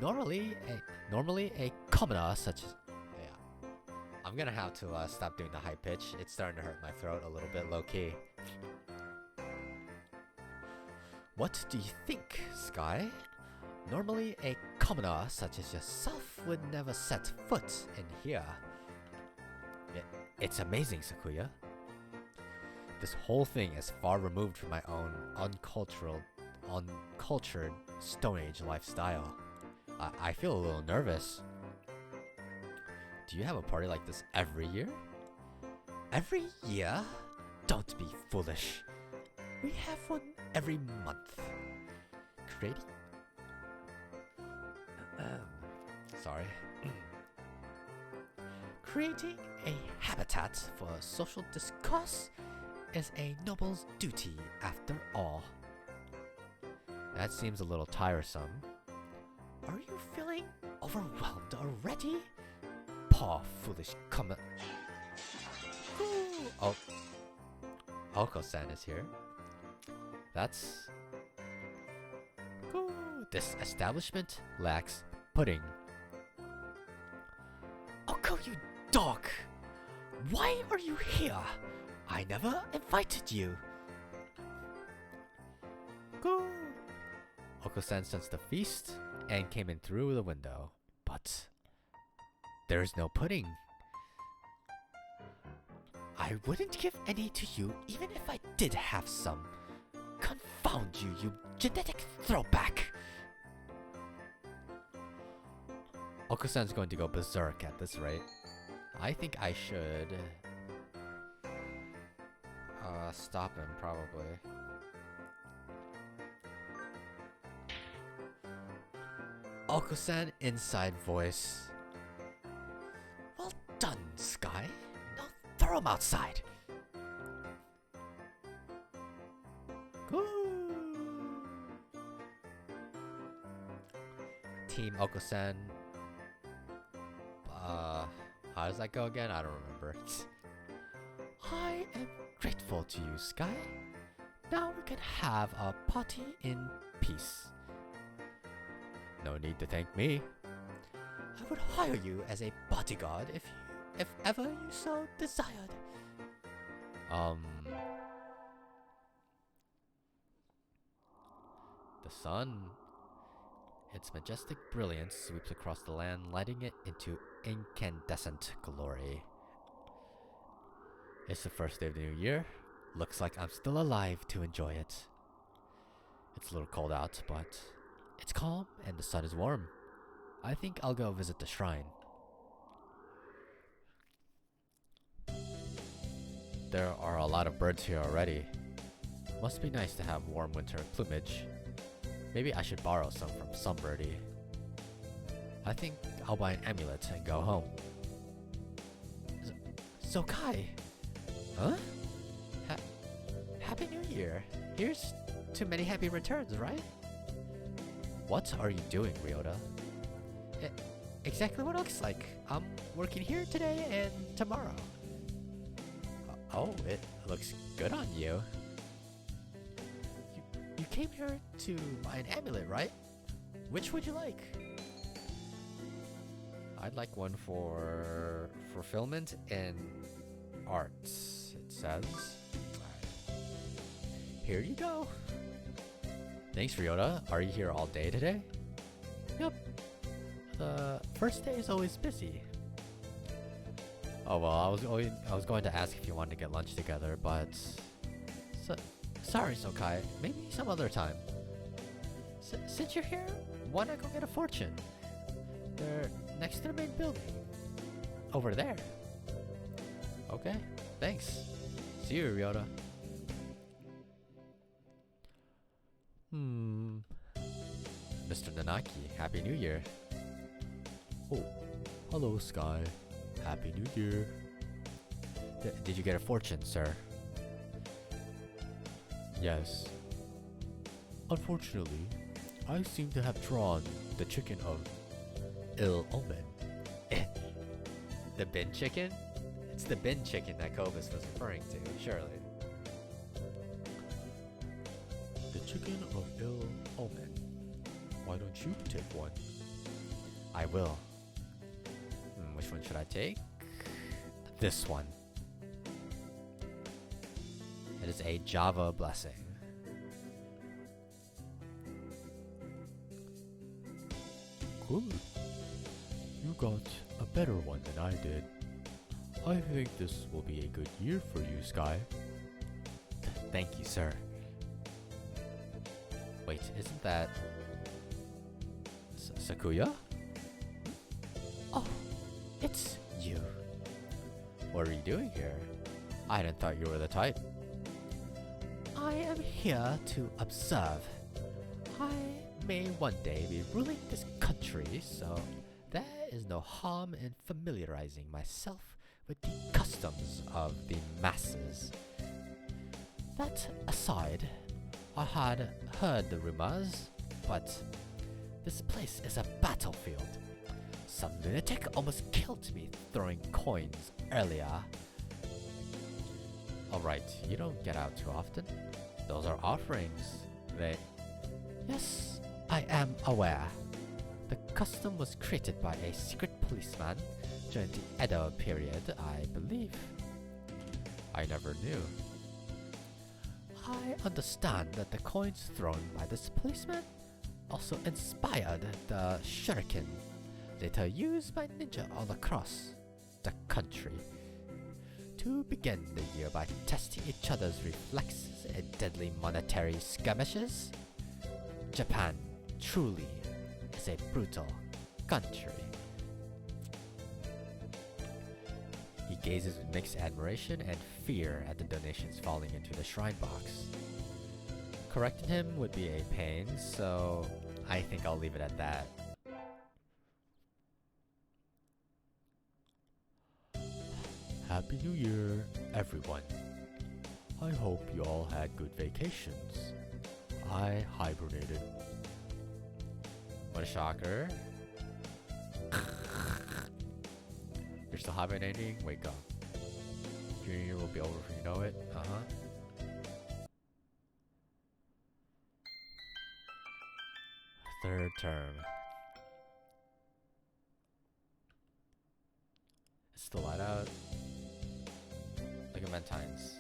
Normally a commoner such as... Yeah. I'm gonna have to stop doing the high pitch. It's starting to hurt my throat a little bit low-key. What do you think, Sky? Normally a commoner such as yourself would never set foot in here. It's amazing, Sakuya. This whole thing is far removed from my own uncultured Stone Age lifestyle. I feel a little nervous. Do you have a party like this every year? Every year? Don't be foolish. We have one every month. Creating... sorry. Creating a habitat for social discourse is a noble's duty after all. That seems a little tiresome. Are you feeling overwhelmed already? Poor foolish comet. Oh, Oko-san is here. That's... Ooh, this establishment lacks pudding. Oko, you dog! Why are you here? I never invited you. Go. Oko-san sensed the feast and came in through the window. But there is no pudding. I wouldn't give any to you even if I did have some. Confound you, you genetic throwback! Oko-san's going to go berserk at this rate. I think I should... stop him, probably. Oko-san inside voice. Well done, Sky. Now throw him outside. Go. Team Oko-san. How does that go again? I don't remember. I am grateful to you, Sky. Now we can have a party in peace. No need to thank me. I would hire you as a bodyguard if ever you so desired. The sun, its majestic brilliance sweeps across the land, lighting it into incandescent glory. It's the first day of the new year. Looks like I'm still alive to enjoy it. It's a little cold out, but it's calm and the sun is warm. I think I'll go visit the shrine. There are a lot of birds here already. Must be nice to have warm winter plumage. Maybe I should borrow some from some birdie. I think I'll buy an amulet and go home. Zokkai! Huh? Happy New Year! Here's to many happy returns, right? What are you doing, Ryota? Exactly what it looks like. I'm working here today and tomorrow. Oh, it looks good on you. You came here to buy an amulet, right? Which would you like? I'd like one for fulfillment and arts, it says. Alright. Here you go. Thanks, Ryota. Are you here all day today? Yep. The first day is always busy. Oh well, I was going to ask if you wanted to get lunch together, but sorry, Zokkai. Maybe some other time. Since you're here, why not go get a fortune? They're next to the main building. Over there. Okay, thanks. See you, Ryota. Mr. Nanaki, Happy New Year. Oh, hello, Sky. Happy New Year. Did you get a fortune, sir? Yes. Unfortunately, I seem to have drawn the chicken of ill omen. The bin chicken? It's the bin chicken that Kobus was referring to, surely. The chicken of ill omen. Why don't you take one? I will. Which one should I take? This one. It is a Java blessing. Good. You got a better one than I did. I think this will be a good year for you, Sky. Thank you, sir. Wait, isn't that... Sakuya? Oh, it's you. What are you doing here? I hadn't thought you were the type. I am here to observe. I may one day be ruling this country, so there is no harm in familiarizing myself with the customs of the masses. That aside, I had heard the rumors, but this place is a battlefield. Some lunatic almost killed me throwing coins earlier. Alright, you don't get out too often. Those are offerings. Yes, I am aware. The custom was created by a secret policeman during the Edo period, I believe. I never knew. I understand that the coins thrown by this policeman also inspired the shuriken, later used by ninja all across the country, to begin the year by testing each other's reflexes in deadly monetary skirmishes. Japan truly is a brutal country. He gazes with mixed admiration and fear at the donations falling into the shrine box. Correcting him would be a pain, so I think I'll leave it at that. Happy New Year, everyone. I hope you all had good vacations. I hibernated. What a shocker. You're still hibernating? Wake up. Junior year will be over before you know it. Third term. It's still light out. Look at Valentine's.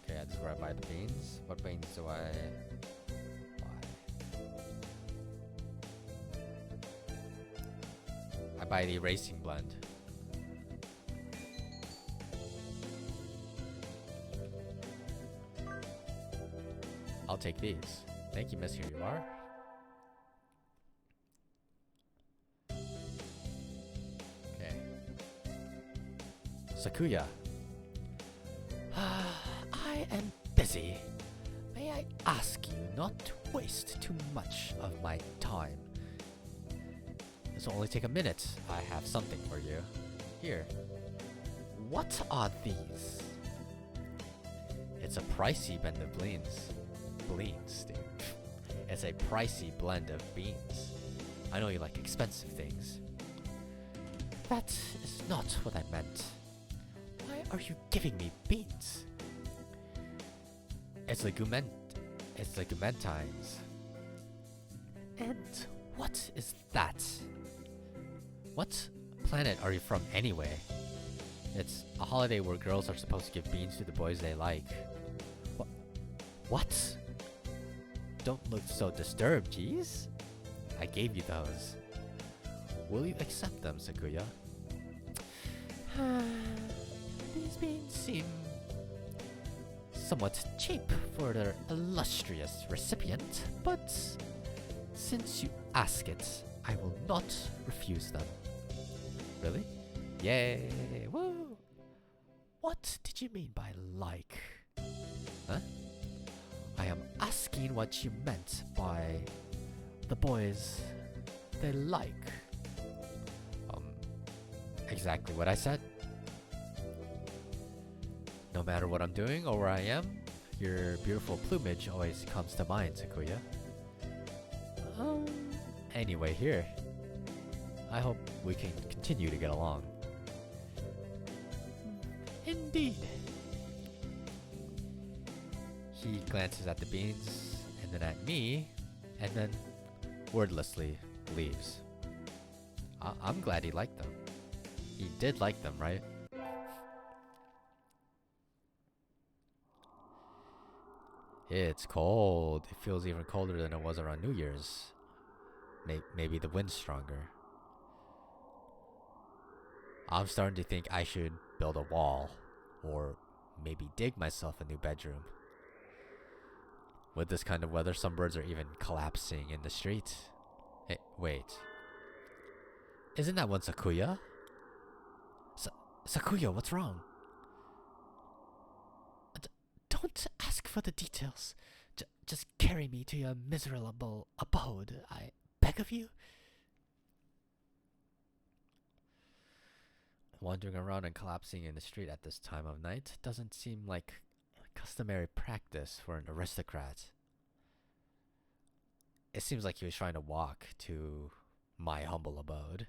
Okay, this is where I buy the beans. What beans do I buy? I buy the racing blend. I'll take these. Thank you, miss. Here you are. Okay. Sakuya. I am busy. May I ask you not to waste too much of my time? This will only take a minute. I have something for you. Here. What are these? It's a pricey blend of beans. Beans, dude. It's a pricey blend of beans. I know you like expensive things. That is not what I meant. Why are you giving me beans? It's legumentines. And what is that? What planet are you from anyway? It's a holiday where girls are supposed to give beans to the boys they like. What? Don't look so disturbed, jeez. I gave you those. Will you accept them, Sakuya? These beans seem somewhat cheap for their illustrious recipient, but since you ask it, I will not refuse them. Really? Yay! Woo! What did you mean by like? Huh? I am asking what you meant by the boys they like. Exactly what I said. No matter what I'm doing or where I am, your beautiful plumage always comes to mind, Sakuya. Anyway, here. I hope we can continue to get along. Indeed. He glances at the beans, and then at me, and then wordlessly leaves. I'm glad he liked them. He did like them, right? It's cold. It feels even colder than it was around New Year's. Maybe the wind's stronger. I'm starting to think I should build a wall, or maybe dig myself a new bedroom. With this kind of weather, some birds are even collapsing in the street. Hey, wait. Isn't that one Sakuya? Sakuya, what's wrong? Don't ask for the details. Just carry me to your miserable abode, I beg of you. Wandering around and collapsing in the street at this time of night doesn't seem like customary practice for an aristocrat. It seems like he was trying to walk to my humble abode.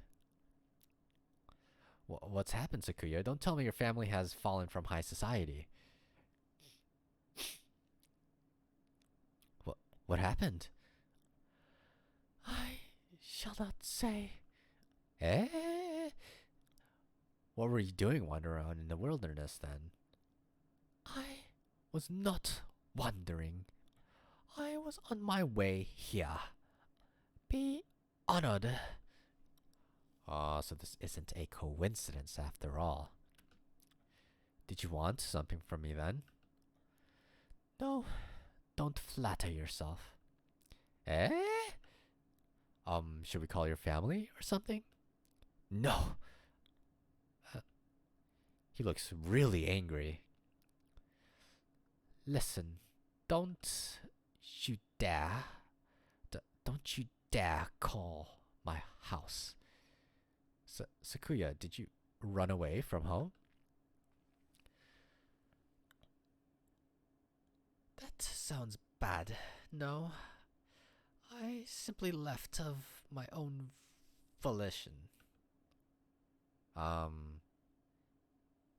What's happened, Sakuya? Don't tell me your family has fallen from high society. What happened? I shall not say. Eh? What were you doing wandering around in the wilderness then? I was not wandering. I was on my way here. Be honored. So this isn't a coincidence after all. Did you want something from me then? No, don't flatter yourself. Eh? Should we call your family or something? No. He looks really angry. Listen, don't you dare. Don't you dare call my house. Sakuya, did you run away from home? That sounds bad. No. I simply left of my own volition.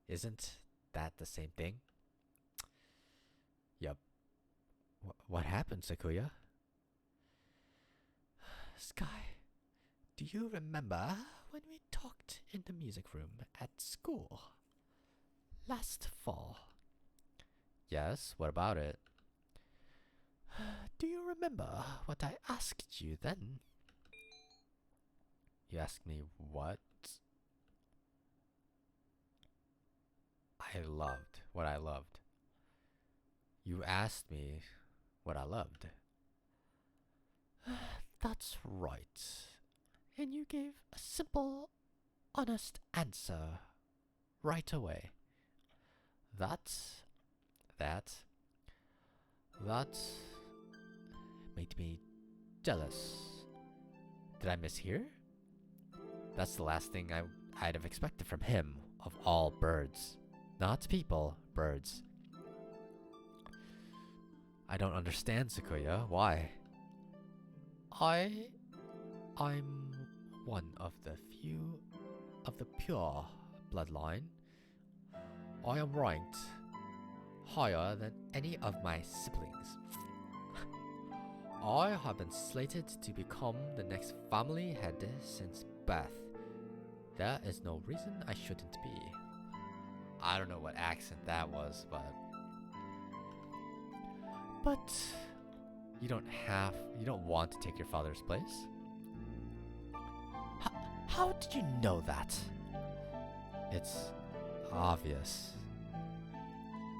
Isn't that the same thing? Yup. What happened, Sakuya? Sky, do you remember when we talked in the music room at school? Last fall. Yes, what about it? Do you remember what I asked you then? You asked me what? What I loved. You asked me what I loved. That's right. And you gave a simple, honest answer right away. That made me jealous. Did I mishear? That's the last thing I'd have expected from him, of all birds. Not people, birds. I don't understand, Sakuya. Why? I'm one of the few of the pure bloodline. I am ranked higher than any of my siblings. I have been slated to become the next family head since birth. There is no reason I shouldn't be. I don't know what accent that was, but you don't want to take your father's place? How did you know that? It's obvious.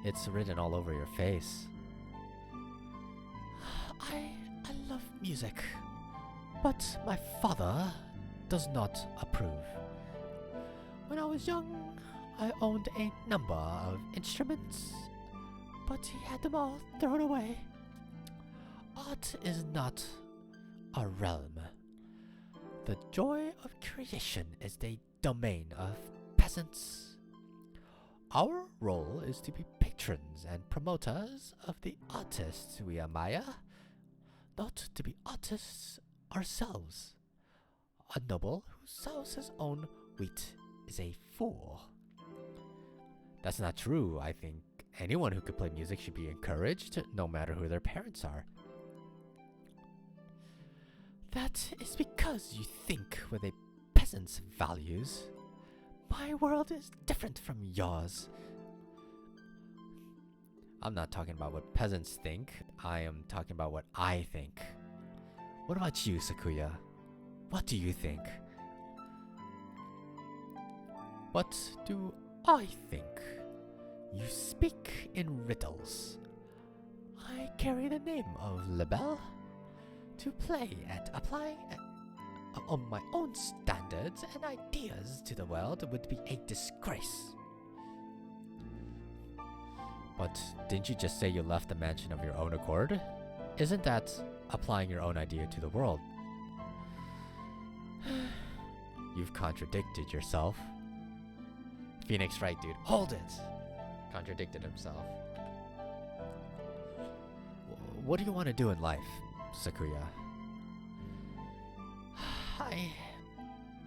It's written all over your face. I love music, but my father does not approve. When I was young, I owned a number of instruments, but he had them all thrown away. Art is not a realm. The joy of creation is the domain of peasants. Our role is to be patrons and promoters of the artists we admire, not to be artists ourselves. A noble who sows his own wheat is a fool. That's not true. I think anyone who could play music should be encouraged, no matter who their parents are. That is because you think with a peasant's values. My world is different from yours. I'm not talking about what peasants think. I am talking about what I think. What about you, Sakuya? What do you think? What do I think? You speak in riddles. I carry the name of Lebel. To apply on my own standards and ideas to the world would be a disgrace. But didn't you just say you left the mansion of your own accord? Isn't that applying your own idea to the world? You've contradicted yourself. Phoenix Wright, dude. Hold it! Contradicted himself. What do you want to do in life, Sakuya?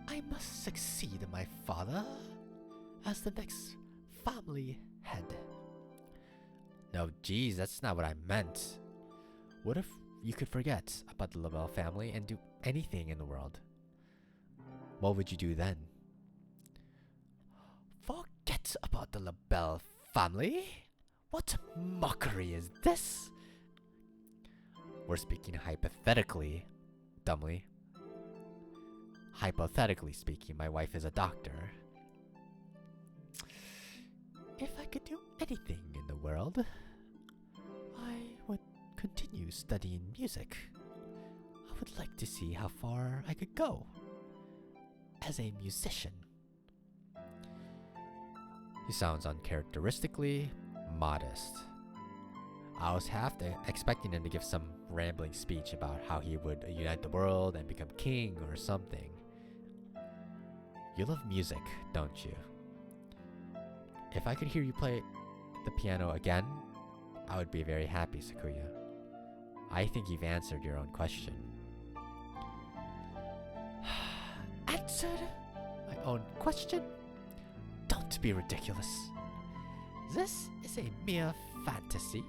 I must succeed my father as the next family head. No, geez, that's not what I meant. What if you could forget about the Lebel family and do anything in the world? What would you do then? Forget about the Lebel family? What mockery is this? We're speaking hypothetically, dumbly. Hypothetically speaking, my wife is a doctor. If I could do anything in the world, I would continue studying music. I would like to see how far I could go as a musician. He sounds uncharacteristically modest. I was expecting him to give some rambling speech about how he would unite the world and become king or something. You love music, don't you? If I could hear you play the piano again, I would be very happy, Sakuya. I think you've answered your own question. Answered my own question? Don't be ridiculous. This is a mere fantasy.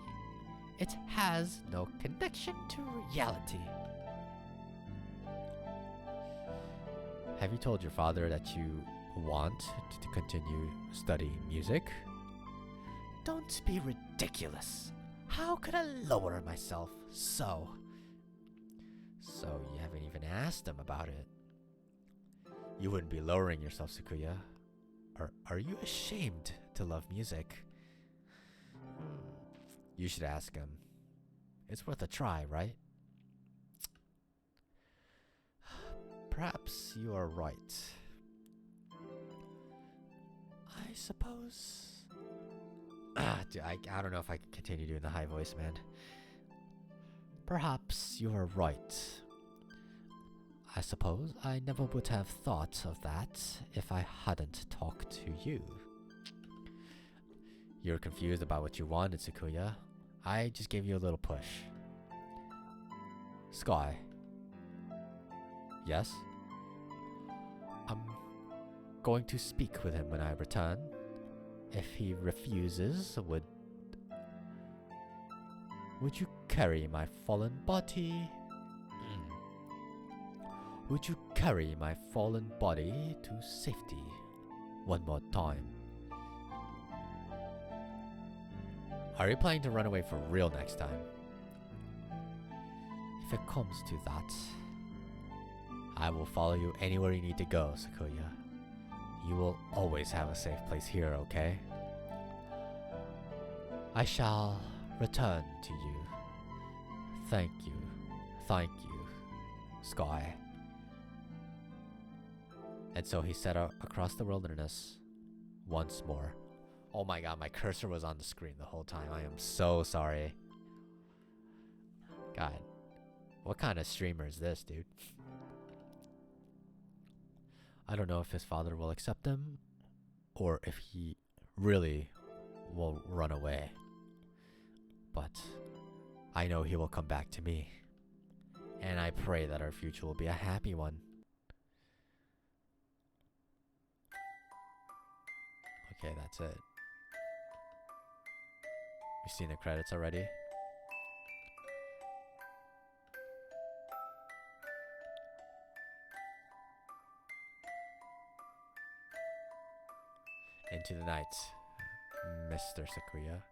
It has no connection to reality. Have you told your father that you want to continue studying music? Don't be ridiculous. How could I lower myself so? So you haven't even asked him about it. You wouldn't be lowering yourself, Sakuya. Are you ashamed to love music? You should ask him. It's worth a try, right? Perhaps you are right. I suppose... dude, I don't know if I can continue doing the high voice, man. Perhaps you are right. I suppose I never would have thought of that if I hadn't talked to you. You're confused about what you wanted, Sakuya. I just gave you a little push. Sky. Yes? I'm going to speak with him when I return. If he refuses, would you carry my fallen body? Would you carry my fallen body to safety one more time? Are you planning to run away for real next time? If it comes to that, I will follow you anywhere you need to go, Sakuya. You will always have a safe place here, okay? I shall return to you. Thank you, Sky. And so he set out across the wilderness once more. Oh my god, my cursor was on the screen the whole time. I am so sorry. God, what kind of streamer is this, dude? I don't know if his father will accept him or if he really will run away. But I know he will come back to me. And I pray that our future will be a happy one. Okay, that's it. We've seen the credits already. Into the night, Mr. Sakuya.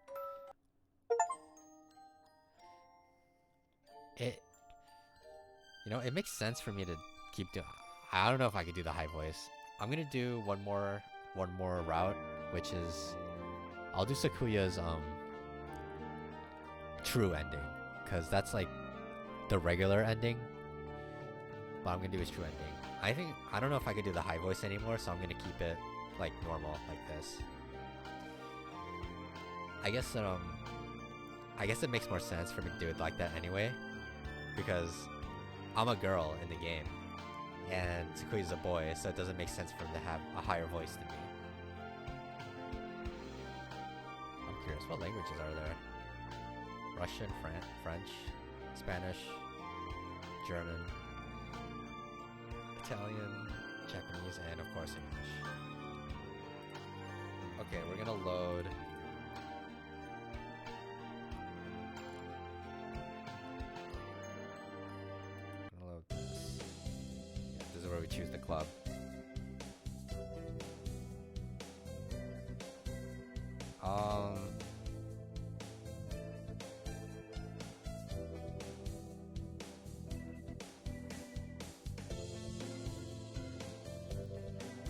It makes sense for me to keep doing. I don't know if I could do the high voice. I'm gonna do one more route, which is I'll do Sakuya's true ending, cause that's like the regular ending. But I'm gonna do his true ending. I don't know if I could do the high voice anymore, so I'm gonna keep it like normal, like this. I guess it makes more sense for me to do it like that anyway, because I'm a girl in the game, and Sakuya's a boy, so it doesn't make sense for him to have a higher voice than me. I'm curious, what languages are there? Russian, French, Spanish, German, Italian, Japanese, and of course English. Okay, we're gonna load. This. Yeah, this is where we choose the club.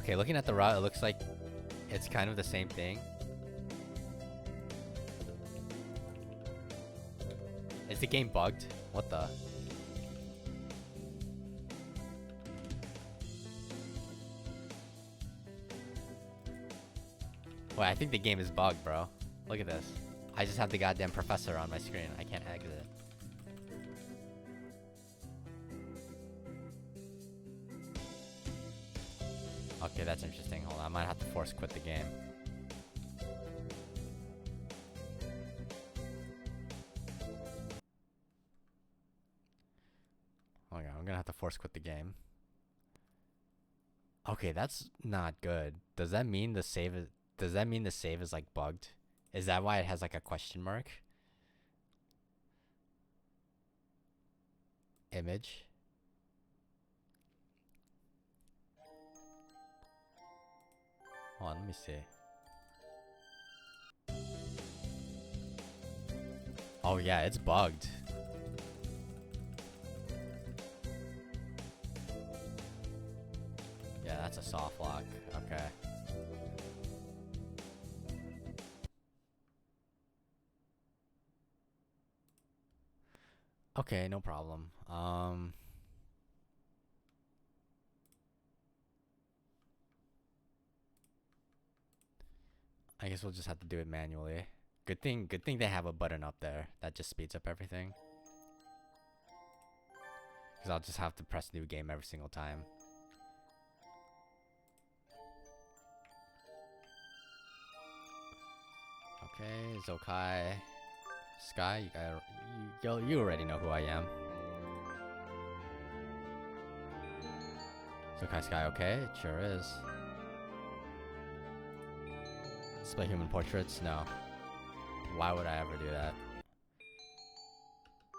Okay, looking at the route, it looks like it's kind of the same thing. Is the game bugged? What the? Wait, I think the game is bugged, bro. Look at this. I just have the goddamn professor on my screen. I can't exit. Okay, that's interesting. Hold on, I might have to force quit the game. Okay, I'm gonna have to force quit the game. Okay, that's not good. Does that mean the save is like bugged? Is that why it has like a question mark? Image. Hold on, let me see. Oh yeah, it's bugged. Yeah, that's a soft lock. Okay. Okay, no problem. I guess we'll just have to do it manually. Good thing they have a button up there that just speeds up everything. Because I'll just have to press new game every single time. Okay, Zokkai. Sky, you already know who I am. Zokkai Sky, okay, it sure is. Display human portraits? No. Why would I ever do that?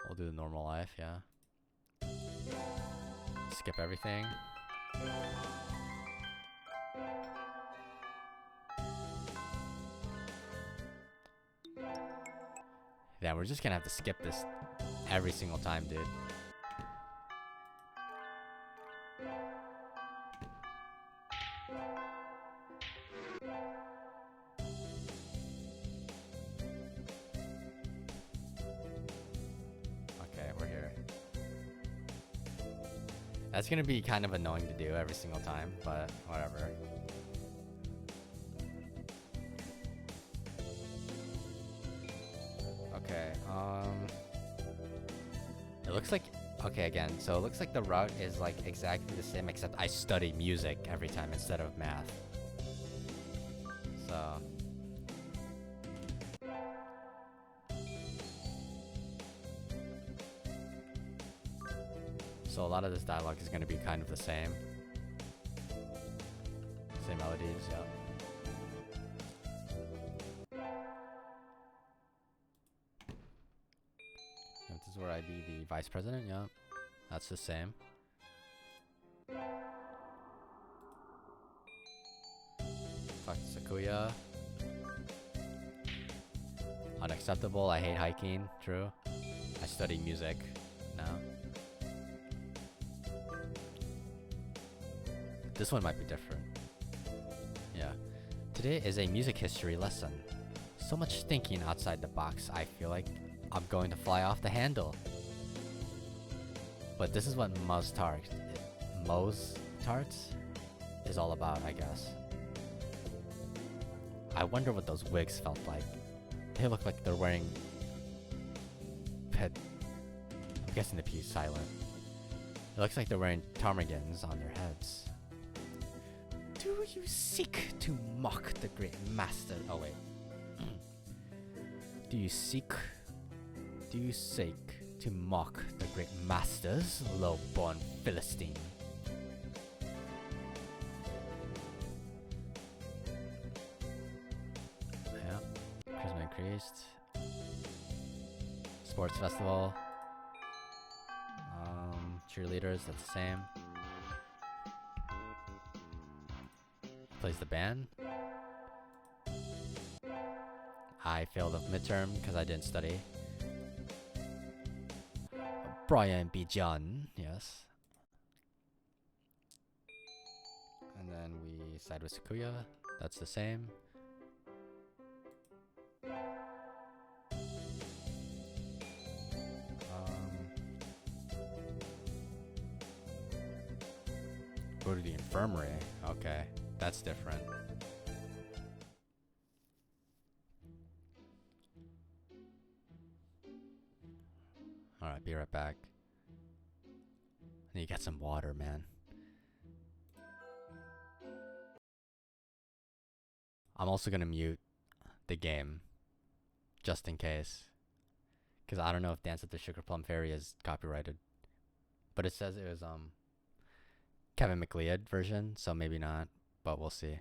We'll do the normal life, yeah. Skip everything. Yeah, we're just gonna have to skip this every single time, dude. Okay, we're here. That's gonna be kind of annoying to do every single time, but whatever. Okay, it looks like, okay, again, so it looks like the route is like exactly the same, except I study music every time instead of math. So a lot of this dialogue is going to be kind of the same. Same melodies, yeah. is where I'd be the vice president. Yeah, that's the same. Talk to Sakuya. Unacceptable. I hate hiking. True. I study music now. This one might be different. Yeah. Today is a music history lesson. So much thinking outside the box, I feel like I'm going to fly off the handle. But this is what Moe's Tarts is all about, I guess. I wonder what those wigs felt like. They look like they're wearing I'm guessing the P is silent. It looks like they're wearing ptarmigans on their heads. Do you seek to mock the great master? Oh wait. Do you seek to mock the great masters, low-born Philistine? Yeah. Charisma increased. Sports festival. Cheerleaders, that's the same. Plays the band. I failed a midterm because I didn't study. Brian Bijan, yes. And then we side with Sakuya. That's the same. Go to the infirmary. Okay, that's different. Alright, be right back. I need to get some water, man. I'm also gonna mute the game, just in case. Because I don't know if Dance at the Sugar Plum Fairy is copyrighted. But it says it was, Kevin MacLeod version, so maybe not, but we'll see.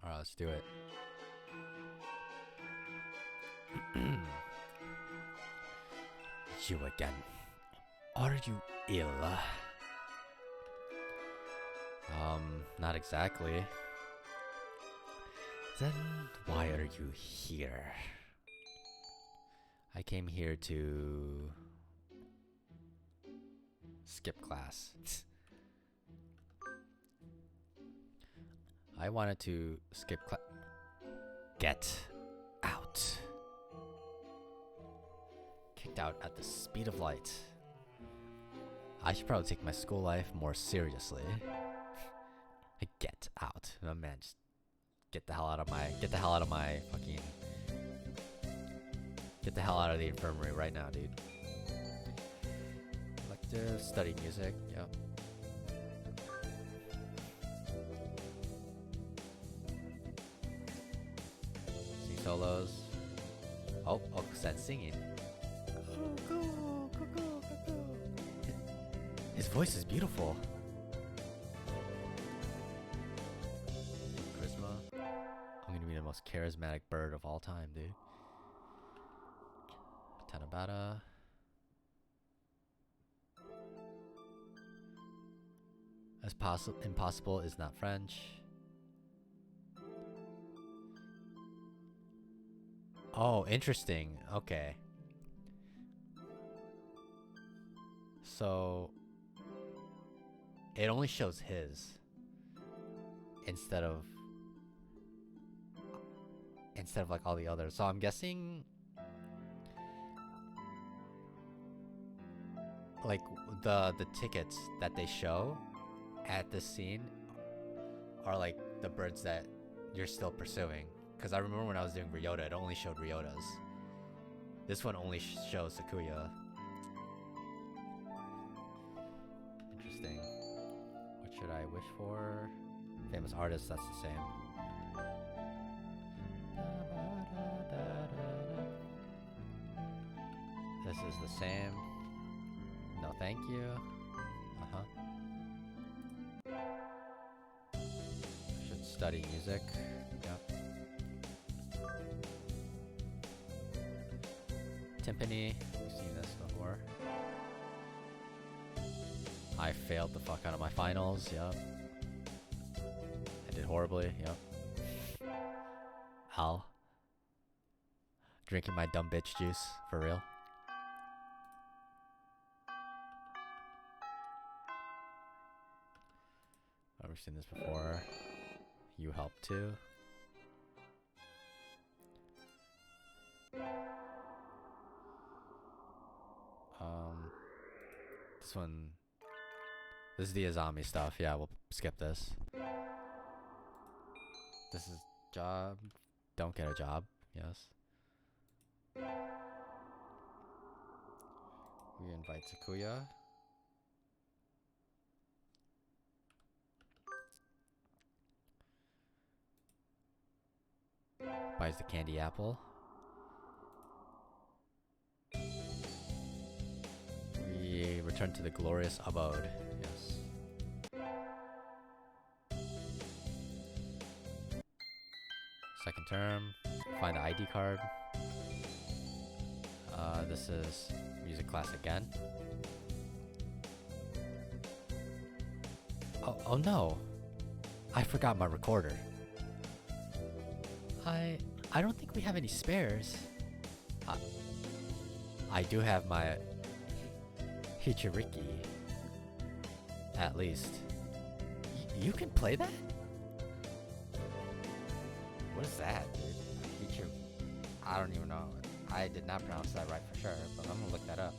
Alright, let's do it. You again. Are you ill? Not exactly. Then why are you here? I came here to skip class. I wanted to skip class. Get out. Kicked out at the speed of light. I should probably take my school life more seriously. Get out. Oh man, just get the hell out of my fucking get the hell out of the infirmary right now, dude. I like to study music, yep. Sing solos. Oh, said singing. Go. His voice is beautiful. I'm gonna be the most charismatic bird of all time, dude. Tanabata. Impossible is not French. Oh, interesting. Okay. So it only shows his instead of like all the others. So I'm guessing like the tickets that they show at this scene are like the birds that you're still pursuing. Because I remember when I was doing Ryota, it only showed Ryotas. This one only shows Sakuya. Interesting. What should I wish for? Famous artists, that's the same. This is the same. No, thank you. Should study music. Yep. Timpani. We've seen this before. I failed the fuck out of my finals. Yep. I did horribly. Yep. Al. Drinking my dumb bitch juice. For real. I've seen this before. You helped too. This one. This is the Azami stuff. Yeah, we'll skip this. This is job. Don't get a job. Yes. We invite Sakuya. Buys the candy apple. We return to the glorious abode. Yes. Second term. Find the ID card. This is music class again. Oh no! I forgot my recorder. I don't think we have any spares. I do have my Hichiriki. At least. You can play that? What is that, dude? I don't even know. I did not pronounce that right for sure, but I'm gonna look that up.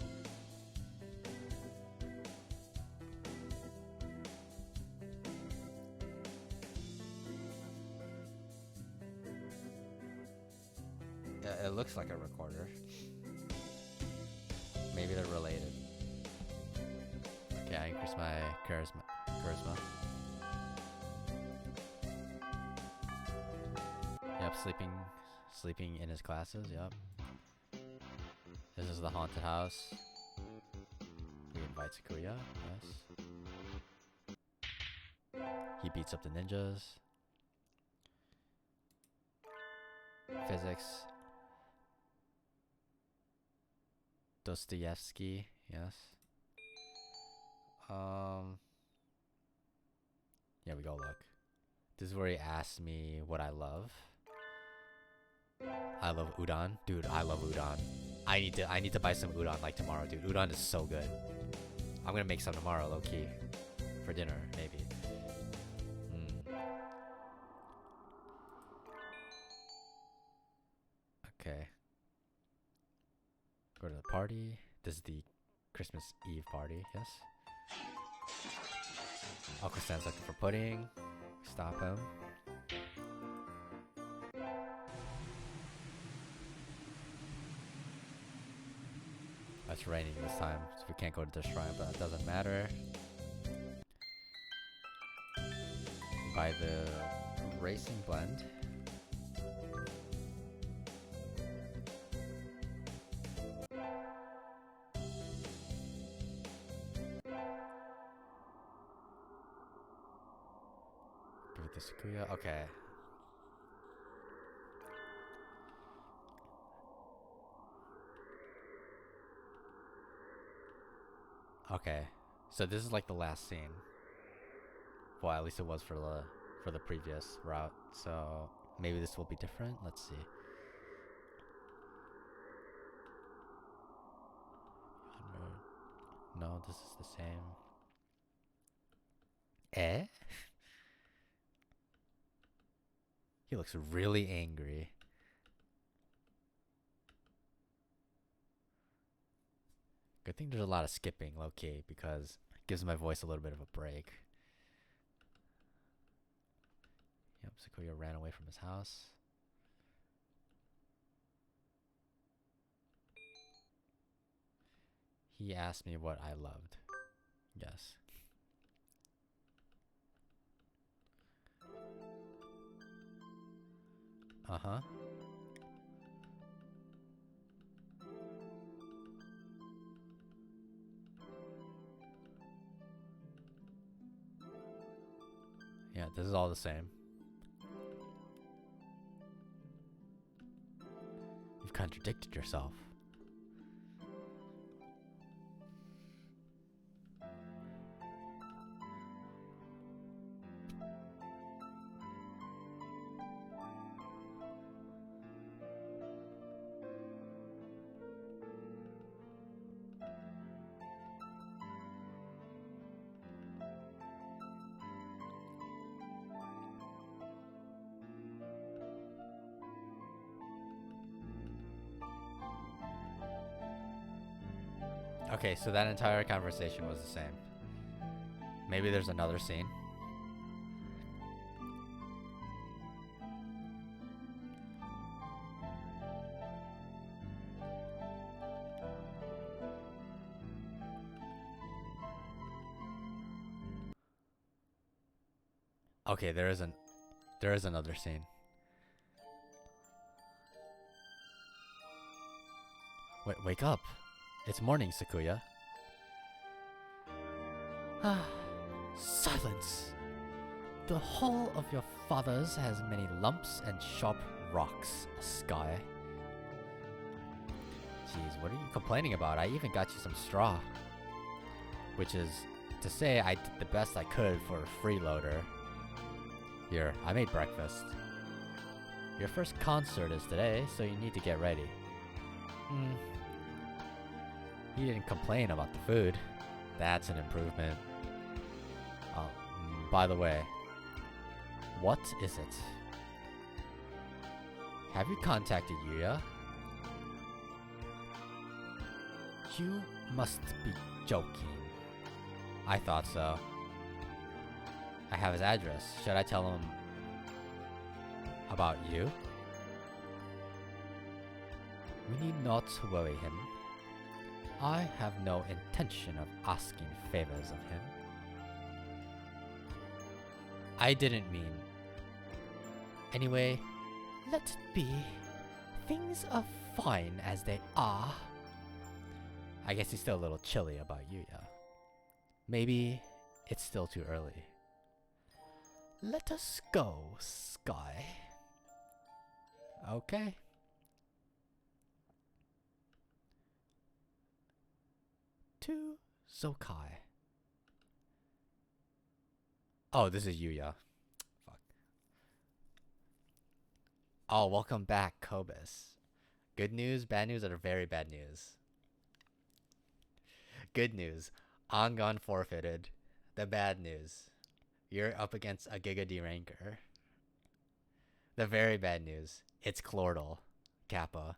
It looks like a recorder. Maybe they're related. Okay, I increase my charisma. Yep, sleeping in his classes. Yep. This is the haunted house. We invite Sakuya. Yes. He beats up the ninjas. Physics. Dostoevsky, yes. Yeah, we go look. This is where he asks me what I love. I love udon. Dude, I love udon. I need to buy some udon like tomorrow, dude. Udon is so good. I'm gonna make some tomorrow, low key. For dinner, maybe. Okay. Go to the party. This is the Christmas Eve party, yes. Aqua-san's looking for pudding. Stop him. It's raining this time, so we can't go to the shrine, but it doesn't matter. Buy the racing blend. Sakuya, okay. Okay, so this is like the last scene. Well, at least it was for the previous route. So maybe this will be different. Let's see. No, this is the same. Eh? He looks really angry. Good thing there's a lot of skipping, low-key, because it gives my voice a little bit of a break. Yep, Sequoia ran away from his house. He asked me what I loved. Yes. Uh-huh. Yeah, this is all the same. You've contradicted yourself. Okay, so that entire conversation was the same. Maybe there's another scene. Okay, there is another scene. Wake up. It's morning, Sakuya. Silence. The hull of your father's has many lumps and sharp rocks, Sky. Jeez, what are you complaining about? I even got you some straw. Which is to say I did the best I could for a freeloader. Here, I made breakfast. Your first concert is today, so you need to get ready. He didn't complain about the food. That's an improvement. By the way, what is it? Have you contacted Yuya? You must be joking. I thought so. I have his address. Should I tell him about you? We need not worry him. I have no intention of asking favors of him. I didn't mean. Anyway, let it be. Things are fine as they are. I guess he's still a little chilly about Yuya. Maybe it's still too early. Let us go, Sky. Okay. To Zokkai. Oh, this is Yuya. Fuck. Oh, welcome back, Kobus. Good news, bad news, or very bad news? Good news. Angon forfeited. The bad news. You're up against a Giga D ranker. The very bad news. It's Clordal. Kappa.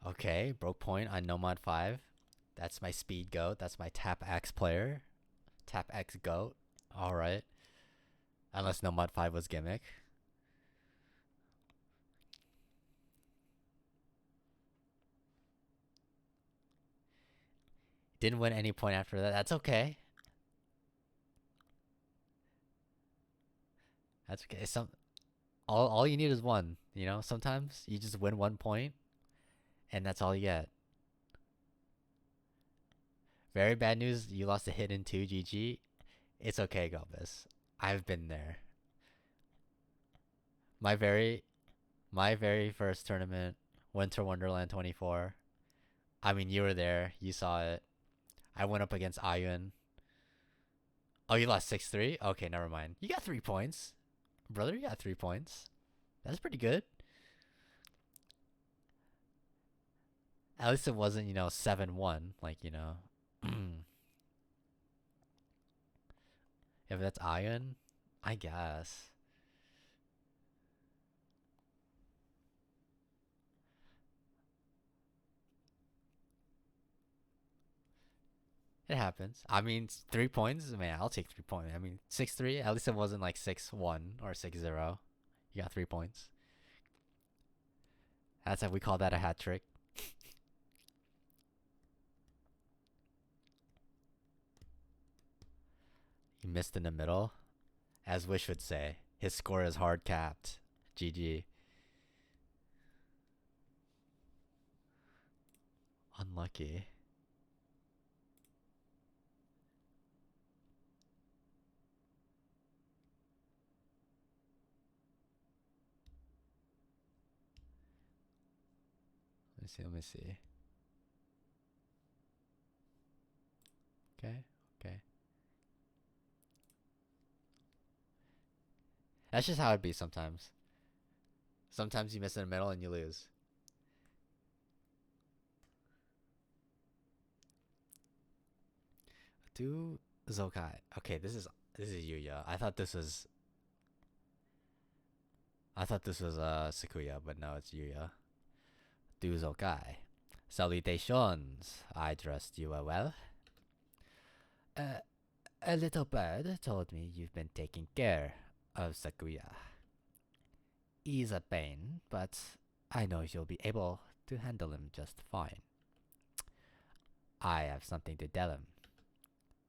Okay, broke point on Nomad 5. That's my speed goat. That's my Tap X player. Tap X goat. Alright. Unless Nomad 5 was gimmick. Didn't win any point after that. That's okay. That's okay. All you need is one. You know, sometimes you just win 1 point, and that's all you get. Very bad news. You lost a hit in 2. GG. It's okay, Gobus. I've been there. My very My very first tournament, Winter Wonderland 24. I mean, you were there. You saw it. I went up against Ayun. Oh, you lost 6-3? Okay, never mind. You got 3 points. Brother, you got 3 points. That's pretty good. At least it wasn't, 7-1. Like, if that's Ayun, I guess. It happens. I mean, 3 points? Man, I'll take 3 points. I mean, 6-3? At least it wasn't like 6-1 or 6-0. You got 3 points. That's how we call that a hat trick. He missed in the middle. As Wish would say, his score is hard capped. GG. Unlucky. Let me see. Okay, okay. That's just how it be sometimes. Sometimes you miss in the middle and you lose. Do Zokai. Okay, this is Yuya. I thought this was Sakuya, but no, it's Yuya. Do Zokai. Salutations. I trust you are well. A little bird told me you've been taking care of Sakuya. He's a pain, but I know you'll be able to handle him just fine. I have something to tell him.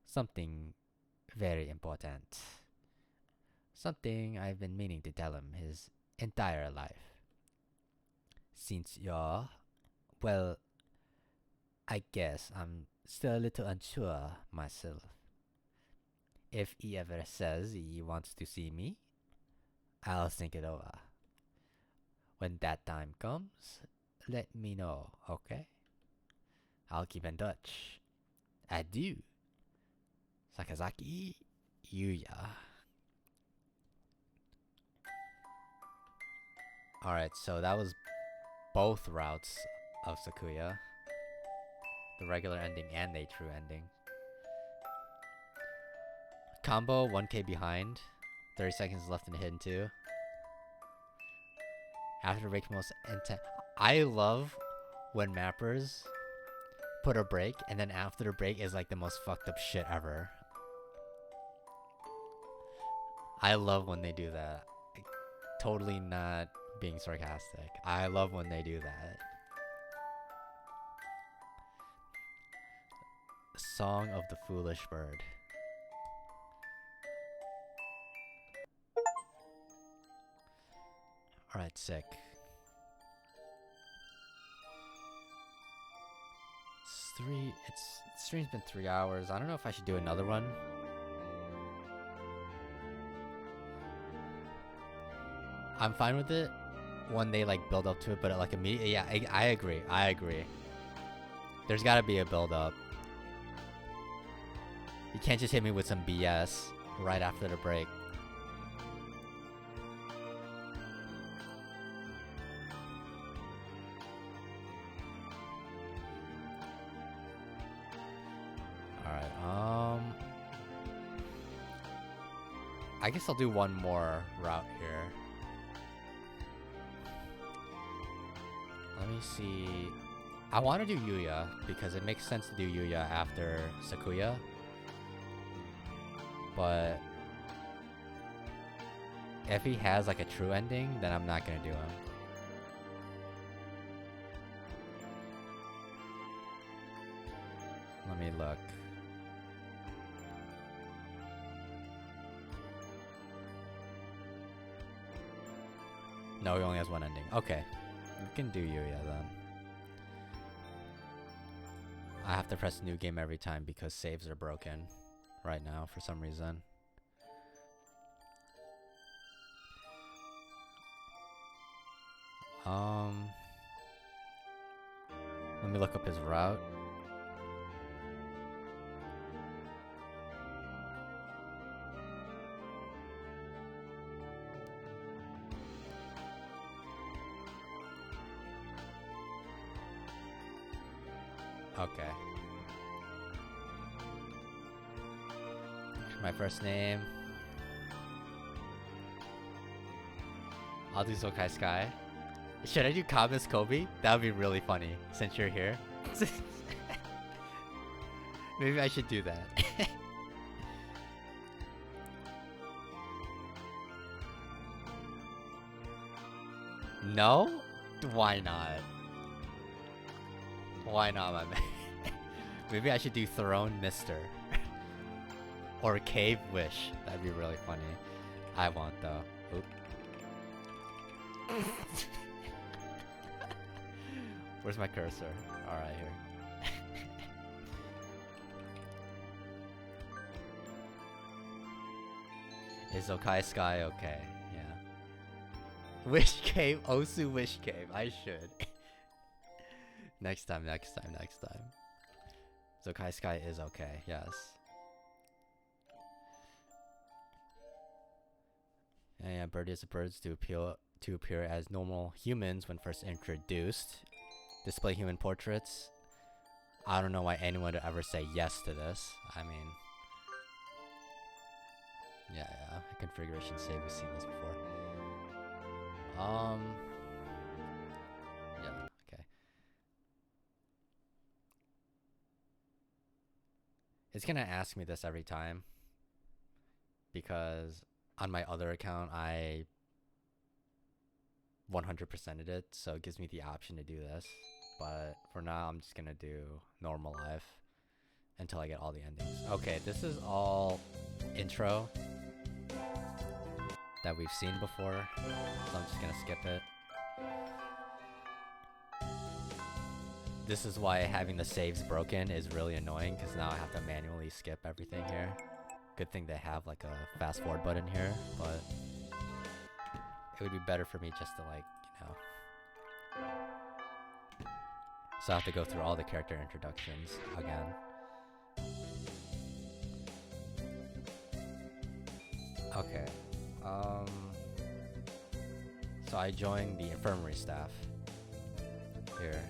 Something very important. Something I've been meaning to tell him his entire life. Since you're, well, I guess I'm still a little unsure myself. If he ever says he wants to see me, I'll think it over. When that time comes, let me know, okay? I'll keep in touch. Adieu. Sakazaki Yuya. Alright, so that was both routes of Sakuya. The regular ending and the true ending. Combo 1k behind. 30 seconds left in the hidden 2. After the break most intense. I love when mappers put a break and then after the break is like the most fucked up shit ever. I love when they do that. Like, totally not being sarcastic. I love when they do that. Song of the Foolish Bird. Alright, sick. Stream's been 3 hours. I don't know if I should do another one. I'm fine with it when they like build up to it, but like immediately, yeah, I agree. There's gotta be a build up. You can't just hit me with some BS right after the break. Alright, I guess I'll do one more route here. Let me see. I want to do Yuya because it makes sense to do Yuya after Sakuya. But if he has like a true ending, then I'm not gonna do him. Let me look. No, he only has one ending. Okay. We can do Yuya then. I have to press new game every time because saves are broken right now for some reason. Let me look up his route. Okay. My first name. I'll do Zokai Sky. Should I do Kamis Kobe? That would be really funny since you're here. Maybe I should do that. No? Why not? Why not, my man? Maybe I should do Throne Mister. Or Cave Wish. That'd be really funny. I won't though. Oop. Where's my cursor? Alright, here. Is Zokai Sky okay? Yeah. Wish Cave, Osu Wish Cave. I should. Next time. Zokai Sky is okay, yes. And yeah, birdies of birds to appear as normal humans when first introduced. Display human portraits. I don't know why anyone would ever say yes to this. I mean, yeah, configuration save. We've seen this before. Yeah, okay. It's gonna ask me this every time because on my other account I 100%ed it, so it gives me the option to do this. But for now, I'm just gonna do normal life until I get all the endings. Okay, this is all intro that we've seen before, so I'm just gonna skip it. This is why having the saves broken is really annoying, because now I have to manually skip everything here. Good thing they have like a fast forward button here, but it would be better for me just to like, you know. So I have to go through all the character introductions again. Okay. So I joined the infirmary staff here.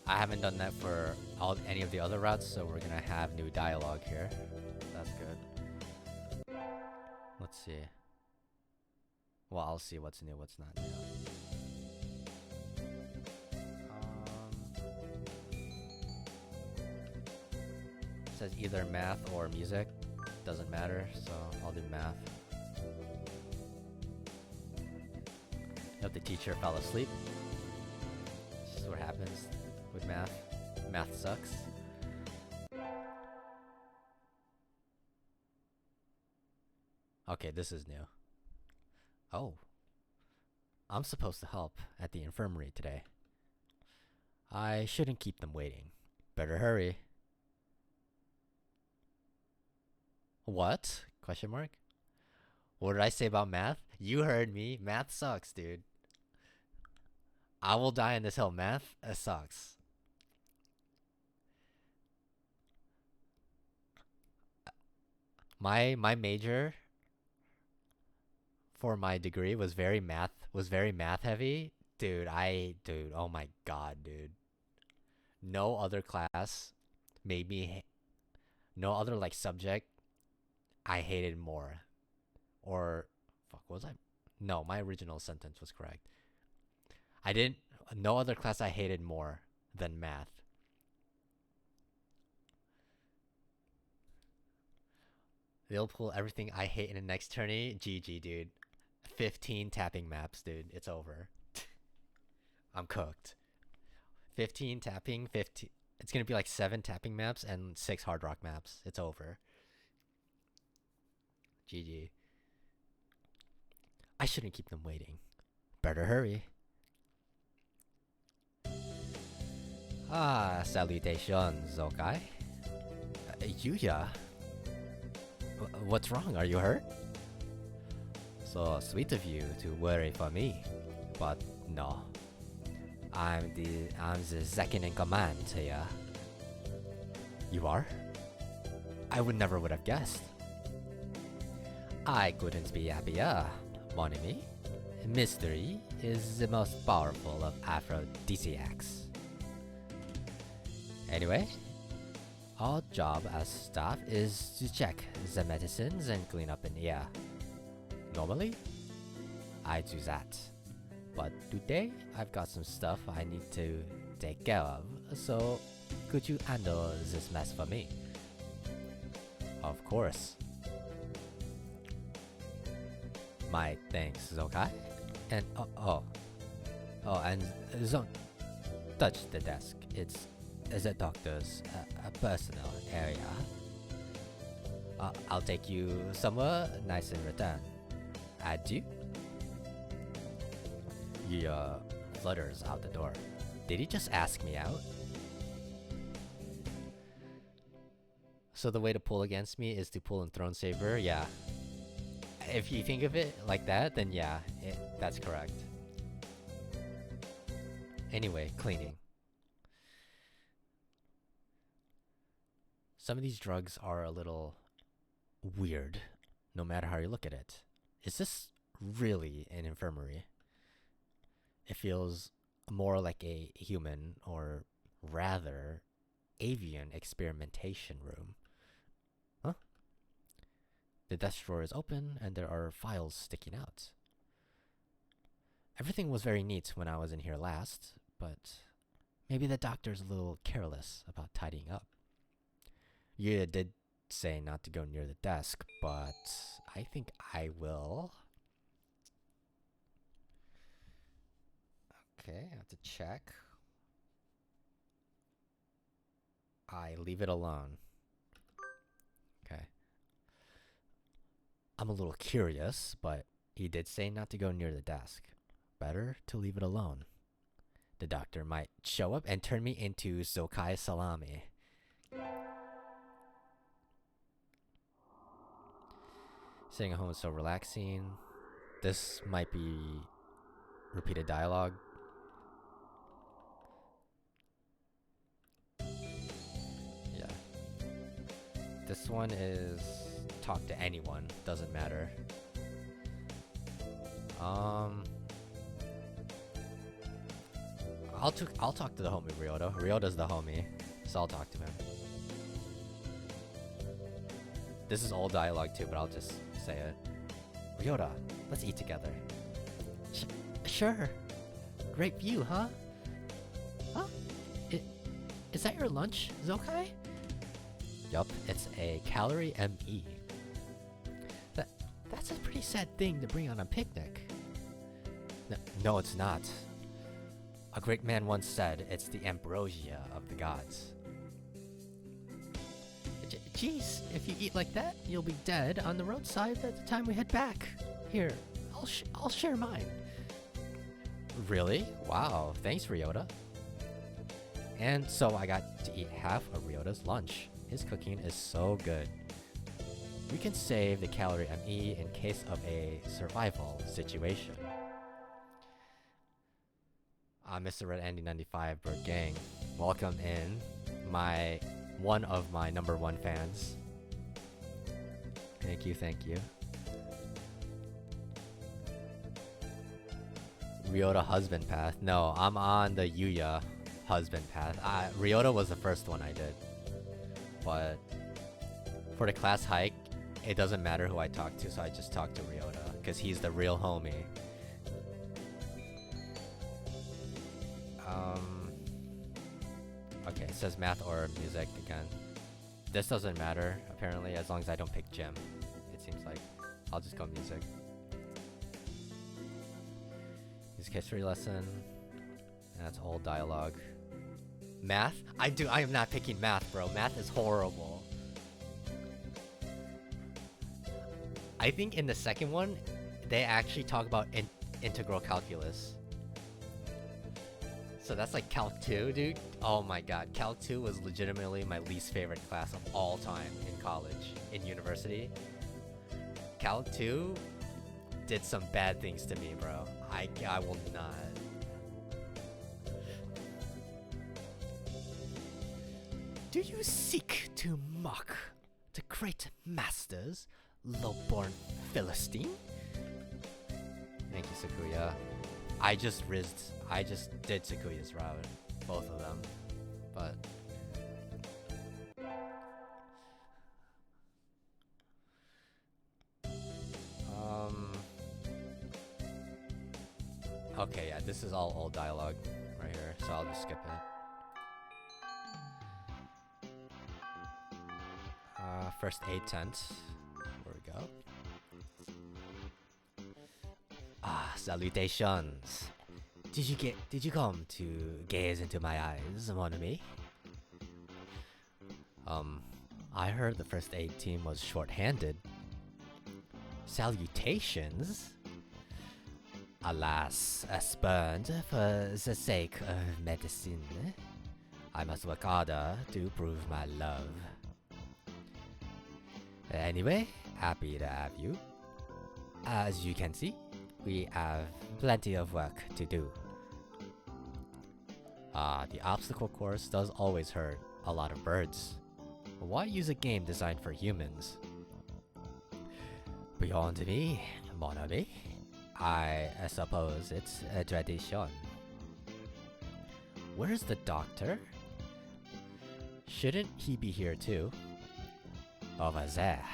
I haven't done that for any of the other routes, so we're gonna have new dialogue here. That's good. Let's see. Well, I'll see what's new, what's not new. It says either math or music. Doesn't matter, so I'll do math. Yep, the teacher fell asleep. This is what happens with math. Math sucks. Okay, this is new. Oh. I'm supposed to help at the infirmary today. I shouldn't keep them waiting. Better hurry. What? Question mark? What did I say about math? You heard me. Math sucks, dude. I will die on this hill. Math sucks. My major for my degree was very math heavy. Dude, oh my god, dude. No other class made me no other like subject I hated more. Or fuck, was I? No, my original sentence was correct. No other class I hated more than math. They'll pull everything I hate in the next tourney. GG, dude. 15 tapping maps, dude. It's over. I'm cooked. 15 tapping, 15. It's gonna be like 7 tapping maps and 6 hard rock maps. It's over. GG. I shouldn't keep them waiting. Better hurry. Ah, salutations, Zokai. Yuya. What's wrong? Are you hurt? So sweet of you to worry for me. But no. I'm the second in command here. You are? I never would have guessed. I couldn't be happier, mon ami. Mystery is the most powerful of aphrodisiacs. Anyway, our job as staff is to check the medicines and clean up in here. Normally, I do that. But today, I've got some stuff I need to take care of, so could you handle this mess for me? Of course. My thanks, Zokkai. And and don't touch the desk. It's the doctor's personal area. I'll take you somewhere nice in return. Adieu. He flutters out the door. Did he just ask me out? So the way to pull against me is to pull in Throne Saver? Yeah. If you think of it like that, then yeah, that's correct. Anyway, cleaning. Some of these drugs are a little weird, no matter how you look at it. Is this really an infirmary? It feels more like a human, or rather, avian experimentation room. Huh? The desk drawer is open, and there are files sticking out. Everything was very neat when I was in here last, but maybe the doctor's a little careless about tidying up. You did say not to go near the desk, but I think I will. Okay, I have to check. I leave it alone. Okay. I'm a little curious, but he did say not to go near the desk. Better to leave it alone. The doctor might show up and turn me into Zokkai salami. Sitting at home is so relaxing. This might be repeated dialogue. Yeah. This one is talk to anyone, doesn't matter. I'll talk to the homie Ryoto. Ryota's the homie, so I'll talk to him. This is all dialogue too, but I'll just say it. Ryota, let's eat together. Sure. Great view, huh? Huh? Is that your lunch, Zokkai? Yup, it's a calorie ME. That's a pretty sad thing to bring on a picnic. No, it's not. A great man once said it's the ambrosia of the gods. Jeez, if you eat like that, you'll be dead on the roadside at the time we head back. Here, I'll share mine. Really? Wow, thanks Ryota. And so I got to eat half of Ryota's lunch. His cooking is so good. We can save the calorie ME in case of a survival situation. Mr. Red Andy 95 Bird Gang, welcome in. One of my #1 fans. Thank you. Ryota husband path. No, I'm on the Yuya husband path. Ryota was the first one I did. But for the class hike, it doesn't matter who I talk to, so I just talk to Ryota, because he's the real homie. Okay, it says math or music again. This doesn't matter, apparently, as long as I don't pick gym. It seems like I'll just go music. Music history lesson. That's all dialogue. Math? I am not picking math, bro. Math is horrible. I think in the second one, they actually talk about integral calculus. So that's like Calc 2, dude. Oh my god, Calc 2 was legitimately my least favorite class of all time in college, in university. Calc 2 did some bad things to me, bro. I will not. Do you seek to mock the great masters, low-born Philistine? Thank you, Sakuya. I just did Sakuya's route, both of them, but okay, yeah, this is all old dialogue right here, so I'll just skip it. First aid tent. There we go. Ah, salutations. Did you come to gaze into my eyes, mon ami? I heard the first aid team was short-handed. Salutations? Alas, spurned for the sake of medicine. I must work harder to prove my love. Anyway, happy to have you. As you can see, we have plenty of work to do. The obstacle course does always hurt a lot of birds. Why use a game designed for humans? Beyond me, mon ami, I suppose it's a tradition. Where's the doctor? Shouldn't he be here too? Over there.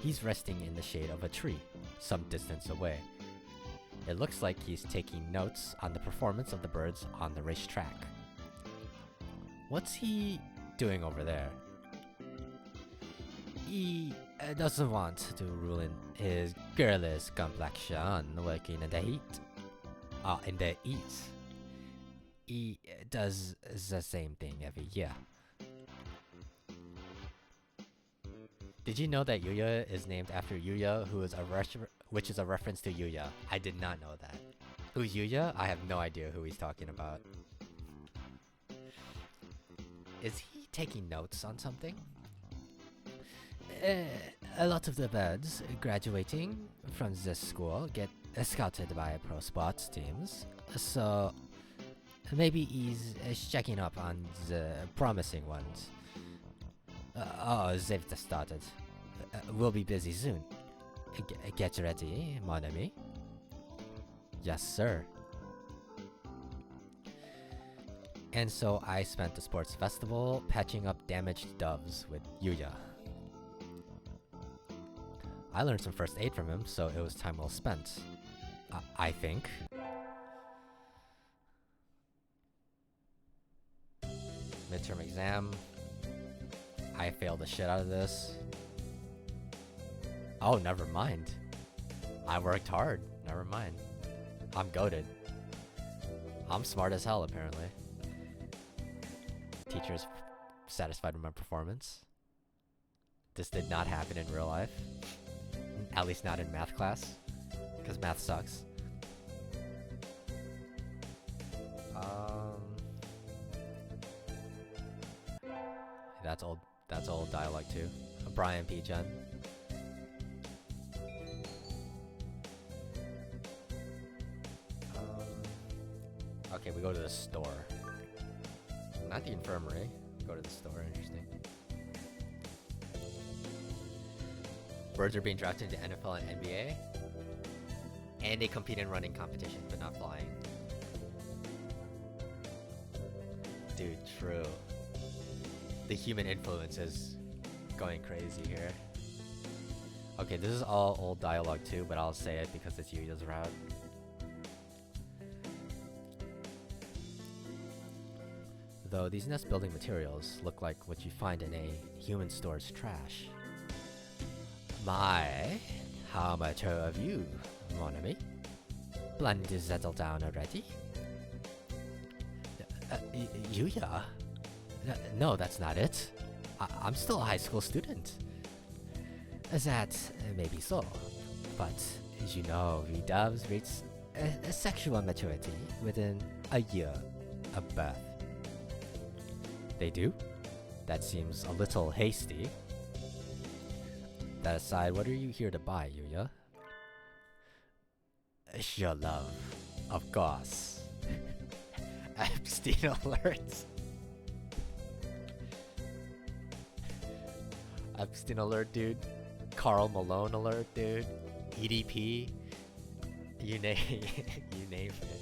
He's resting in the shade of a tree, some distance away. It looks like he's taking notes on the performance of the birds on the racetrack. What's he doing over there? He doesn't want to ruin his girlish complexion working in the heat. In the heat. He does the same thing every year. Did you know that Yuya is named after Yuya, which is a reference to Yuya? I did not know that. Who's Yuya? I have no idea who he's talking about. Is he taking notes on something? A lot of the birds graduating from this school get scouted by pro sports teams, so maybe he's checking up on the promising ones. They've just started. We'll be busy soon. Get ready, mon ami. Yes, sir. And so I spent the sports festival patching up damaged doves with Yuya. I learned some first aid from him, so it was time well spent. I think. Midterm exam. I failed the shit out of this. Oh, never mind. I worked hard. Never mind. I'm goated. I'm smart as hell, apparently. Teacher's satisfied with my performance. This did not happen in real life. At least not in math class. Because math sucks. That's old dialogue too. Brian P. Jen. Okay, we go to the store. Not the infirmary. Go to the store, interesting. Birds are being drafted into NFL and NBA. And they compete in running competitions, but not flying. Dude, true. The human influence is going crazy here. Okay, this is all old dialogue too, but I'll say it because it's Yuya's route. Though these nest building materials look like what you find in a human store's trash. My, how mature of you, mon ami. Planning to settle down already? Yuya? No, that's not it. I'm still a high school student. That may be so, but as you know, we doves reach a sexual maturity within a year of birth. They do? That seems a little hasty. That aside, what are you here to buy, Yuya? Sure love. Of course. Epstein alerts. Epstein alert, dude. Carl Malone alert, dude. EDP. You name you name it.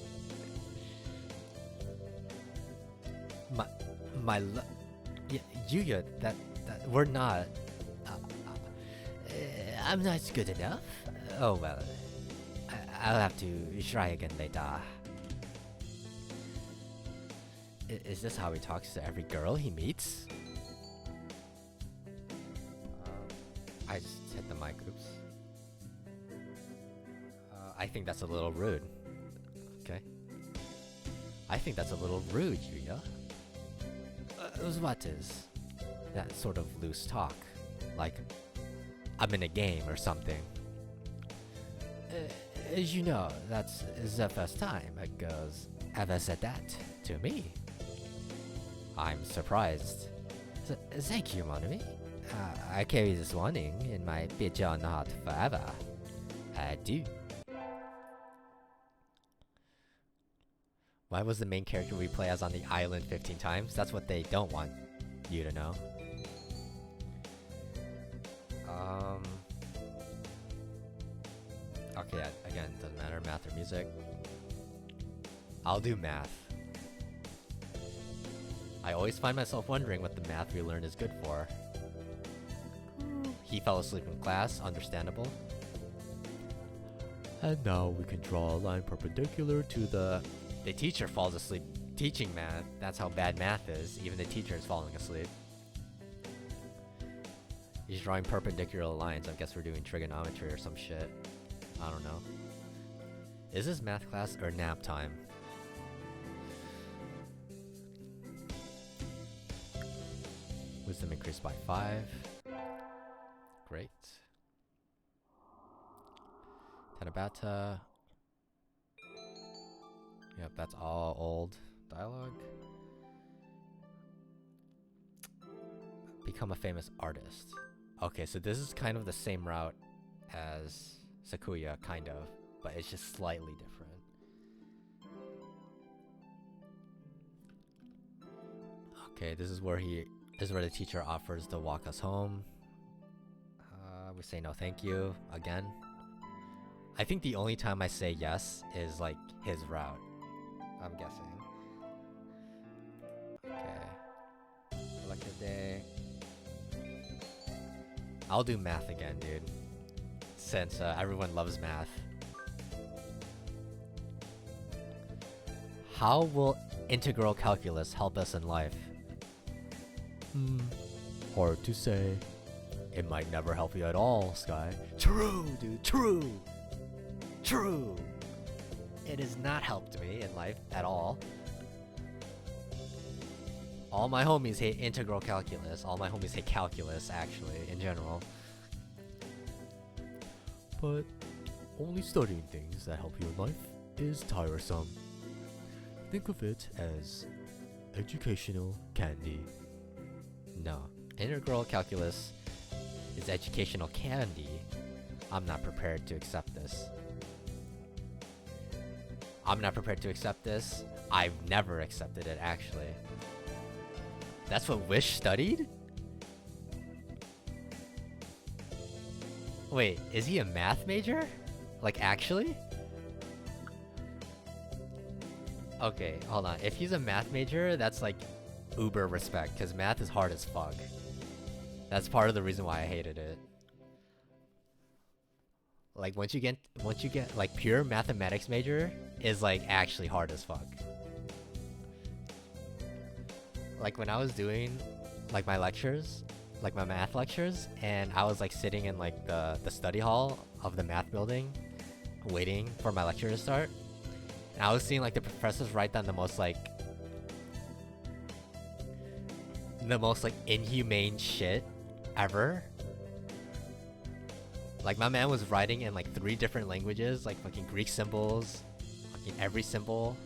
Yeah, Yuya, that we're not. I'm not good enough. Oh well. I'll have to try again later. Is this how he talks to every girl he meets? I just hit the mic, oops. I think that's a little rude. Okay. I think that's a little rude, Yuya. What is that sort of loose talk? Like, I'm in a game or something. As you know, that's the first time a girl's ever said that to me. I'm surprised. Thank you, mon ami. I carry this warning in my pigeon heart forever. I do. Why was the main character we play as on the island 15 times? That's what they don't want you to know. Okay, again, doesn't matter, math or music. I'll do math. I always find myself wondering what the math we learn is good for. He fell asleep in class, understandable. And now we can draw a line perpendicular to the teacher falls asleep teaching math. That's how bad math is. Even the teacher is falling asleep. He's drawing perpendicular lines. I guess we're doing trigonometry or some shit. I don't know. Is this math class or nap time? Wisdom increased by 5. Great. Tanabata. Yep, that's all old dialogue. Become a famous artist. Okay, so this is kind of the same route as Sakuya, kind of, but it's just slightly different. Okay, this is where the teacher offers to walk us home. We say no thank you again. I think the only time I say yes is like his route, I'm guessing. Okay. Elective day. I'll do math again, dude. Since everyone loves math. How will integral calculus help us in life? Hard to say. It might never help you at all, Sky. True, dude, true! True! It has not helped me in life at all. All my homies hate integral calculus. All my homies hate calculus, actually, in general. But only studying things that help you in life is tiresome. Think of it as educational candy. No. Integral calculus is educational candy. I'm not prepared to accept this. I'm not prepared to accept this. I've never accepted it, actually. That's what Wish studied? Wait, is he a math major? Like, actually? Okay, hold on. If he's a math major, that's like uber respect, because math is hard as fuck. That's part of the reason why I hated it. Like, once you get like pure mathematics major is like actually hard as fuck. Like when I was doing like my lectures, like my math lectures, and I was like sitting in like the study hall of the math building waiting for my lecture to start, and I was seeing like the professors write down the most like inhumane shit ever. Like my man was writing in like 3 different languages, like fucking Greek symbols, fucking every symbol.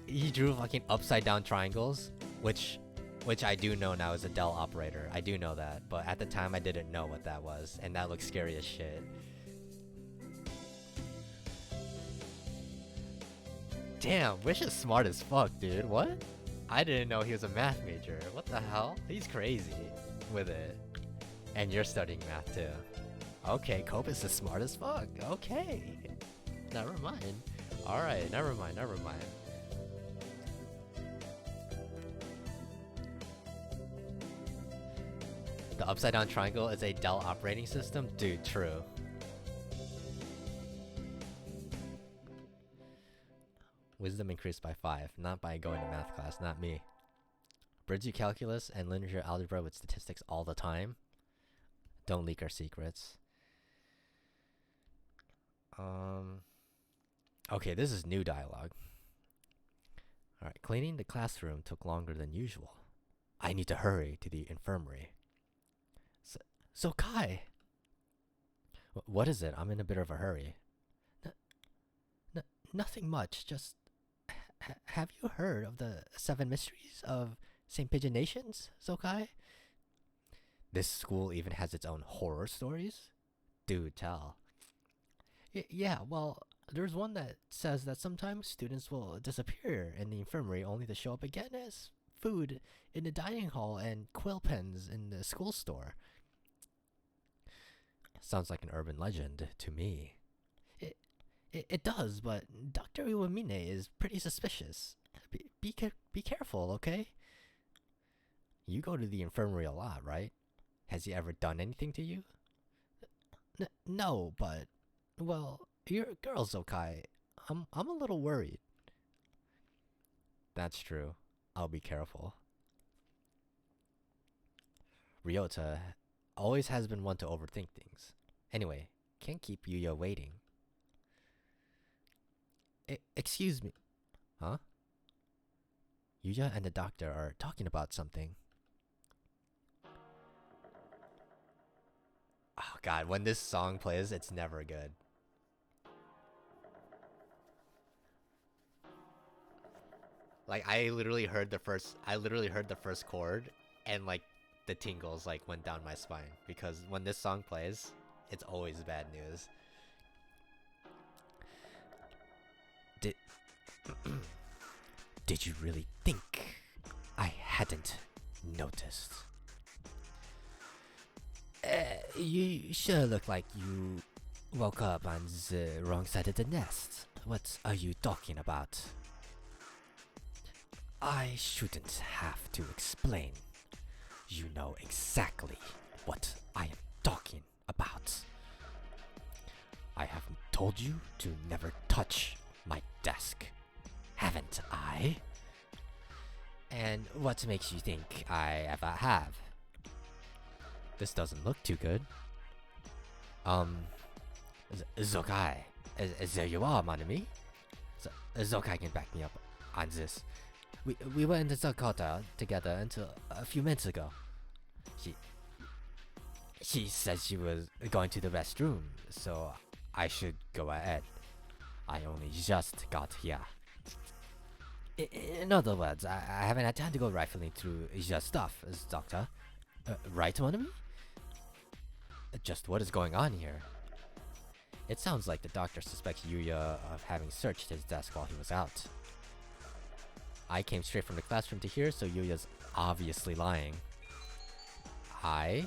He drew fucking upside down triangles, which I do know now is a del operator. I do know that, but at the time I didn't know what that was, and that looks scary as shit. Damn, Wish is smart as fuck, dude. What? I didn't know he was a math major. What the hell? He's crazy with it. And you're studying math too. Okay, Copus is smart as fuck. Okay. Never mind. Alright, never mind. The upside down triangle is a Dell operating system? Dude, true. Wisdom increased by 5, not by going to math class, not me. Bridge calculus and linear algebra with statistics all the time. Don't leak our secrets. Okay, this is new dialogue. Alright, cleaning the classroom took longer than usual. I need to hurry to the infirmary. Zokkai! What is it? I'm in a bit of a hurry. Nothing much, just... have you heard of the 7 mysteries of St. Pigeon Nations, Zokkai? This school even has its own horror stories? Do tell. Yeah, well, there's one that says that sometimes students will disappear in the infirmary only to show up again as food in the dining hall and quill pens in the school store. Sounds like an urban legend to me. It does, but Dr. Iwamine is pretty suspicious. Be careful, okay? You go to the infirmary a lot, right? Has he ever done anything to you? No, but... well, you're a girl, Zokkai. I'm a little worried. That's true. I'll be careful. Ryota always has been one to overthink things. Anyway, can't keep Yuya waiting. Excuse me. Huh? Yuya and the doctor are talking about something. Oh god, when this song plays, it's never good. Like I literally heard the first chord and like the tingles like went down my spine because when this song plays, it's always bad news. Did you really think I hadn't noticed? You sure look like you woke up on the wrong side of the nest. What are you talking about? I shouldn't have to explain. You know exactly what I am talking about. I have told you to never touch my desk, haven't I? And what makes you think I ever have? This doesn't look too good. Zokkai, there you are, mon ami. Zokkai can back me up on this. We were in the Zakata together until a few minutes ago. She said she was going to the restroom, so I should go ahead. I only just got here. In other words, I haven't had time to go rifling through your stuff, Doctor. Right, mon ami? Just what is going on here? It sounds like the doctor suspects Yuya of having searched his desk while he was out. I came straight from the classroom to here, so Yuya's obviously lying. I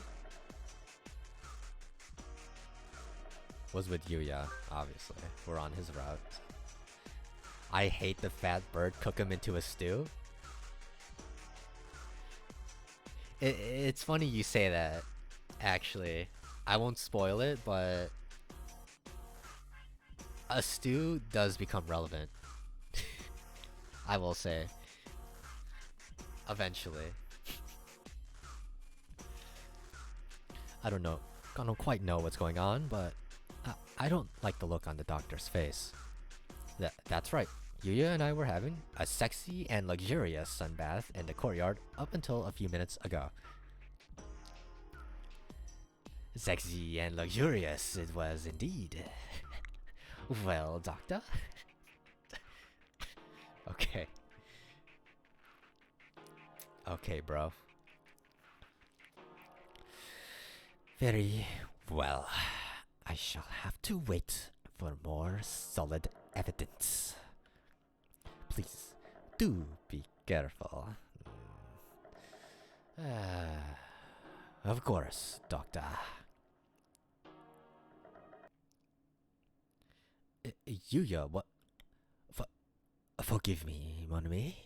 was with Yuya, obviously. We're on his route. I hate the fat bird, cook him into a stew. It's funny you say that, actually. I won't spoil it, but a stew does become relevant. I will say. Eventually. I don't know. I don't quite know what's going on, but I don't like the look on the doctor's face. That's right. Yuya and I were having a sexy and luxurious sunbath in the courtyard up until a few minutes ago. Sexy and luxurious it was indeed. Well, doctor? Okay. Okay, bro. Very well. I shall have to wait for more solid evidence. Do be careful. Of course, Doctor. Yuya, what? Forgive me, mon ami.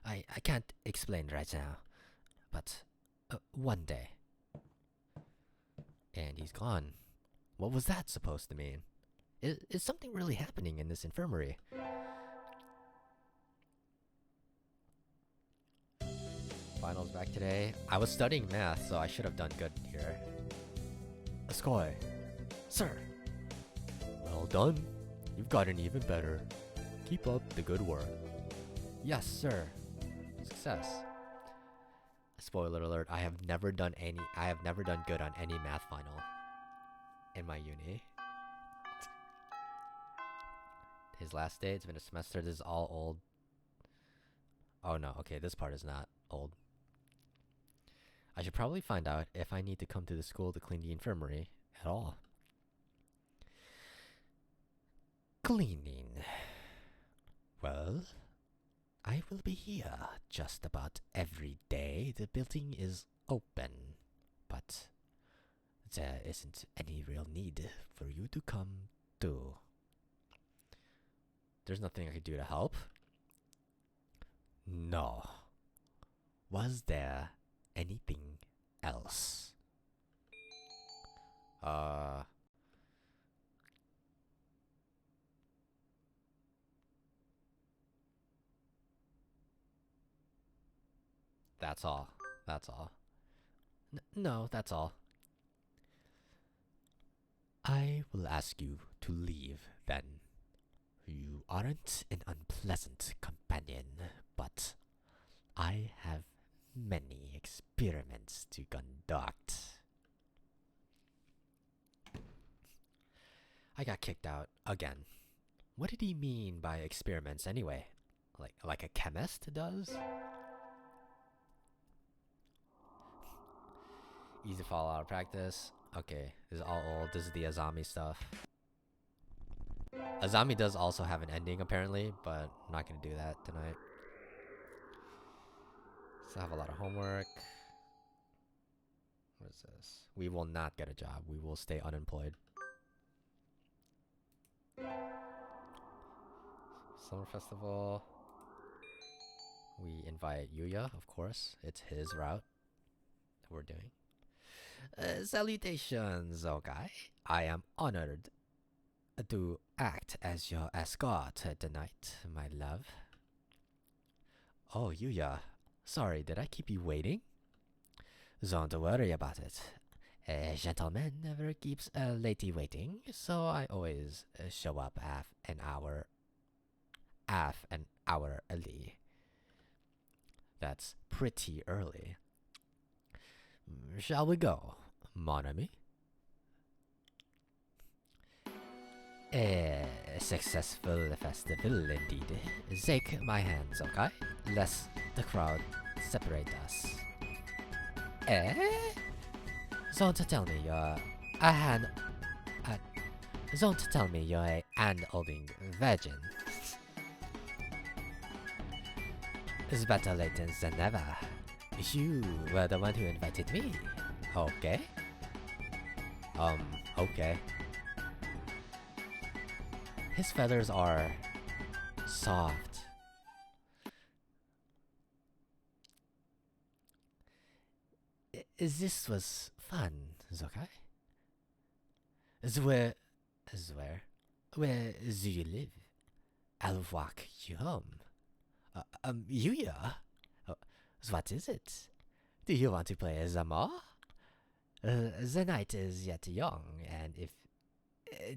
I can't explain right now, but one day. And he's gone. What was that supposed to mean? Is something really happening in this infirmary? Finals back today. I was studying math, so I should have done good here. Sky, Sir! well done. You've gotten even better. Keep up the good work. Yes, sir. Success. Spoiler alert, I have never done good on any math final in my uni. His last day, it's been a semester, this is all old. Oh no, okay, this part is not old. I should probably find out if I need to come to the school to clean the infirmary at all. Cleaning. Well, I will be here just about every day the building is open, but there isn't any real need for you to come too. There's nothing I could do to help. No. Was there anything else? That's all. That's all. No, that's all. I will ask you to leave then. You aren't an unpleasant companion, but I have many experiments to conduct. I got kicked out again. What did he mean by experiments anyway? Like a chemist does? Easy to fall out of practice. Okay, this is all old. This is the Azami stuff. Azami does also have an ending apparently, but I'm not gonna do that tonight. Still have a lot of homework. What is this? We will not get a job. We will stay unemployed. Summer festival. We invite Yuya, of course. It's his route that we're doing. Salutations, Zokkai. I am honored to act as your escort tonight, my love. Oh, Yuya. Sorry, did I keep you waiting? Don't worry about it. A gentleman never keeps a lady waiting, so I always show up half an hour early. That's pretty early. Shall we go, mon ami? A successful festival indeed. Shake my hands, okay? Lest the crowd separate us. Don't tell me you're a hand... don't tell me you're a hand-holding virgin. It's better late than never. You were the one who invited me. Okay. Okay. His feathers are soft. This was fun, Zokkai. Where do you live? I'll walk you home. Yuya? What is it? Do you want to play Zamar? The night is yet young, and if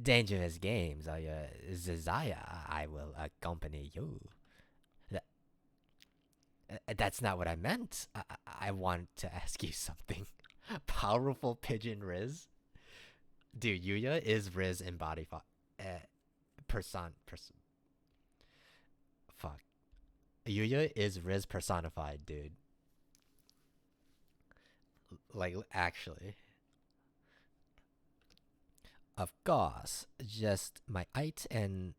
dangerous games are your desire, I will accompany you. That's not what I meant. I want to ask you something. Powerful pigeon Riz? Dude, Yuya is Riz in body fuck. Yuya is Riz personified, dude. Like, actually. Of course, just my height and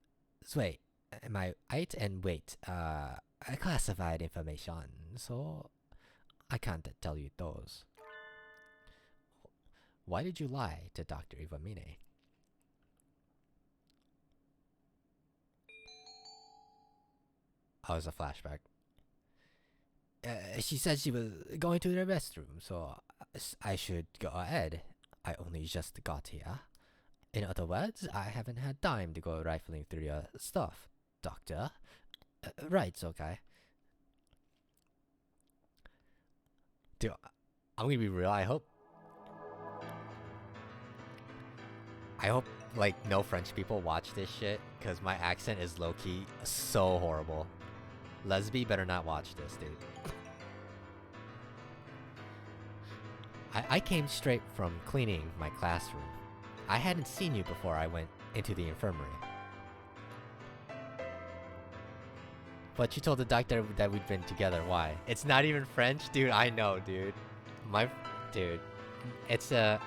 weight classified information, so I can't tell you those. Why did you lie to Dr. Iwamine? Oh, it was a flashback. She said she was going to the restroom, so I should go ahead. I only just got here. In other words, I haven't had time to go rifling through your stuff, Doctor. Right, okay. Dude, I'm gonna be real. I hope, like, no French people watch this shit, because my accent is low-key so horrible. Lesby better not watch this, dude. I came straight from cleaning my classroom. I hadn't seen you before I went into the infirmary. But you told the doctor that we'd been together. Why? It's not even French? Dude, I know, dude. Dude. It's a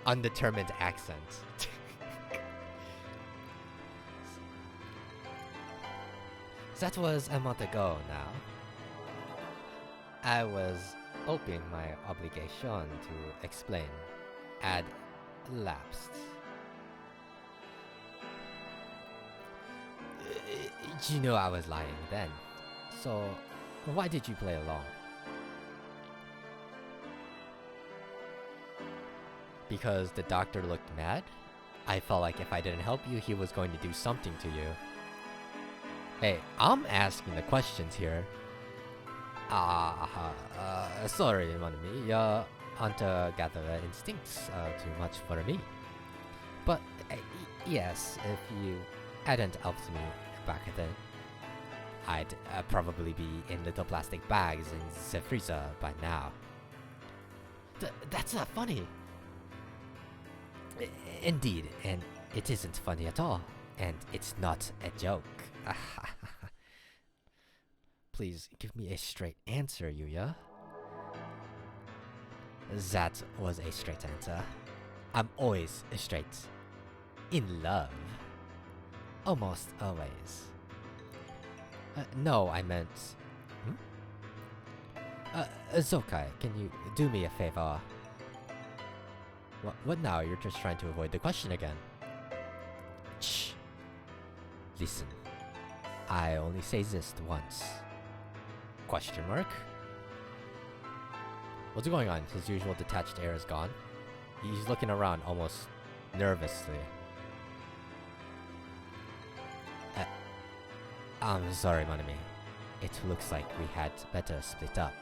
undetermined accent. That was a month ago now. I was hoping my obligation to explain had lapsed. You know I was lying then. So, why did you play along? Because the doctor looked mad? I felt like if I didn't help you, he was going to do something to you. Hey, I'm asking the questions here. Sorry, mon ami. Your hunter-gatherer instincts are too much for me. But, yes, if you hadn't helped me back then, I'd probably be in little plastic bags in the freezer by now. That's not funny. Indeed, and it isn't funny at all. And it's not a joke. Please give me a straight answer, Yuya. That was a straight answer. I'm always straight. In love. Almost always. No, I meant... Zokkai, can you do me a favor? What now? You're just trying to avoid the question again. Shh. Listen. I only say this once. Question mark? What's going on? His usual detached air is gone. He's looking around almost nervously. I'm sorry, mon ami. It looks like we had better split up.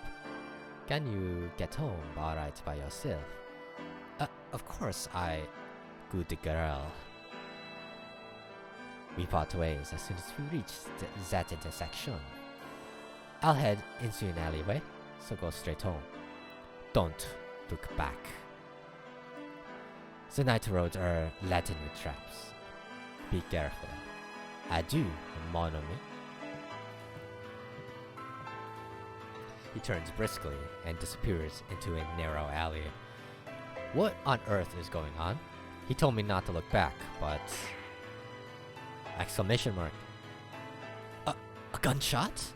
Can you get home alright by yourself? Of course, good girl. We part ways as soon as we reach that intersection. I'll head into an alleyway, so go straight home. Don't look back. The night roads are laden with traps. Be careful. Adieu, mon ami. He turns briskly and disappears into a narrow alley. What on earth is going on? He told me not to look back, but... Exclamation mark. A gunshot?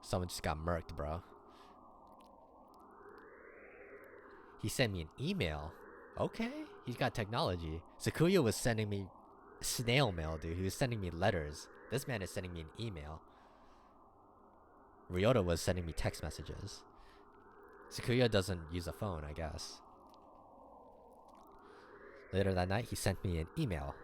Someone just got murked, bro. He sent me an email. Okay, he's got technology. Sakuya was sending me snail mail, dude. He was sending me letters. This man is sending me an email. Ryota was sending me text messages. Sakuya doesn't use a phone, I guess. Later that night, he sent me an email.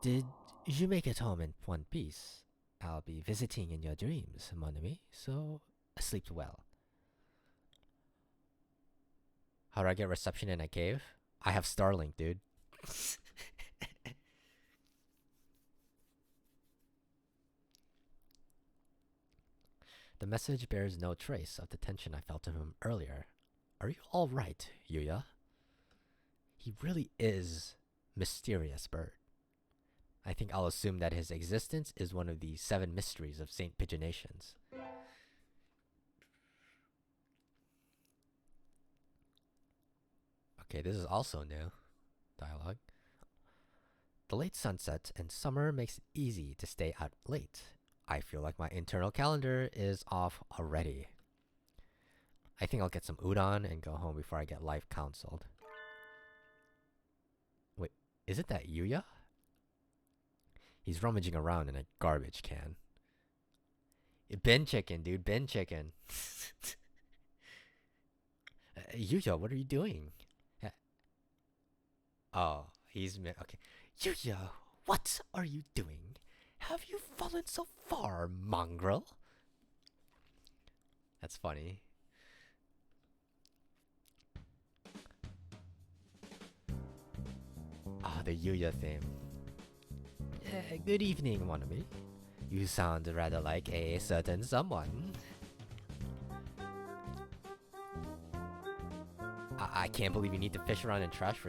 Did you make it home in one piece? I'll be visiting in your dreams, mon ami, so sleep well. How do I get reception in a cave? I have Starlink, dude. The message bears no trace of the tension I felt to him earlier. Are you alright, Yuya? He really is mysterious bird. I think I'll assume that his existence is one of the 7 mysteries of Saint Pigeonations. A Okay, this is also new dialogue. The late sunset in summer makes it easy to stay out late. I feel like my internal calendar is off already. I think I'll get some udon and go home before I get life counseled. Wait, is it that Yuya? He's rummaging around in a garbage can. Bin chicken, dude, bin chicken. Yuya, what are you doing? Oh, okay. Yuya, what are you doing? Have you fallen so far, mongrel? That's funny. Ah, the Yuya theme. Good evening, Wannabe. You sound rather like a certain someone. I can't believe you need to fish around in trash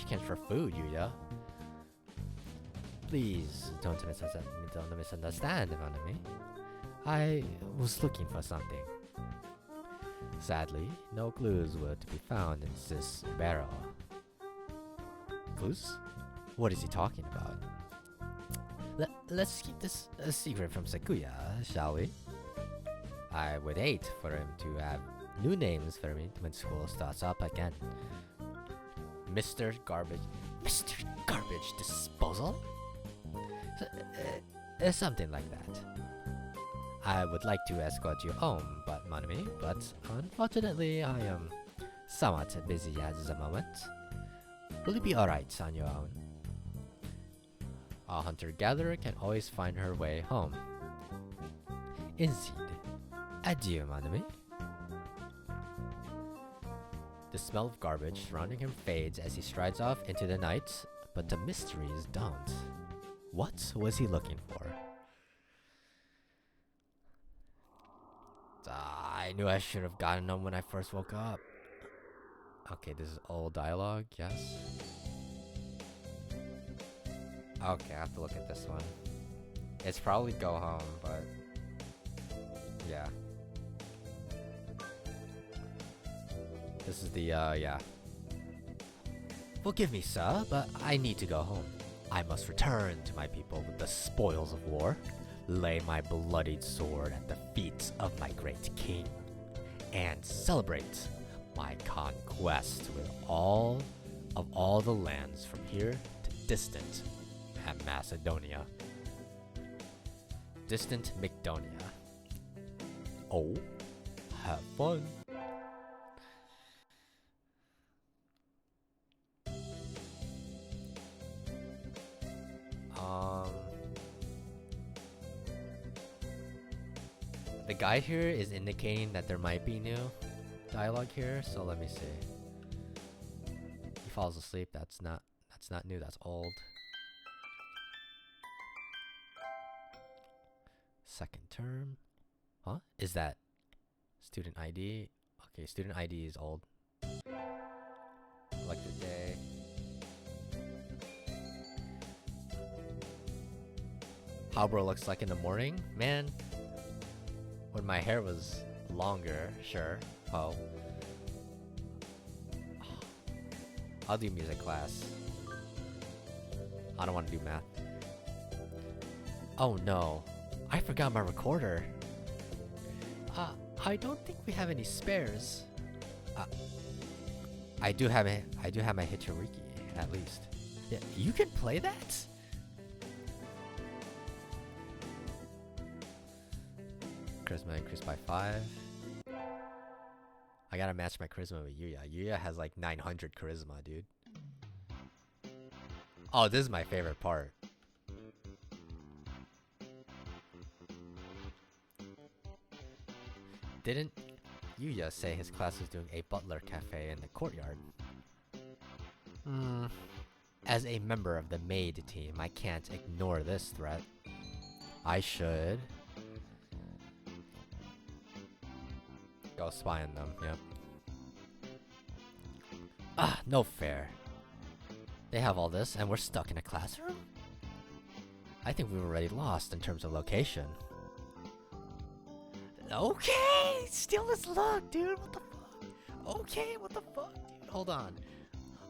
cans for food, Yuya. Please don't misunderstand, Wannabe. I was looking for something. Sadly, no clues were to be found in this barrel. Clues? What is he talking about? Let's keep this a secret from Sakuya, shall we? I would hate for him to have new names for me when school starts up again. Mr. Garbage Disposal? Something like that. I would like to escort you home, but unfortunately I am somewhat busy at the moment. Will you be alright on your own? A hunter-gatherer can always find her way home. Indeed. Adieu, Manami. The smell of garbage surrounding him fades as he strides off into the night, but the mysteries don't. What was he looking for? I knew I should have gotten them when I first woke up. Okay, this is old dialogue, yes. Okay, I have to look at this one. It's probably go home, but yeah. This is the, yeah. Forgive me, sir, but I need to go home. I must return to my people with the spoils of war, lay my bloodied sword at the feet of my great king, and celebrate my conquest with all the lands from here to distant Macedonia. Distant Mcdonia. Oh, have fun. The guy here is indicating that there might be new dialogue here, so let me see. He falls asleep. That's not new. That's old. Second term. Huh? Is that student ID? Okay, student ID is old. Elected day. How bro looks like in the morning? Man, when my hair was longer, sure. Oh. I'll do music class. I don't want to do math. Oh no. I forgot my recorder. I don't think we have any spares. I do have my Hichiriki, at least. Yeah, you can play that? Charisma increased by 5. I gotta match my charisma with Yuya. Yuya has like 900 charisma, dude. Oh, this is my favorite part. Didn't Yuya say his class was doing a butler cafe in the courtyard? As a member of the maid team, I can't ignore this threat. I should go spy on them, yep. No fair. They have all this and we're stuck in a classroom? I think we were already lost in terms of location. Okay, steal this look, dude. What the fuck? Okay, what the fuck, dude? Hold on.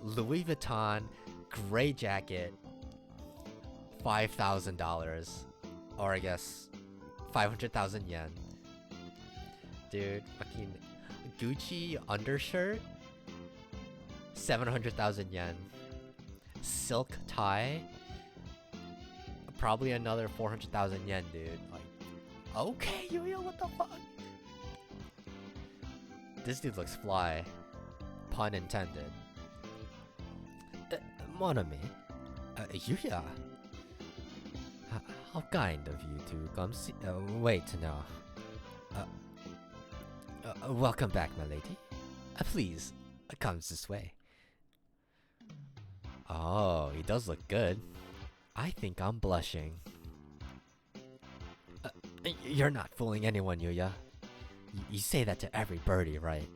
Louis Vuitton, gray jacket, $5,000. Or I guess 500,000 yen. Dude, fucking Gucci undershirt, 700,000 yen. Silk tie, probably another 400,000 yen, dude. Like, okay, Yuya, what the fuck? This dude looks fly. Pun intended. Mon ami, Yuya. How kind of you to come see. Wait, no. Welcome back, my lady. Please, come this way. Oh, he does look good. I think I'm blushing. You're not fooling anyone, Yuya. You say that to every birdie, right?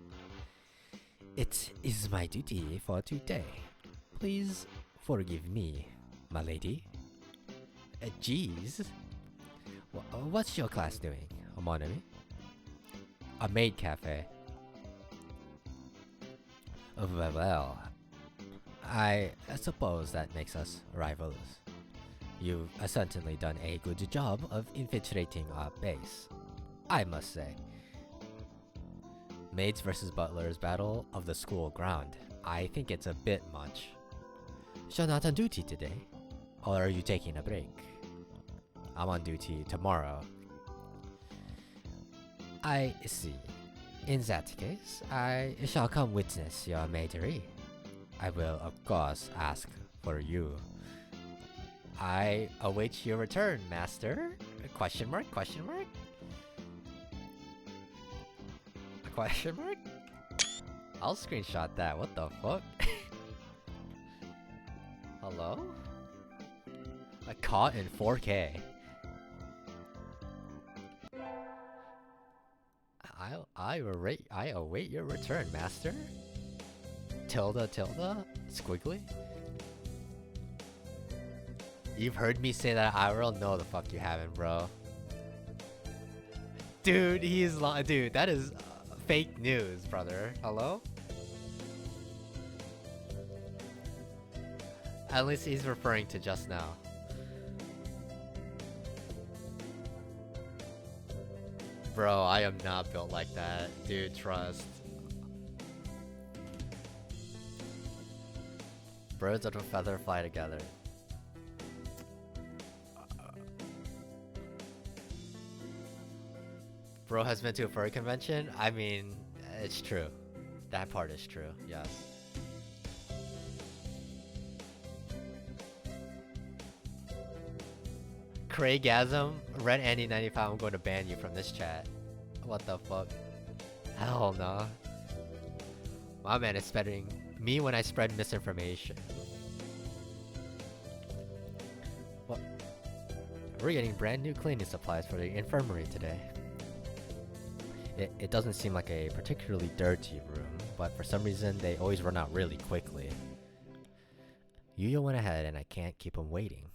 It is my duty for today. Please forgive me, my lady. Jeez. What's your class doing, mon ami? A maid cafe. Well, I suppose that makes us rivals. You've certainly done a good job of infiltrating our base, I must say. Maids versus butlers battle of the school ground. I think it's a bit much. You're not on duty today? Or are you taking a break? I'm on duty tomorrow. I see. In that case, I shall come witness your maidery. I will, of course, ask for you. I await your return, master. Question mark? Question mark? A question mark? I'll screenshot that. What the fuck? Hello? A caught in 4K. I await your return, master. Tilde. Squiggly. You've heard me say that IRL? No, the fuck you haven't, bro. Dude, dude, that is fake news, brother. Hello? At least he's referring to just now. Bro, I am not built like that. Dude, trust. Birds of a feather fly together. Bro has been to a furry convention? I mean, it's true. That part is true, yes. Craigasm, Red Andy 95, I'm going to ban you from this chat. What the fuck? Hell no. My man is spreading me when I spread misinformation. What? We're getting brand new cleaning supplies for the infirmary today. It doesn't seem like a particularly dirty room, but for some reason they always run out really quickly. Yuya went ahead and I can't keep him waiting.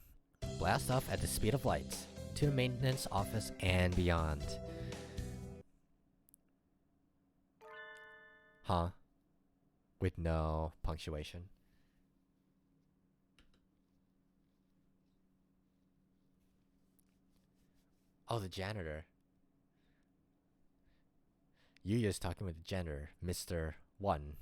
Blast off at the speed of light to the maintenance office and beyond. Huh? With no punctuation. Oh, the janitor. Yuya's talking with the janitor, Mr. 1.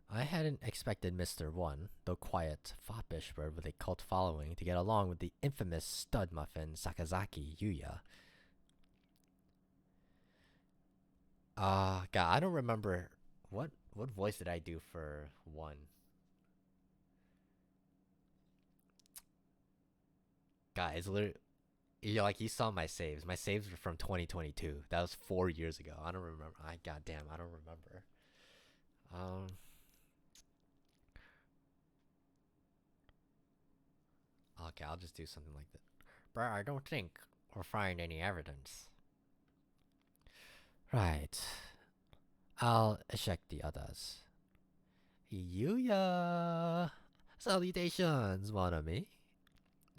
I hadn't expected Mr. 1, though quiet, foppish bird with a cult following, to get along with the infamous stud muffin Sakazaki Yuya. God, I don't remember what voice did I do for 1. Guys, literally, like you saw my saves. My saves were from 2022. That was 4 years ago. I don't remember. Goddamn, I don't remember. Okay, I'll just do something like that. Bruh, I don't think we'll find any evidence. Right. I'll check the others. Yuya! Salutations, mon ami.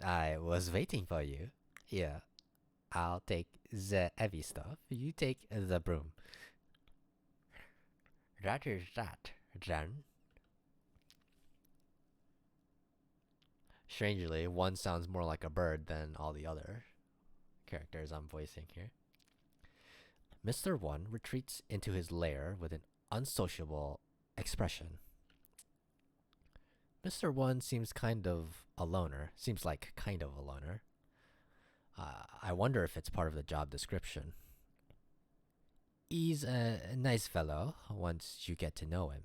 I was waiting for you. Here, I'll take the heavy stuff. You take the broom. That is that. Ren. Strangely, one sounds more like a bird than all the other characters I'm voicing here. Mr. One retreats into his lair with an unsociable expression. Mr. One seems kind of a loner. Seems like kind of a loner. I wonder if it's part of the job description. He's a nice fellow once you get to know him.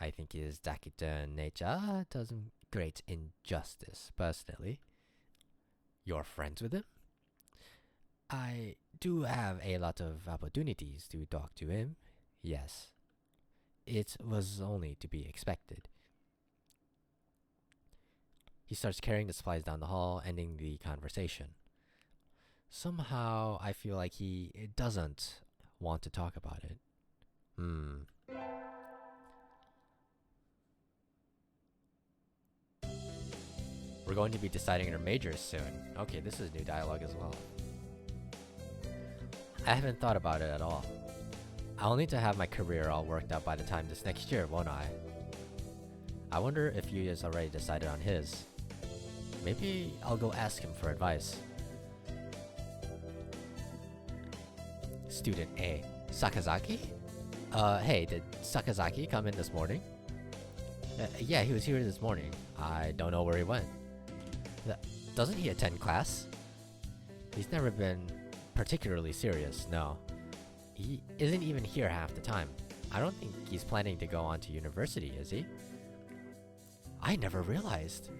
I think his taciturn nature does him great injustice, personally. You're friends with him? I do have a lot of opportunities to talk to him, yes. It was only to be expected. He starts carrying the supplies down the hall, ending the conversation. Somehow, I feel like he doesn't want to talk about it. We're going to be deciding our majors soon. Okay, this is new dialogue as well. I haven't thought about it at all. I'll need to have my career all worked out by the time this next year, won't I? I wonder if Yuya's already decided on his. Maybe I'll go ask him for advice. Student A. Sakazaki? Hey, did Sakazaki come in this morning? Yeah, he was here this morning. I don't know where he went. Doesn't he attend class? He's never been particularly serious, no. He isn't even here half the time. I don't think he's planning to go on to university, is he? I never realized.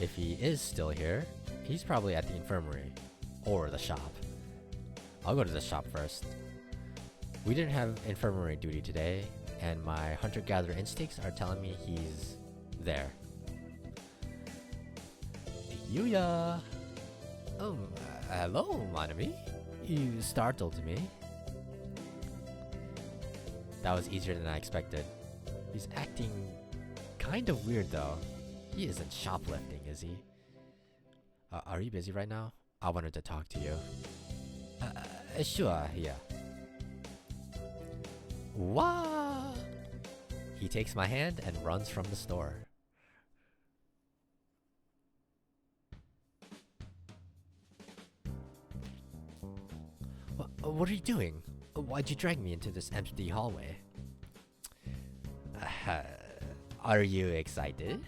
If he is still here, he's probably at the infirmary. Or the shop. I'll go to the shop first. We didn't have infirmary duty today, and my hunter-gatherer instincts are telling me he's there. Yuya! Hello, Manami. You startled me. That was easier than I expected. He's acting kind of weird though. He isn't shoplifting, is he? Are you busy right now? I wanted to talk to you. Sure, yeah. Wah! He takes my hand and runs from the store. What are you doing? Why'd you drag me into this empty hallway? Are you excited?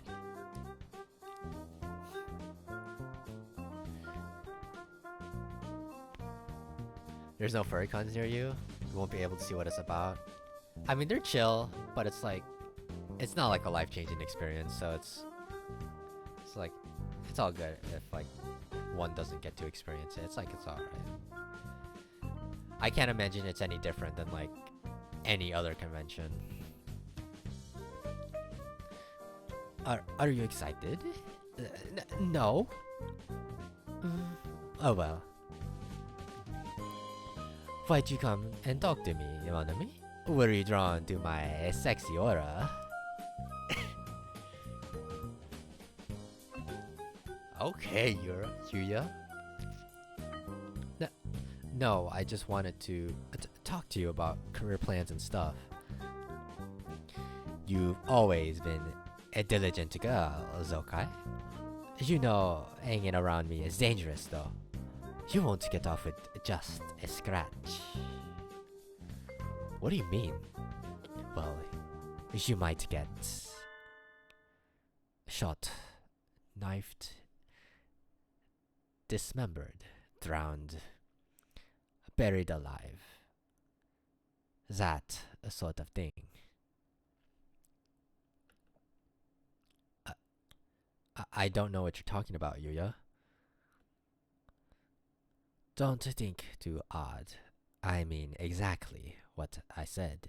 There's no furry cons near you. You won't be able to see what it's about. I mean, they're chill, but it's like, it's not like a life-changing experience, so it's like, it's all good if like one doesn't get to experience it. It's like, it's alright. I can't imagine it's any different than like any other convention. Are you excited? No. Oh well. Why'd you come and talk to me, Iwanami? Were you drawn to my sexy aura? Okay, Yuya. No, I just wanted to talk to you about career plans and stuff. You've always been a diligent girl, Zokkai. You know, hanging around me is dangerous though. You won't get off with just a scratch. What do you mean? Well, you might get shot, knifed, dismembered, drowned, buried alive. That sort of thing. I don't know what you're talking about, Yuya. Don't think too odd. I mean exactly what I said.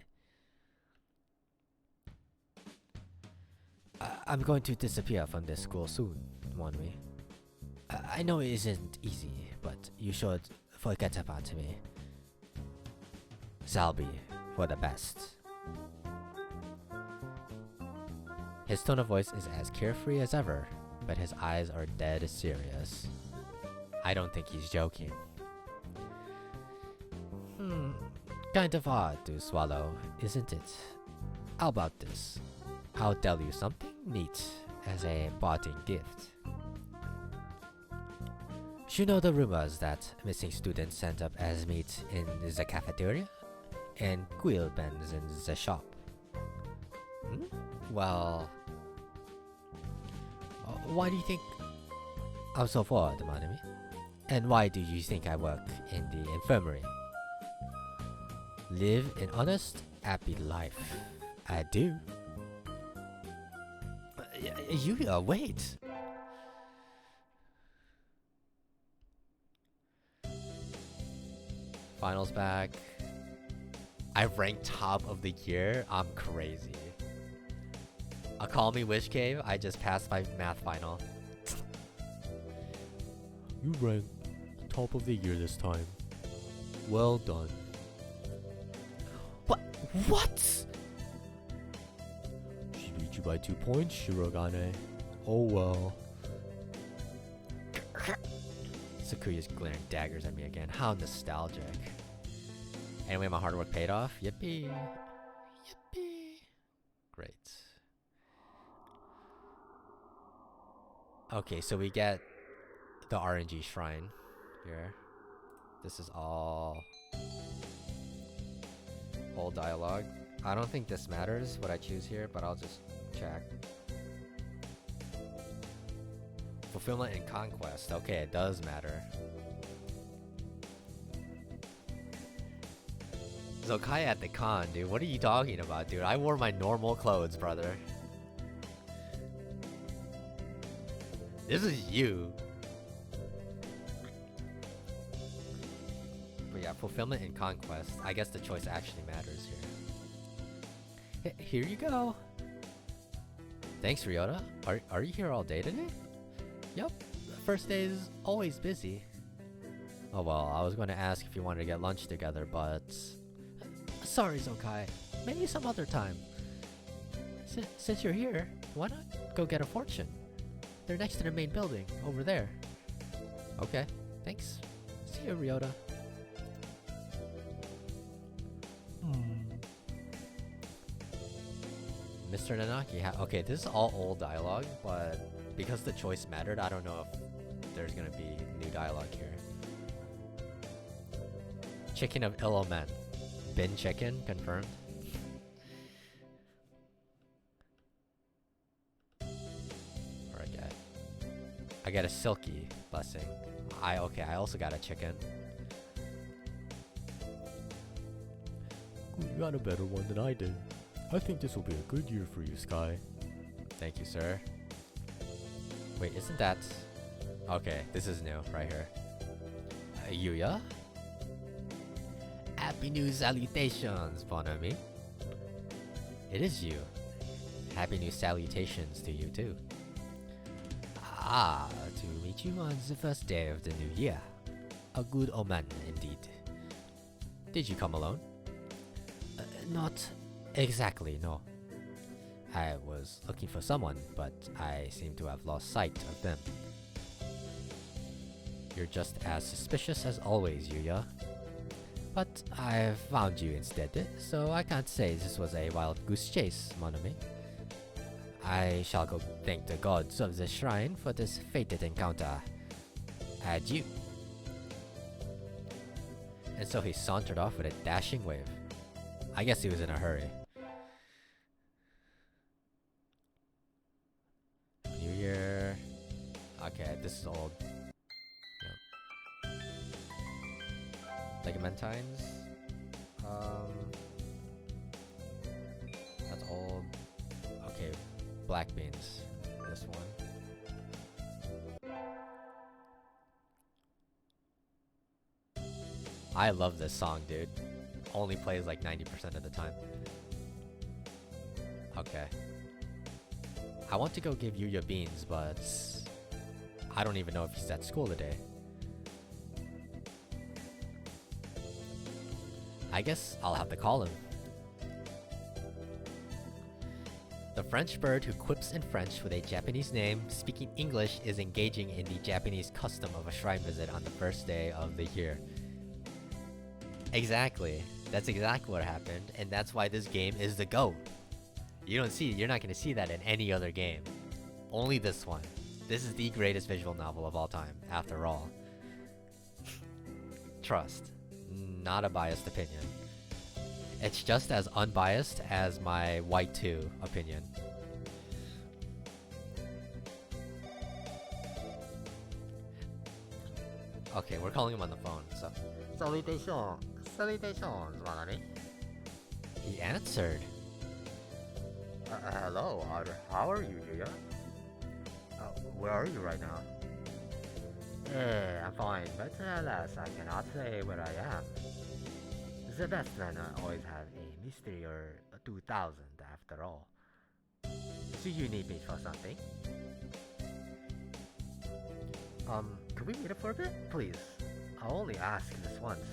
I'm going to disappear from this school soon, Wanwi. I know it isn't easy, but you should forget about me. Shall be for the best. His tone of voice is as carefree as ever, but his eyes are dead serious. I don't think he's joking. kind of hard to swallow, isn't it? How about this? I'll tell you something neat as a parting gift. You know the rumors that missing students end up as meat in the cafeteria and quill pens in the shop? Hmm? Well, why do you think I'm so forward, Manami? And why do you think I work in the infirmary? Live an honest, happy life. I do. Yuya, wait! Finals back. I ranked top of the year. I'm crazy. A Call Me Wish Cave. I just passed my math final. You ranked top of the year this time. Well done. What? She beat you by 2 points, Shirogane. Oh well. Sakuya's glaring daggers at me again. How nostalgic. Anyway, my hard work paid off. Yippee. Yippee. Great. Okay, so we get the RNG shrine here. This is all whole dialogue. I don't think this matters what I choose here, but I'll just check. Fulfillment and conquest. Okay, it does matter. Zokai at the con, dude. What are you talking about, dude? I wore my normal clothes, brother. This is you. But yeah, fulfillment and conquest. I guess the choice actually matters here. Here you go. Thanks, Ryota. Are you here all day today? Yep. First day is always busy. Oh well, I was going to ask if you wanted to get lunch together, but... Sorry, Zokai. Maybe some other time. Since you're here, why not go get a fortune? They're next to the main building, over there. Okay, thanks. See you, Ryota. Mr. Nanaki, okay, this is all old dialogue, but because the choice mattered, I don't know if there's gonna be new dialogue here. Chicken of Illomen. Bin chicken, confirmed. I get a silky blessing. I also got a chicken. You got a better one than I did. I think this will be a good year for you, Sky. Thank you, sir. Wait, isn't that... Okay, this is new, right here. Yuya? Happy New Salutations, bon ami. It is you. Happy New Salutations to you, too. Ah, to meet you on the first day of the new year. A good omen, indeed. Did you come alone? Not exactly, no. I was looking for someone, but I seem to have lost sight of them. You're just as suspicious as always, Yuya. But I found you instead, so I can't say this was a wild goose chase, mon ami. I shall go thank the gods of the shrine for this fated encounter. Adieu. And so he sauntered off with a dashing wave. I guess he was in a hurry. New Year. Okay, this is old. Yep. Ligamentines. That's old. Okay, black beans. This one. I love this song, dude. Only plays like 90% of the time. Okay. I want to go give Yuya beans, but I don't even know if he's at school today. I guess I'll have to call him. The French bird who quips in French with a Japanese name speaking English is engaging in the Japanese custom of a shrine visit on the first day of the year. Exactly. That's exactly what happened, and that's why this game is the GOAT. You're not gonna see that in any other game. Only this one. This is the greatest visual novel of all time, after all. Trust. Not a biased opinion. It's just as unbiased as my White 2 opinion. Okay, we're calling him on the phone, so... Salutations, Manami. He answered. Hello, how are you, Yuya? Where are you right now? I'm fine, but alas, I cannot say where I am. The best men always have a mystery or a 2000 after all. Do you need me for something? Could we meet up for a bit? Please. I'll only ask this once.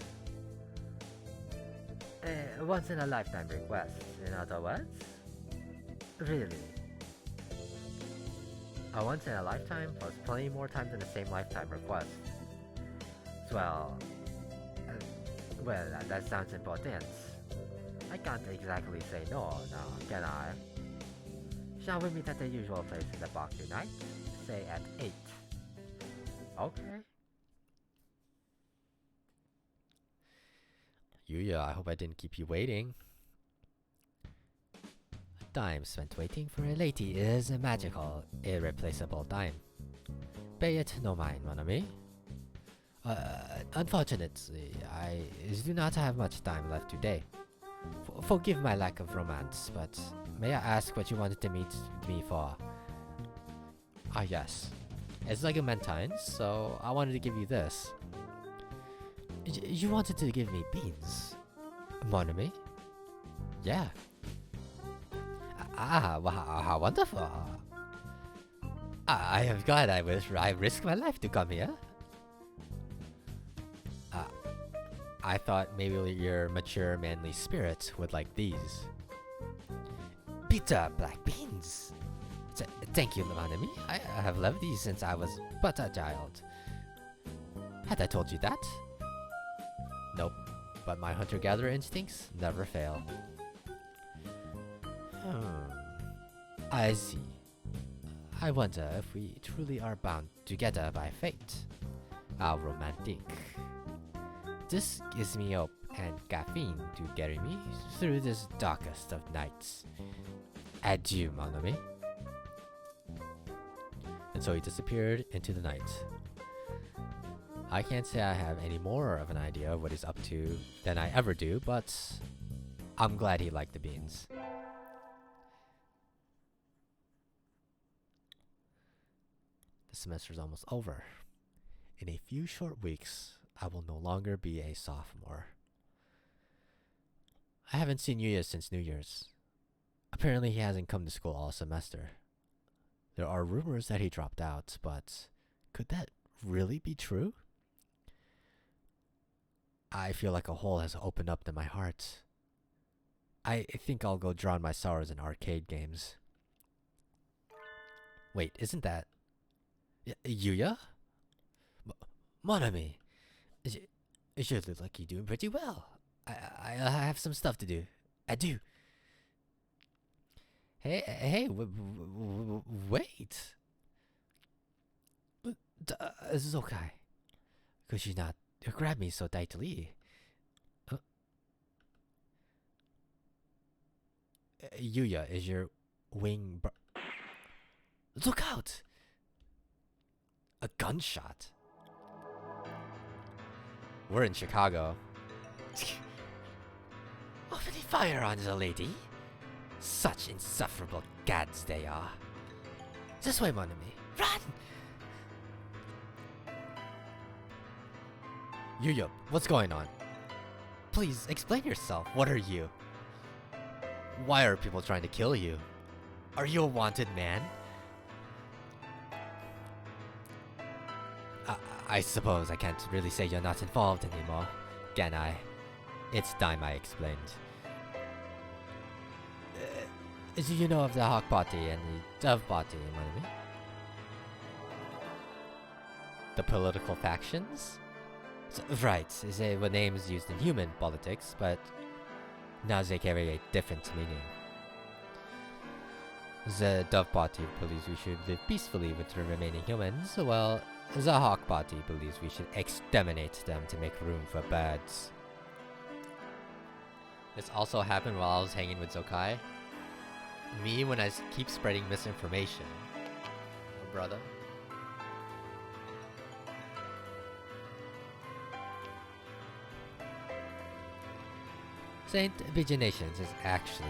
Once in a lifetime request, in other words? Really? A once in a lifetime plus plenty more times in the same lifetime request. Well, that sounds important. I can't exactly say no now, can I? Shall we meet at the usual place in the box tonight? Say at 8. Okay. Yuya, I hope I didn't keep you waiting. Time spent waiting for a lady is a magical, irreplaceable time. Pay it no mind, mon ami. Unfortunately, I do not have much time left today. Forgive my lack of romance, but may I ask what you wanted to meet me for? Ah yes. It's like a Mentine, so I wanted to give you this. You wanted to give me beans, mon ami? Yeah. Wow, how wonderful. I am glad I risked my life to come here. I thought maybe your mature, manly spirit would like these. Bitter black beans. Thank you, mon ami. I have loved these since I was but a child. Had I told you that? Nope, but my hunter-gatherer instincts never fail. I see. I wonder if we truly are bound together by fate. How romantic. This gives me hope and caffeine to carry me through this darkest of nights. Adieu, mon ami. And so he disappeared into the night. I can't say I have any more of an idea of what he's up to than I ever do, but I'm glad he liked the beans. The semester's almost over. In a few short weeks, I will no longer be a sophomore. I haven't seen Yuya since New Year's. Apparently he hasn't come to school all semester. There are rumors that he dropped out, but could that really be true? I feel like a hole has opened up in my heart. I think I'll go drown my sorrows in arcade games. Wait, isn't that... Yuya? Mon ami, it should look like you're doing pretty well. I have some stuff to do. I do. Hey, wait. Zokkai, could you not grab me so tightly? Yuya, is your wing Look out! A gunshot. We're in Chicago. Opening fire on the lady? Such insufferable gads they are. This way, mon ami. Run! Yuya, what's going on? Please, explain yourself. What are you? Why are people trying to kill you? Are you a wanted man? I suppose I can't really say you're not involved anymore, can I? It's time I explained. Do you know of the Hawk Party and the Dove Party, mon ami? The political factions? Right, they were names used in human politics, but Now they carry a different meaning. The Dove Party believes we should live peacefully with the remaining humans, while the Hawk Party believes we should exterminate them to make room for birds. This also happened while I was hanging with Zokkai. Me when I keep spreading misinformation. Oh, brother. Saint Viginations is actually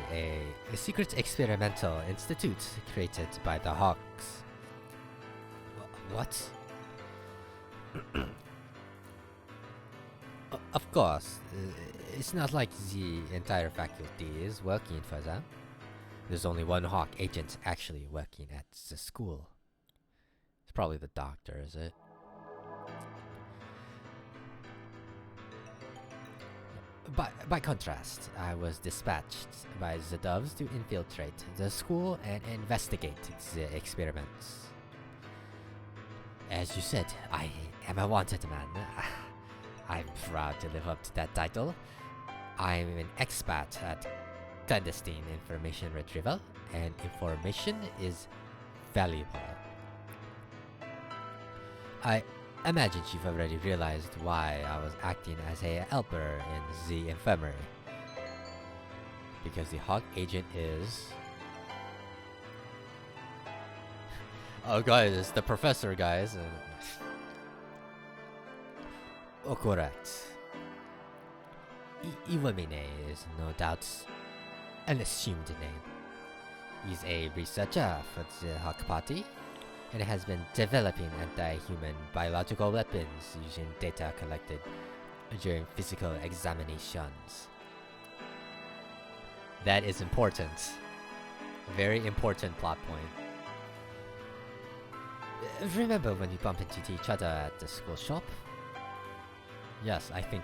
a secret experimental institute created by the Hawks. What? Of course, it's not like the entire faculty is working for them. There's only one Hawk agent actually working at the school. It's probably the doctor, is it? By contrast, I was dispatched by the Doves to infiltrate the school and investigate the experiments. As you said, I am a wanted man. I'm proud to live up to that title. I'm an expert at clandestine information retrieval, and information is valuable. I imagine you've already realized why I was acting as a helper in the infirmary. Because the Hawk agent is... Oh guys, it's the professor, guys. Oh, correct. Iwamine is no doubt an assumed name. He's a researcher for the Hawk Party and has been developing anti-human biological weapons using data collected during physical examinations. That is important. Very important plot point. Remember when we bumped into each other at the school shop? Yes, I think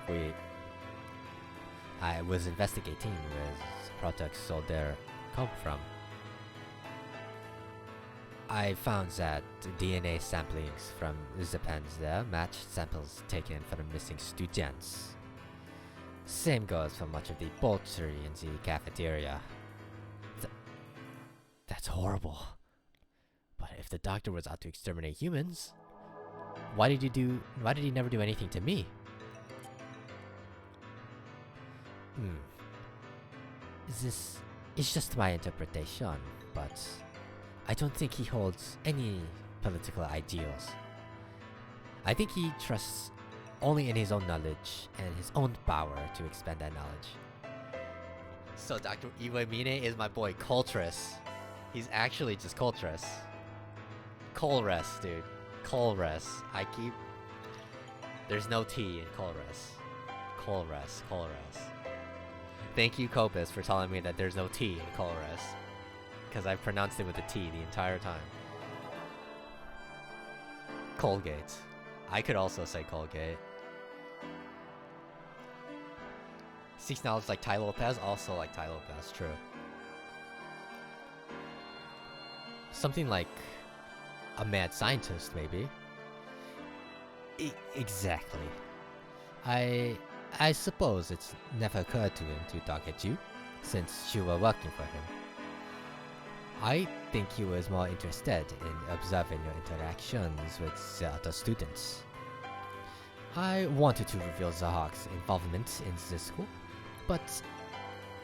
I was investigating where the products sold there come from. I found that DNA samplings from the pens there matched samples taken from missing students. Same goes for much of the poultry in the cafeteria. That's horrible. But if the doctor was out to exterminate humans, why did he never do anything to me? This is just my interpretation, but I don't think he holds any political ideals. I think he trusts only in his own knowledge and his own power to expand that knowledge. So Dr. Iwamine is my boy Coltress. He's actually just Coltress. Colress, dude. Colress. There's no T in Colress. Colress. Thank you, Copus, for telling me that there's no T in Colress. Because I've pronounced it with a T the entire time. Colgate. I could also say Colgate. Seeks knowledge like Ty Lopez, also like Ty Lopez, true. Something like a mad scientist, maybe. Exactly. I suppose it's never occurred to him to target you, since you were working for him. I think he was more interested in observing your interactions with the other students. I wanted to reveal the Hawk's involvement in the school, but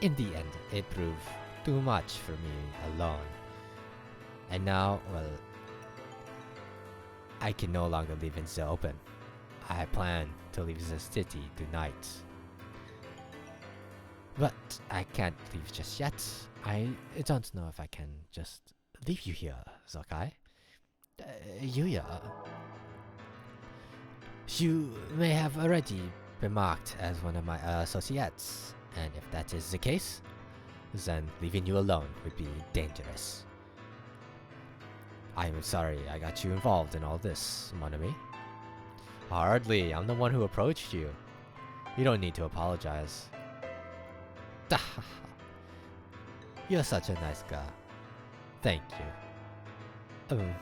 in the end, it proved too much for me alone. And now, well, I can no longer live in the open. I plan to leave the city tonight. But I can't leave just yet. I don't know if I can just leave you here, Zokkai. Yuya. You may have already been marked as one of my associates, and if that is the case, then leaving you alone would be dangerous. I am sorry I got you involved in all this, mon ami. Hardly, I'm the one who approached you. You don't need to apologize. You're such a nice guy. Thank you.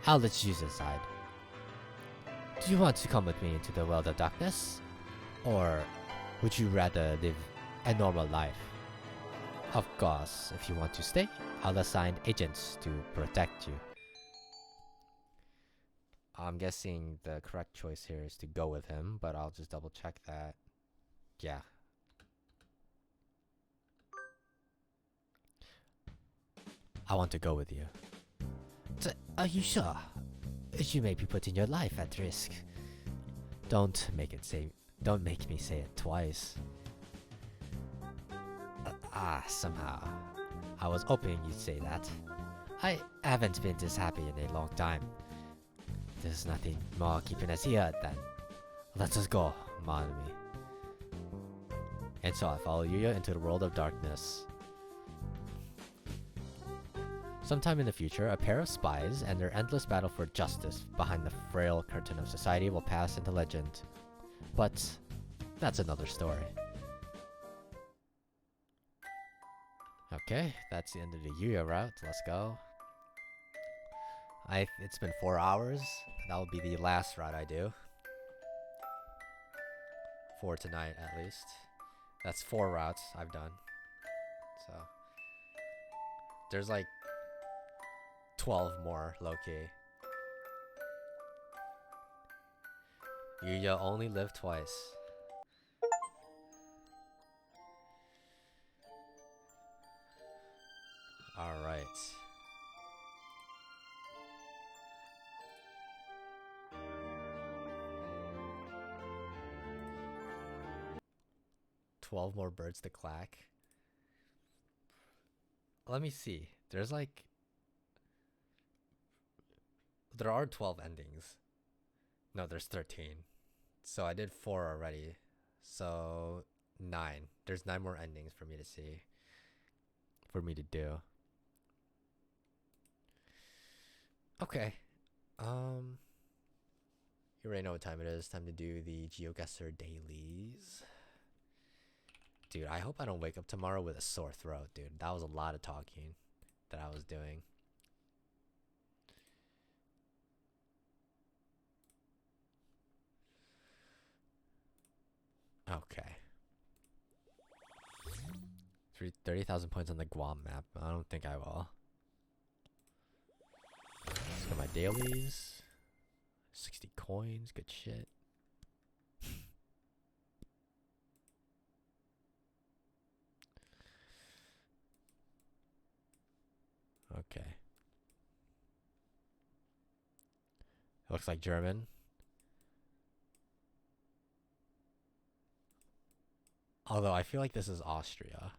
I'll let you decide. Do you want to come with me into the world of darkness? Or would you rather live a normal life? Of course, if you want to stay, I'll assign agents to protect you. I'm guessing the correct choice here is to go with him, but I'll just double check that. Yeah. I want to go with you. Are you sure? You may be putting your life at risk. Don't make me say it twice. Somehow. I was hoping you'd say that. I haven't been this happy in a long time. There's nothing more keeping us here than let us go, mon ami. And so I follow you into the world of darkness. Sometime in the future, a pair of spies and their endless battle for justice behind the frail curtain of society will pass into legend. But that's another story. Okay, that's the end of the Yuya route. Let's go. It's been 4 hours. That will be the last route I do. For tonight, at least. That's 4 routes I've done. So there's like 12 more, low-key. You only live twice. Alright. "12 more birds to clack." Let me see. There are 12 endings. No, there's 13. So I did 4 already. So 9. There's 9 more endings for me to see. For me to do. Okay. You already know what time it is. Time to do the GeoGuessr dailies. Dude, I hope I don't wake up tomorrow with a sore throat, dude. That was a lot of talking that I was doing. Okay. 30,000 points on the Guam map. I don't think I will. Let's go my dailies. 60 coins. Good shit. Okay. It looks like German. Although I feel like this is Austria.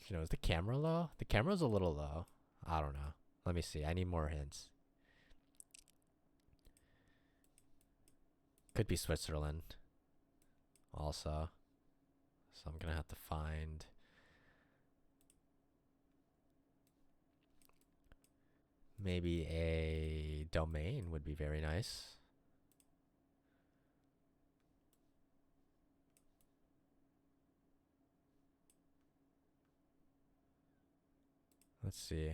You know, is the camera low? The camera's a little low. I don't know. Let me see. I need more hints. Could be Switzerland. Also. So I'm gonna have to find... maybe a domain would be very nice. Let's see.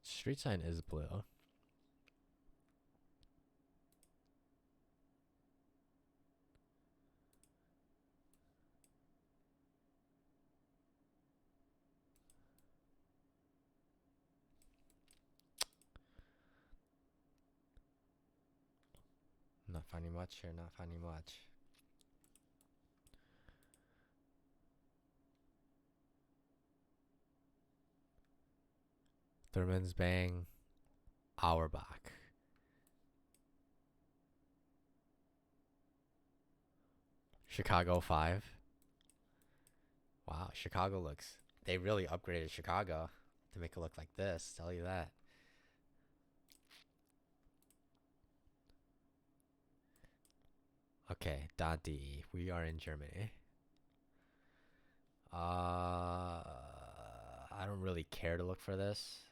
Street sign is blue. Not finding much here, not finding much. Thurman's Bang, Auerbach. Chicago 5. Wow, Chicago looks... they really upgraded Chicago to make it look like this, tell you that. Okay, Dante, we are in Germany. I don't really care to look for this.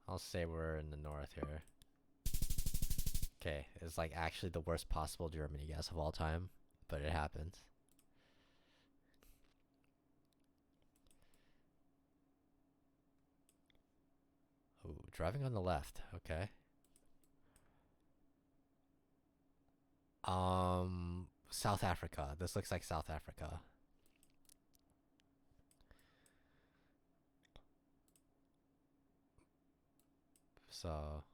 I'll say we're in the north here. Okay, it's like actually the worst possible Germany guess of all time, but it happened. Ooh, driving on the left. Okay. South Africa. This looks like South Africa. So,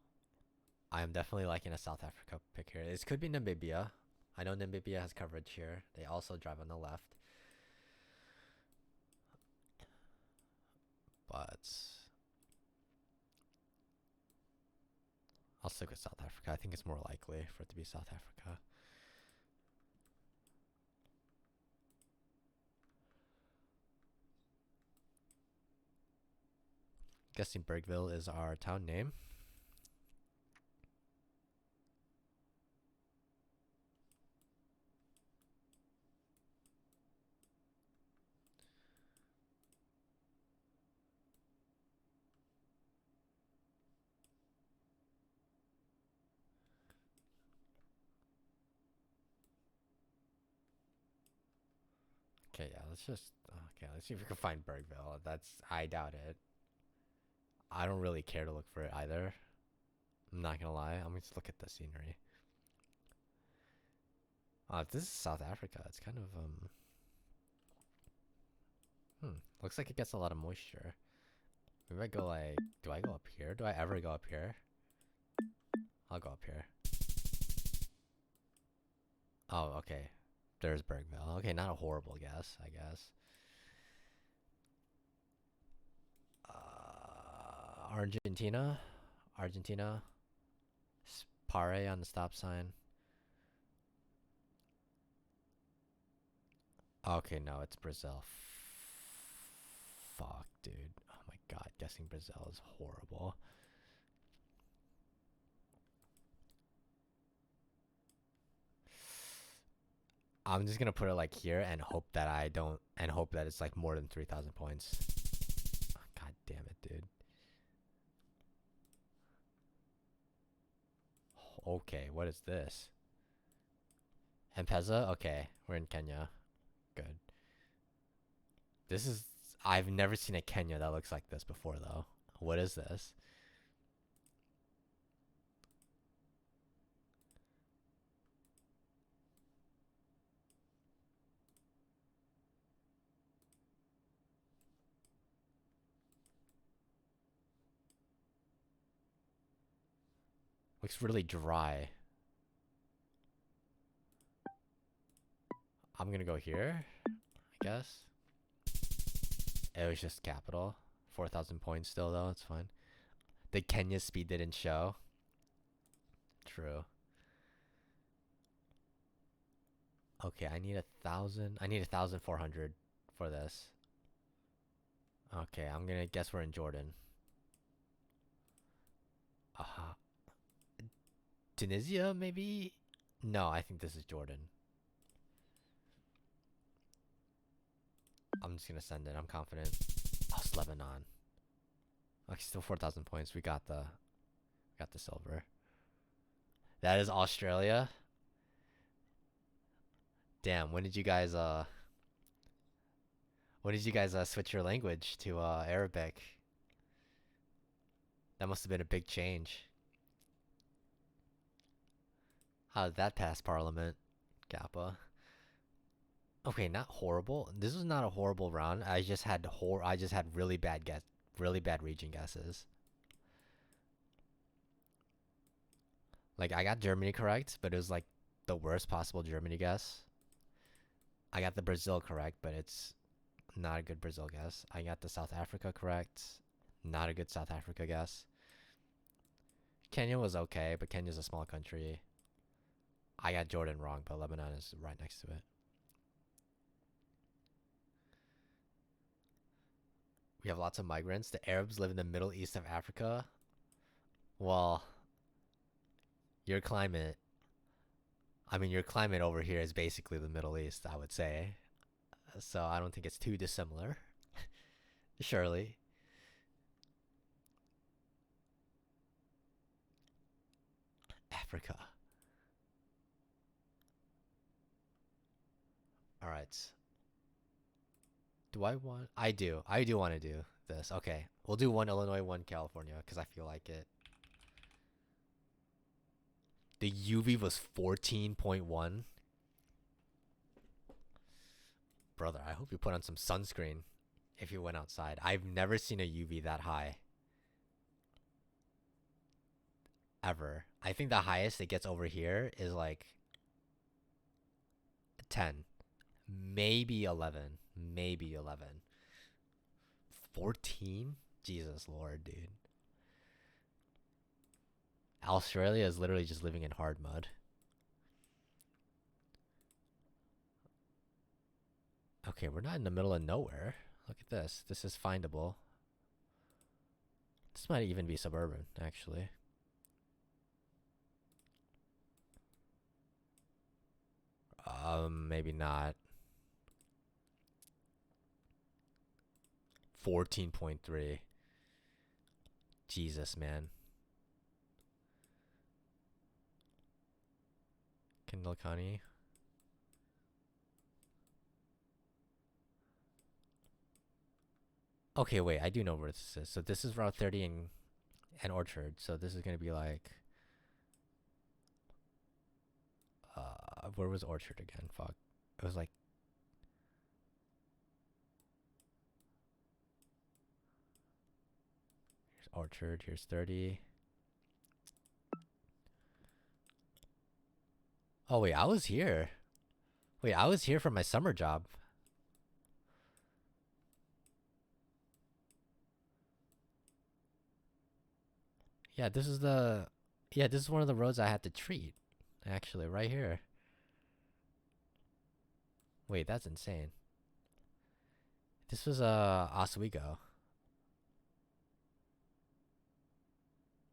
I am definitely liking a South Africa pick here. This could be Namibia. I know Namibia has coverage here. They also drive on the left. But I'll stick with South Africa. I think it's more likely for it to be South Africa. Guessing Bergville is our town name. Okay, yeah, let's see if we can find Bergville. I doubt it. I don't really care to look for it either. I'm not gonna lie. I'm just look at the scenery. If this is South Africa, it's kind of looks like it gets a lot of moisture. Maybe I go like, do I go up here? Do I ever go up here? I'll go up here. Oh, okay. There's Bergville. Okay, not a horrible guess, I guess. Argentina. Pare on the stop sign. Okay, no, it's Brazil. Fuck, dude. Oh my god, guessing Brazil is horrible. I'm just gonna put it like here and hope that it's like more than 3,000 points. Oh, god damn it, dude. Okay, what is this? M-Pesa? Okay, we're in Kenya. Good. I've never seen a Kenya that looks like this before though. What is this? Looks really dry. I'm gonna go here, I guess. It was just capital. 4,000 points still though, it's fine. The Kenya speed didn't show. True. Okay, I need 1,000. I need 1,400 for this. Okay, I'm gonna guess we're in Jordan. Tunisia, maybe? No, I think this is Jordan. I'm just gonna send it. I'm confident. Oh, it's Lebanon. Okay, still 4,000 points. We got the silver. That is Australia. Damn, when did you guys switch your language to Arabic? That must have been a big change. How did that pass Parliament? Kappa. Okay, not horrible. This was not a horrible round. I just had really bad region guesses. Like I got Germany correct, but it was like the worst possible Germany guess. I got the Brazil correct, but it's not a good Brazil guess. I got the South Africa correct. Not a good South Africa guess. Kenya was okay, but Kenya's a small country. I got Jordan wrong, but Lebanon is right next to it. We have lots of migrants. The Arabs live in the Middle East of Africa. Well, your climate over here is basically the Middle East, I would say. So I don't think it's too dissimilar. Surely. Africa. All right. Do I want? I do. I do want to do this. Okay. We'll do one Illinois, one California, because I feel like it. The UV was 14.1. Brother, I hope you put on some sunscreen if you went outside. I've never seen a UV that high. Ever. I think the highest it gets over here is like 10. Maybe 11. Maybe 11. 14? Jesus Lord, dude. Australia is literally just living in hard mud. Okay, we're not in the middle of nowhere. Look at this. This is findable. This might even be suburban, actually. Maybe not. 14.3. Jesus, man. Kendall County. Okay, wait, I do know where this is. So this is Route 30 and Orchard. So this is gonna be like where was Orchard again? Fuck. It was like here's Orchard, here's 30. Oh wait, I was here. Wait, I was here for my summer job. Yeah, this is one of the roads I had to treat. Actually, right here. Wait, that's insane. This was Oswego.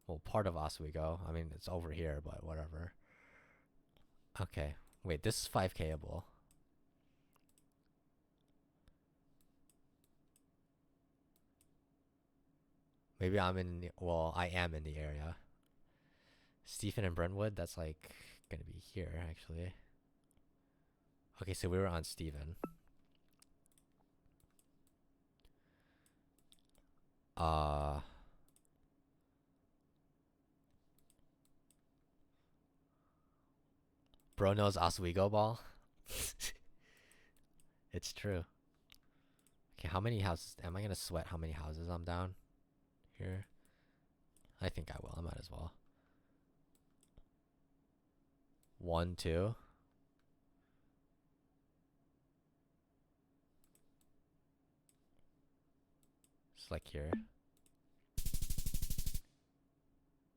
Well, part of Oswego. I mean, it's over here, but whatever. Okay. Wait, this is 5Kable. Maybe I'm in the, well, I am in the area. Stephen and Brentwood, that's like gonna be here actually. Okay, so we were on Stephen. Bro knows Oswego ball. It's true. Okay, how many houses am I gonna sweat how many houses I'm down here? I think I will, I might as well. 1, 2. Just like here.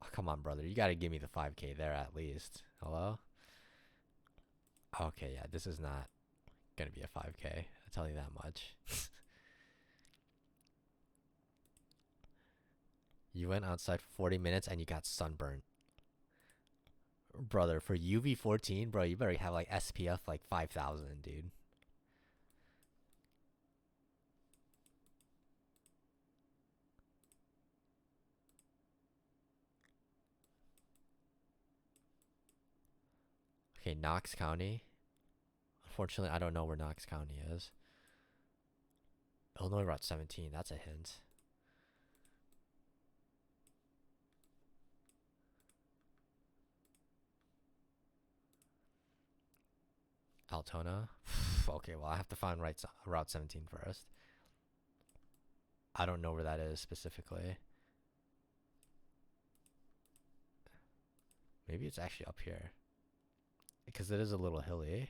Oh, come on, brother. You gotta give me the 5K there at least. Hello? Okay, yeah, this is not gonna be a 5K. I'll tell you that much. You went outside for 40 minutes and you got sunburnt. Brother, for UV 14, bro, you better have like SPF like 5,000, dude. Okay, Knox County. Unfortunately, I don't know where Knox County is. Illinois Route 17, that's a hint. Altona. Okay, well, I have to find Route 17 first. I don't know where that is specifically. Maybe it's actually up here. Because it is a little hilly.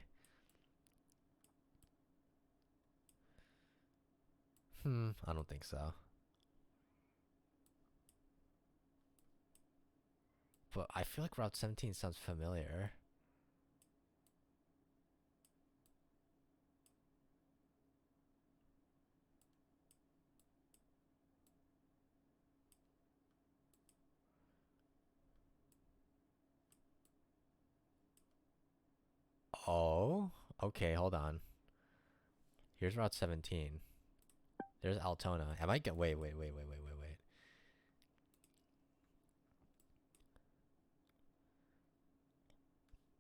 I don't think so. But I feel like Route 17 sounds familiar. Oh, okay, hold on. Here's Route 17. There's Altona. Am I wait.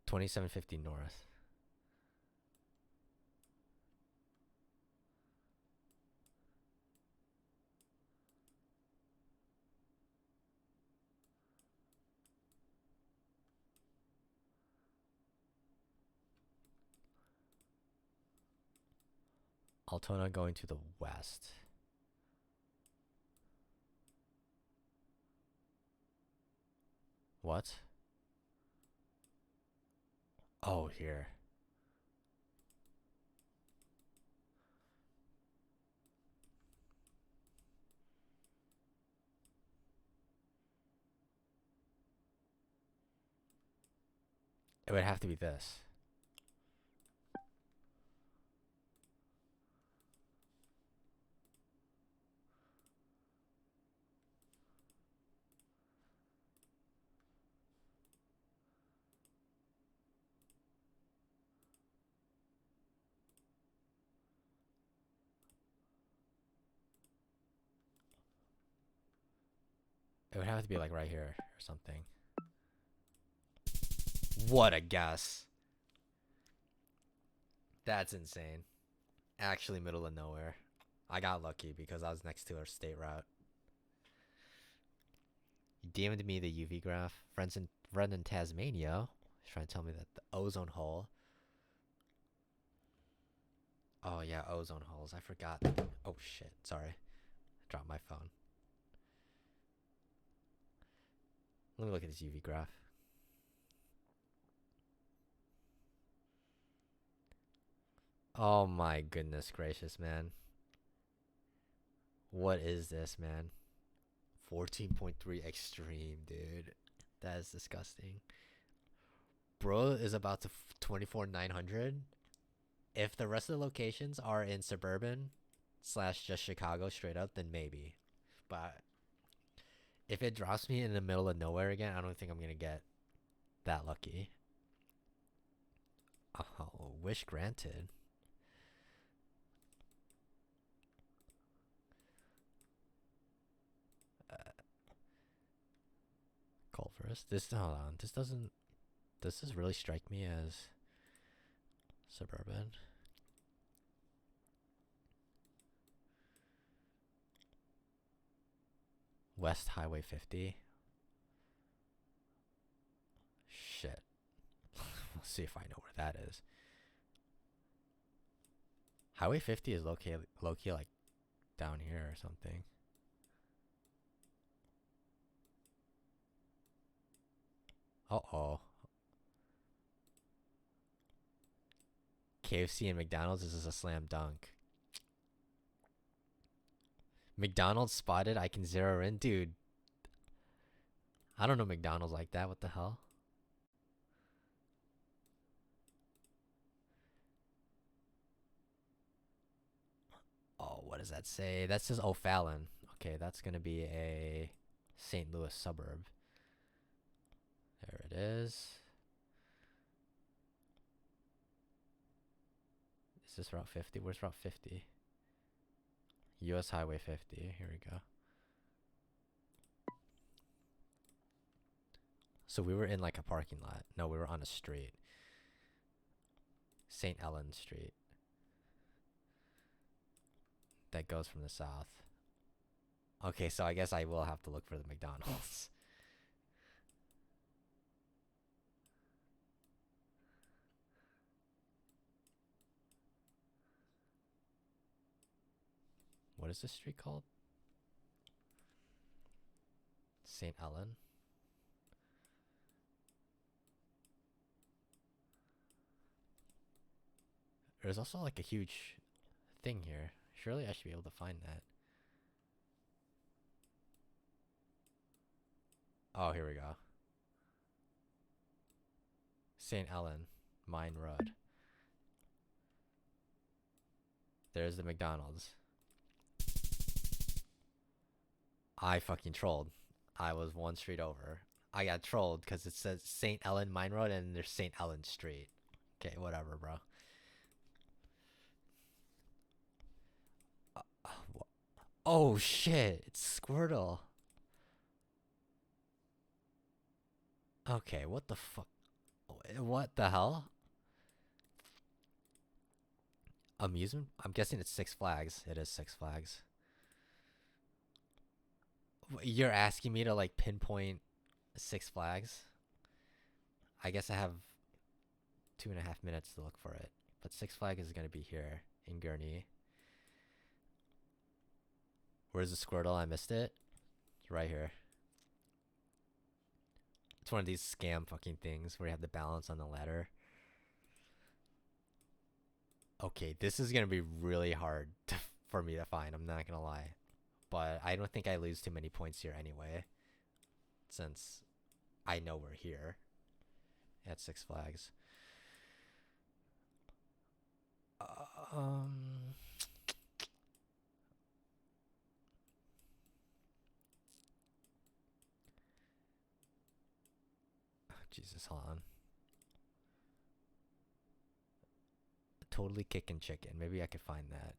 2750 north. Altona going to the west. What? Oh, here. It would have to be this. It would have to be like right here or something. What a guess. That's insane. Actually middle of nowhere. I got lucky because I was next to our state route. You DM'd me the UV graph. Friend in Tasmania. He's trying to tell me that the ozone hole. Oh yeah, ozone holes. I forgot. Oh shit. Sorry. Dropped my phone. Let me look at this UV graph. Oh my goodness gracious, man. What is this, man? 14.3 extreme, dude. That is disgusting. Bro is about to 24,900. If the rest of the locations are in suburban / just Chicago straight up, then maybe. But if it drops me in the middle of nowhere again, I don't think I'm gonna get that lucky. Oh, wish granted. Culver's. Hold on. Does this really strike me as suburban? West Highway 50. Shit. We'll see if I know where that is. Highway 50 is low key like down here or something. Uh-oh. KFC and McDonald's, this is a slam dunk. McDonald's spotted, I can zero in. Dude, I don't know McDonald's like that. What the hell? Oh, what does that say? That says O'Fallon. Okay, that's going to be a St. Louis suburb. There it is. Is this Route 50? Where's Route 50? US Highway 50. Here we go. So we were in like a parking lot. No, we were on a street. St. Ellen Street. That goes from the south. Okay, so I guess I will have to look for the McDonald's. What is this street called? St. Ellen. There's also like a huge thing here. Surely I should be able to find that. Oh, here we go. St. Ellen, Mine Road. There's the McDonald's. I fucking trolled. I was one street over. I got trolled because it says St. Ellen Mine Road and there's St. Ellen Street. Okay, whatever, bro. Oh shit, it's Squirtle. Okay, what the fuck? What the hell? Amusement? I'm guessing it's Six Flags. It is Six Flags. You're asking me to like pinpoint Six Flags? I guess I have 2.5 minutes to look for it. But Six Flags is gonna be here in Gurnee. Where's the Squirtle? I missed it. It's right here. It's one of these scam fucking things where you have the balance on the ladder. Okay, this is gonna be really hard for me to find, I'm not gonna lie. But I don't think I lose too many points here anyway, since I know we're here at Six Flags. Jesus, hold on. Totally kicking chicken. Maybe I could find that.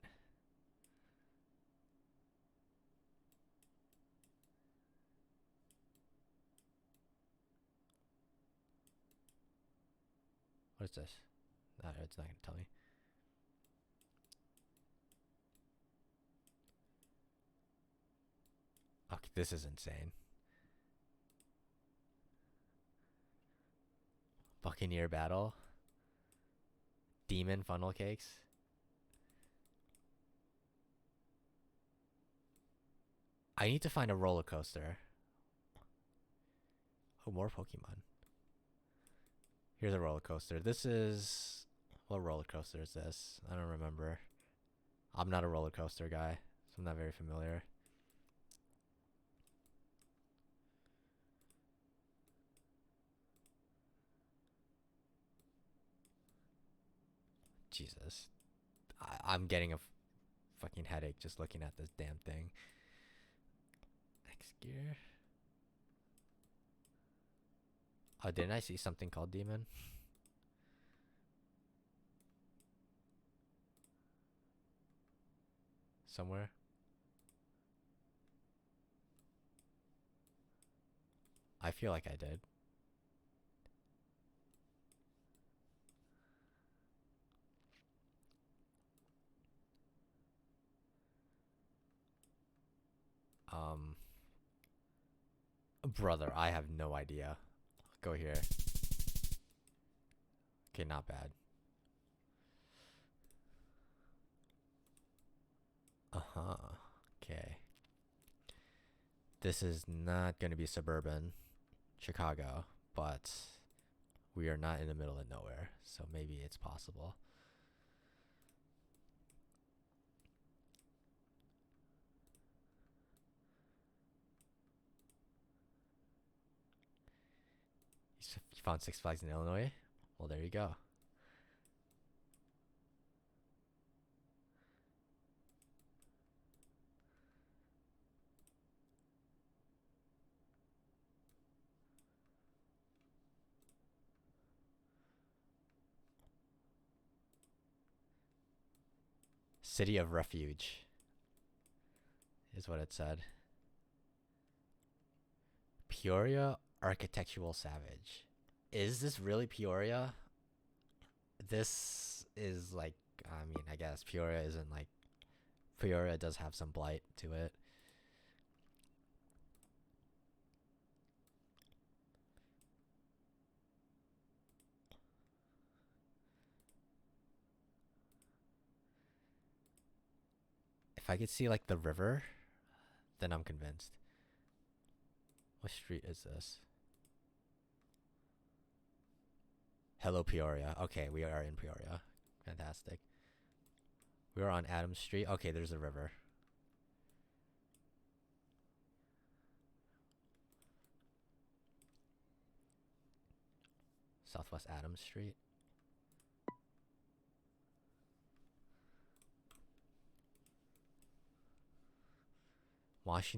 What is this? No, it's not gonna tell me. Okay, this is insane. Buccaneer battle. Demon funnel cakes. I need to find a roller coaster. Oh, more Pokemon. Here's a roller coaster. This is... What roller coaster is this? I don't remember. I'm not a roller coaster guy, so I'm not very familiar. Jesus. I'm getting a fucking headache just looking at this damn thing. Next gear. Oh, didn't I see something called Demon? Somewhere? I feel like I did. Brother, I have no idea. Go here. Okay, not bad. Uh-huh. Okay. This is not gonna be suburban Chicago, but we are not in the middle of nowhere, so maybe it's possible. You found Six Flags in Illinois? Well, there you go. City of Refuge is what it said. Peoria Architectural Savage. Is this really Peoria? This is like, I mean, I guess Peoria isn't like, Peoria does have some blight to it. If I could see like the river, then I'm convinced. What street is this? Hello, Peoria. Okay, we are in Peoria. Fantastic. We are on Adams Street. Okay, there's a river. Southwest Adams Street.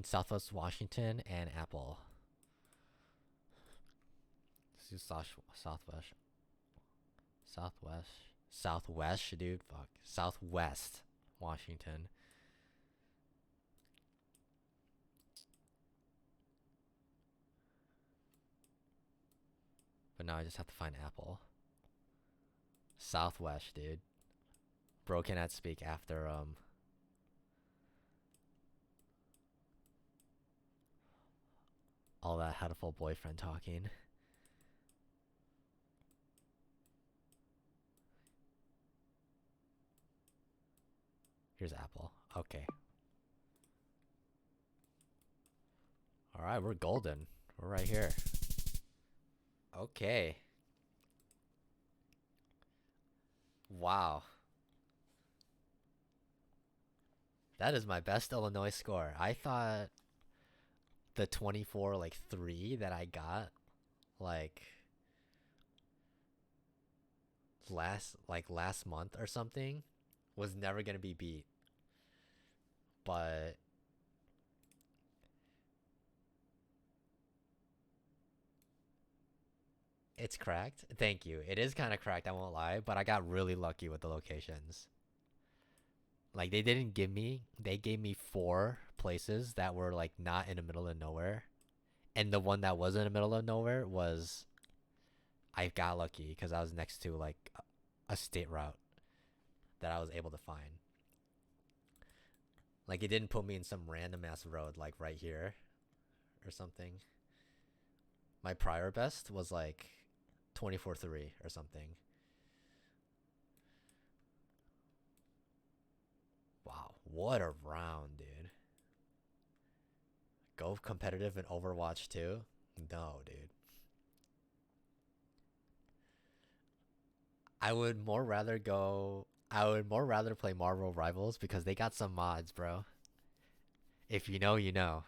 Southwest Washington and Apple. This is Southwest, dude. Fuck. Southwest Washington. But now I just have to find Apple. Southwest, dude. Bro cannot speak after all that hatoful boyfriend talking. Here's Apple. Okay. Alright, we're golden. We're right here. Okay. Wow. That is my best Illinois score. I thought the 24 like 3 that I got like last month or something was never gonna be beat. But it's cracked. Thank you. It is kind of cracked, I won't lie, but I got really lucky with the locations. Like they gave me 4 places that were like not in the middle of nowhere. And the one that was in the middle of nowhere was I got lucky because I was next to like a state route that I was able to find. Like it didn't put me in some random ass road like right here or something. My prior best was like 24-3 or something. Wow, what a round, dude. Go competitive in Overwatch 2? No, dude. I would more rather play Marvel Rivals because they got some mods, bro. If you know, you know.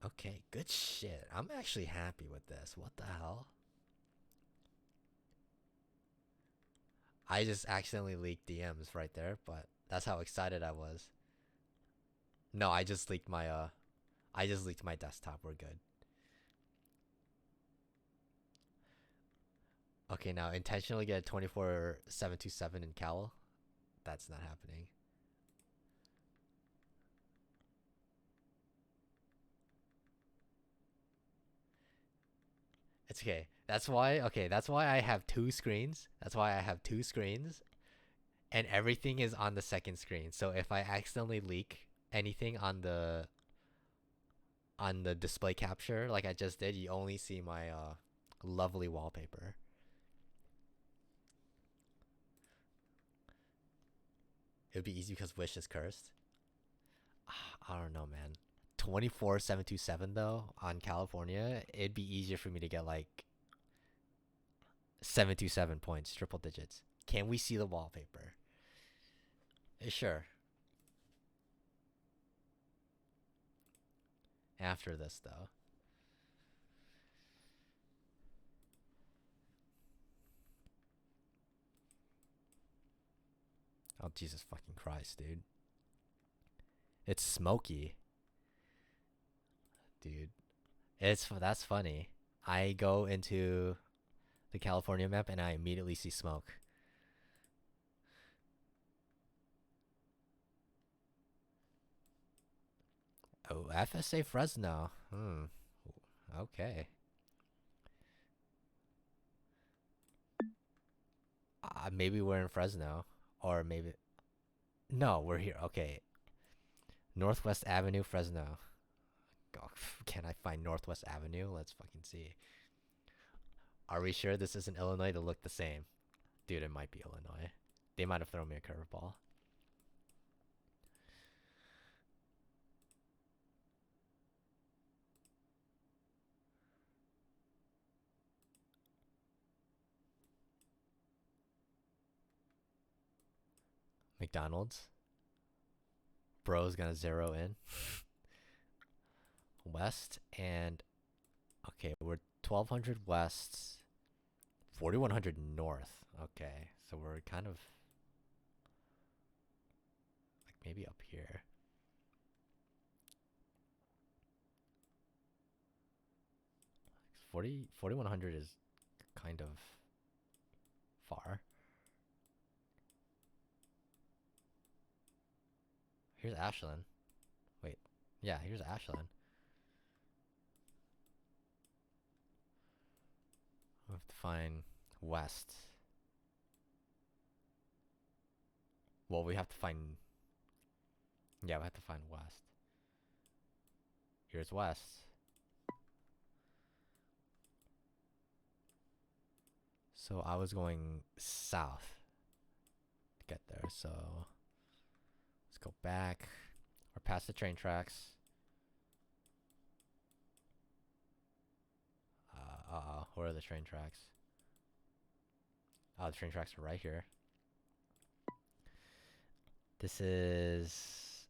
Okay, good shit. I'm actually happy with this. What the hell? I just accidentally leaked DMs right there, but that's how excited I was. No, I just leaked my desktop. We're good. Okay, now intentionally get a 24-727 in Cal. That's not happening. It's okay. That's why I have 2 screens. That's why I have 2 screens and everything is on the second screen. So if I accidentally leak anything on the display capture like I just did, you only see my lovely wallpaper. It would be easy because Wish is cursed. I don't know, man. 24-727 though on California, it'd be easier for me to get like 727 points, triple digits. Can we see the wallpaper? Sure. After this though. Oh Jesus fucking Christ, dude. It's smoky. Dude. That's funny. I go into the California map and I immediately see smoke. Oh, FSA Fresno. Okay. Maybe we're in Fresno. Or maybe... No, we're here. Okay. Northwest Avenue, Fresno. Oh, can I find Northwest Avenue? Let's fucking see. Are we sure this isn't Illinois to look the same? Dude, it might be Illinois. They might have thrown me a curveball. McDonald's. Bro's gonna zero in. West and... Okay, we're 1200 west. 4100 north. Okay, so we're kind of... like maybe up here. Forty 4100 is kind of far. Here's Ashland. Wait. Yeah, here's Ashland. We have to find west. Well, we have to find... Yeah, we have to find west. Here's west. So I was going south to get there, so... go back. We're past the train tracks. Uh-oh. Where are the train tracks? Oh, the train tracks are right here. This is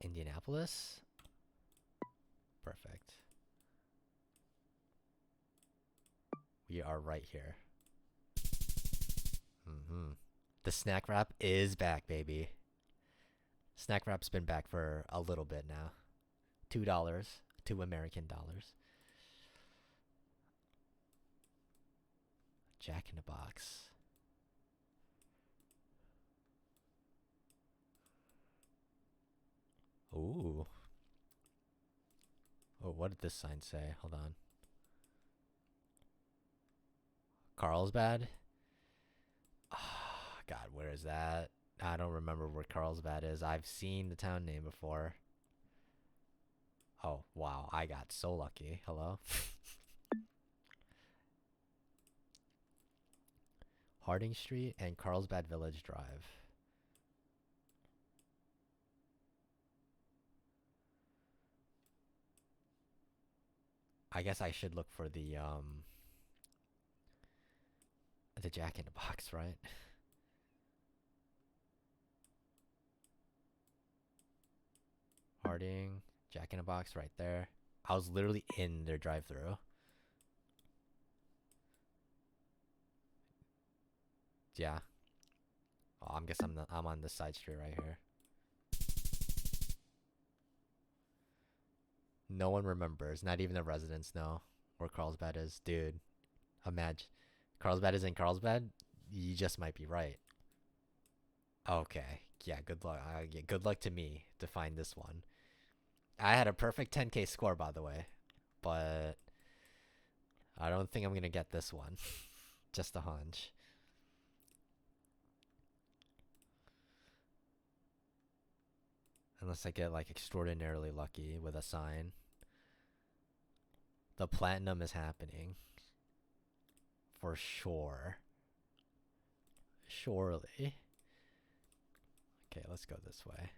Indianapolis. Perfect. We are right here. The snack wrap is back, baby. Snack wrap's been back for a little bit now. $2, $2 American dollars. Jack in the Box. Ooh. Oh, what did this sign say? Hold on. Carlsbad? Oh, God, where is that? I don't remember where Carlsbad is. I've seen the town name before. Oh, wow. I got so lucky. Hello? Harding Street and Carlsbad Village Drive. I guess I should look for the Jack in the Box, right? Harding, Jack in the Box right there. I was literally in their drive-thru. Yeah. Oh, I'm on this side street right here. No one remembers. Not even the residents know where Carlsbad is. Dude, imagine. Carlsbad is in Carlsbad? You just might be right. Okay. Yeah, good luck. Yeah, good luck to me to find this one. I had a perfect 10k score, by the way. But I don't think I'm going to get this one. Just a hunch. Unless I get like extraordinarily lucky with a sign. The platinum is happening. For sure. Surely. Okay, let's go this way.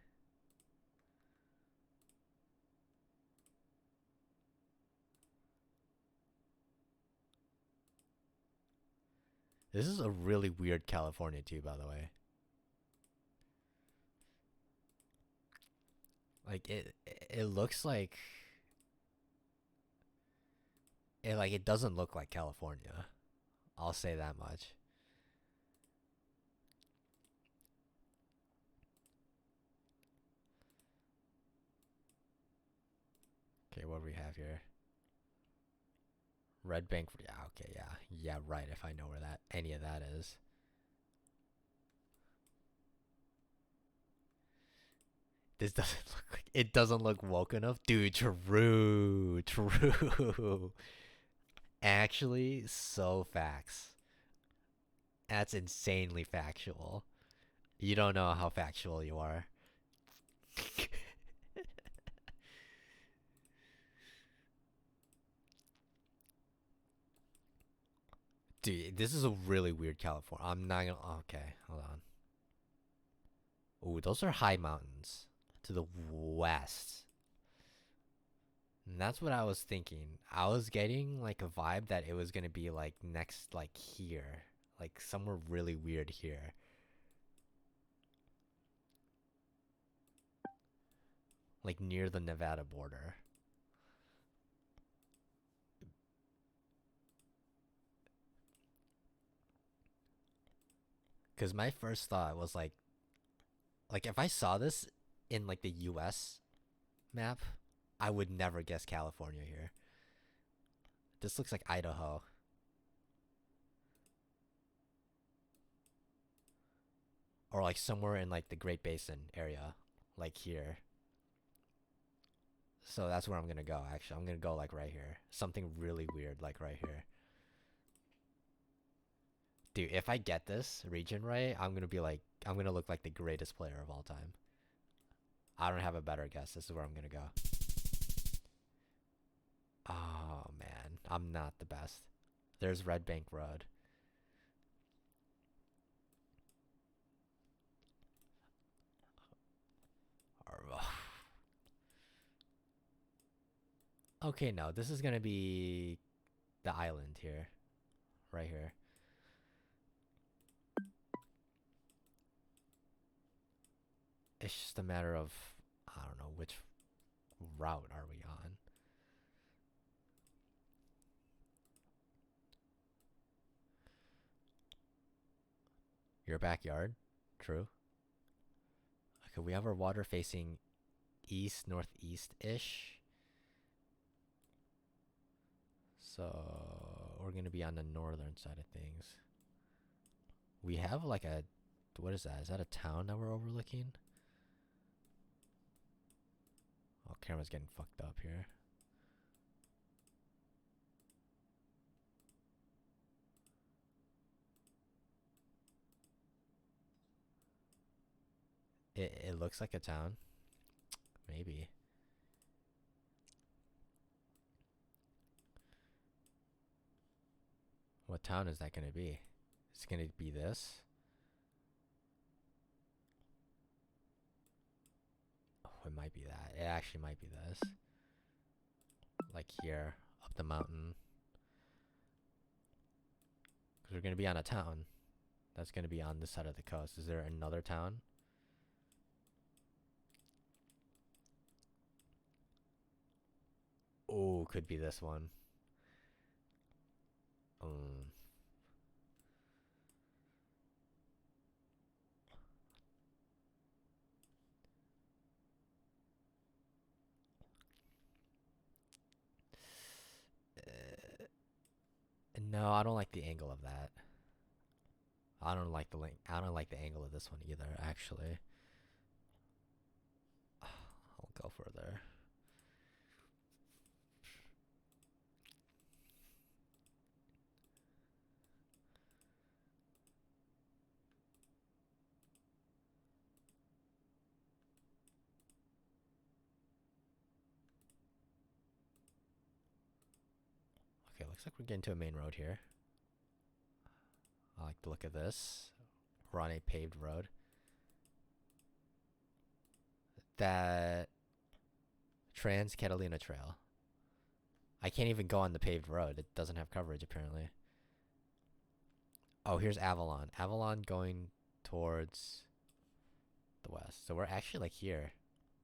This is a really weird California too, by the way. Like it looks like it doesn't look like California. I'll say that much. Okay, what do we have here? Red Bank. Yeah, okay, yeah. Yeah, right, if I know where that any of that is. This doesn't look like it doesn't look woke enough. Dude, true. Actually, so facts. That's insanely factual. You don't know how factual you are. Dude, this is a really weird California. I'm not gonna. Okay, hold on. Ooh, those are high mountains to the west. And that's what I was thinking. I was getting like a vibe that it was gonna be like next, like here, like somewhere really weird here. Like near the Nevada border. Because my first thought was like if I saw this in like the US map, I would never guess California here. This looks like Idaho. Or like somewhere in like the Great Basin area. Like here. So that's where I'm gonna go, actually. I'm gonna go like right here. Something really weird like right here. Dude, if I get this region right, I'm gonna look like the greatest player of all time. I don't have a better guess. This is where I'm gonna go. Oh man, I'm not the best. There's Red Bank Road. Okay, no, this is gonna be the island here, right here. It's just a matter of, I don't know, which route are we on? Your backyard? True. Okay, we have our water facing east, northeast-ish. So we're gonna be on the northern side of things. We have like a, what is that? Is that a town that we're overlooking? Oh, camera's getting fucked up here. It looks like a town. Maybe. What town is that gonna be? It's gonna be this? Oh, it might be that. It actually might be this. Like here, up the mountain. Because we're gonna be on a town. That's gonna be on this side of the coast. Is there another town? Oh, could be this one. No, I don't like the angle of that. I don't like the link. I don't like the angle of this one either, actually. I'll go further. Okay, looks like we're getting to a main road here. I like the look of this. We're on a paved road. That Trans Catalina Trail. I can't even go on the paved road. It doesn't have coverage, apparently. Oh, here's Avalon. Avalon going towards the west. So we're actually like here.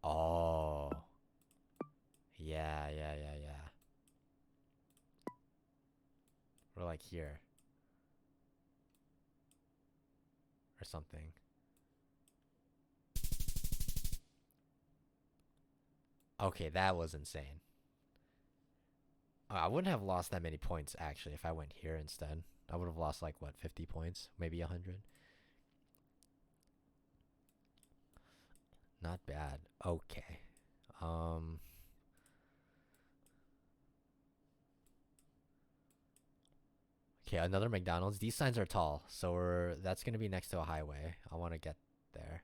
Oh. Yeah. We're like here. Or something. Okay, that was insane. I wouldn't have lost that many points, actually, if I went here instead. I would have lost, like, what, 50 points? Maybe 100? Not bad. Okay. Okay, another McDonald's. These signs are tall, so that's gonna be next to a highway. I want to get there.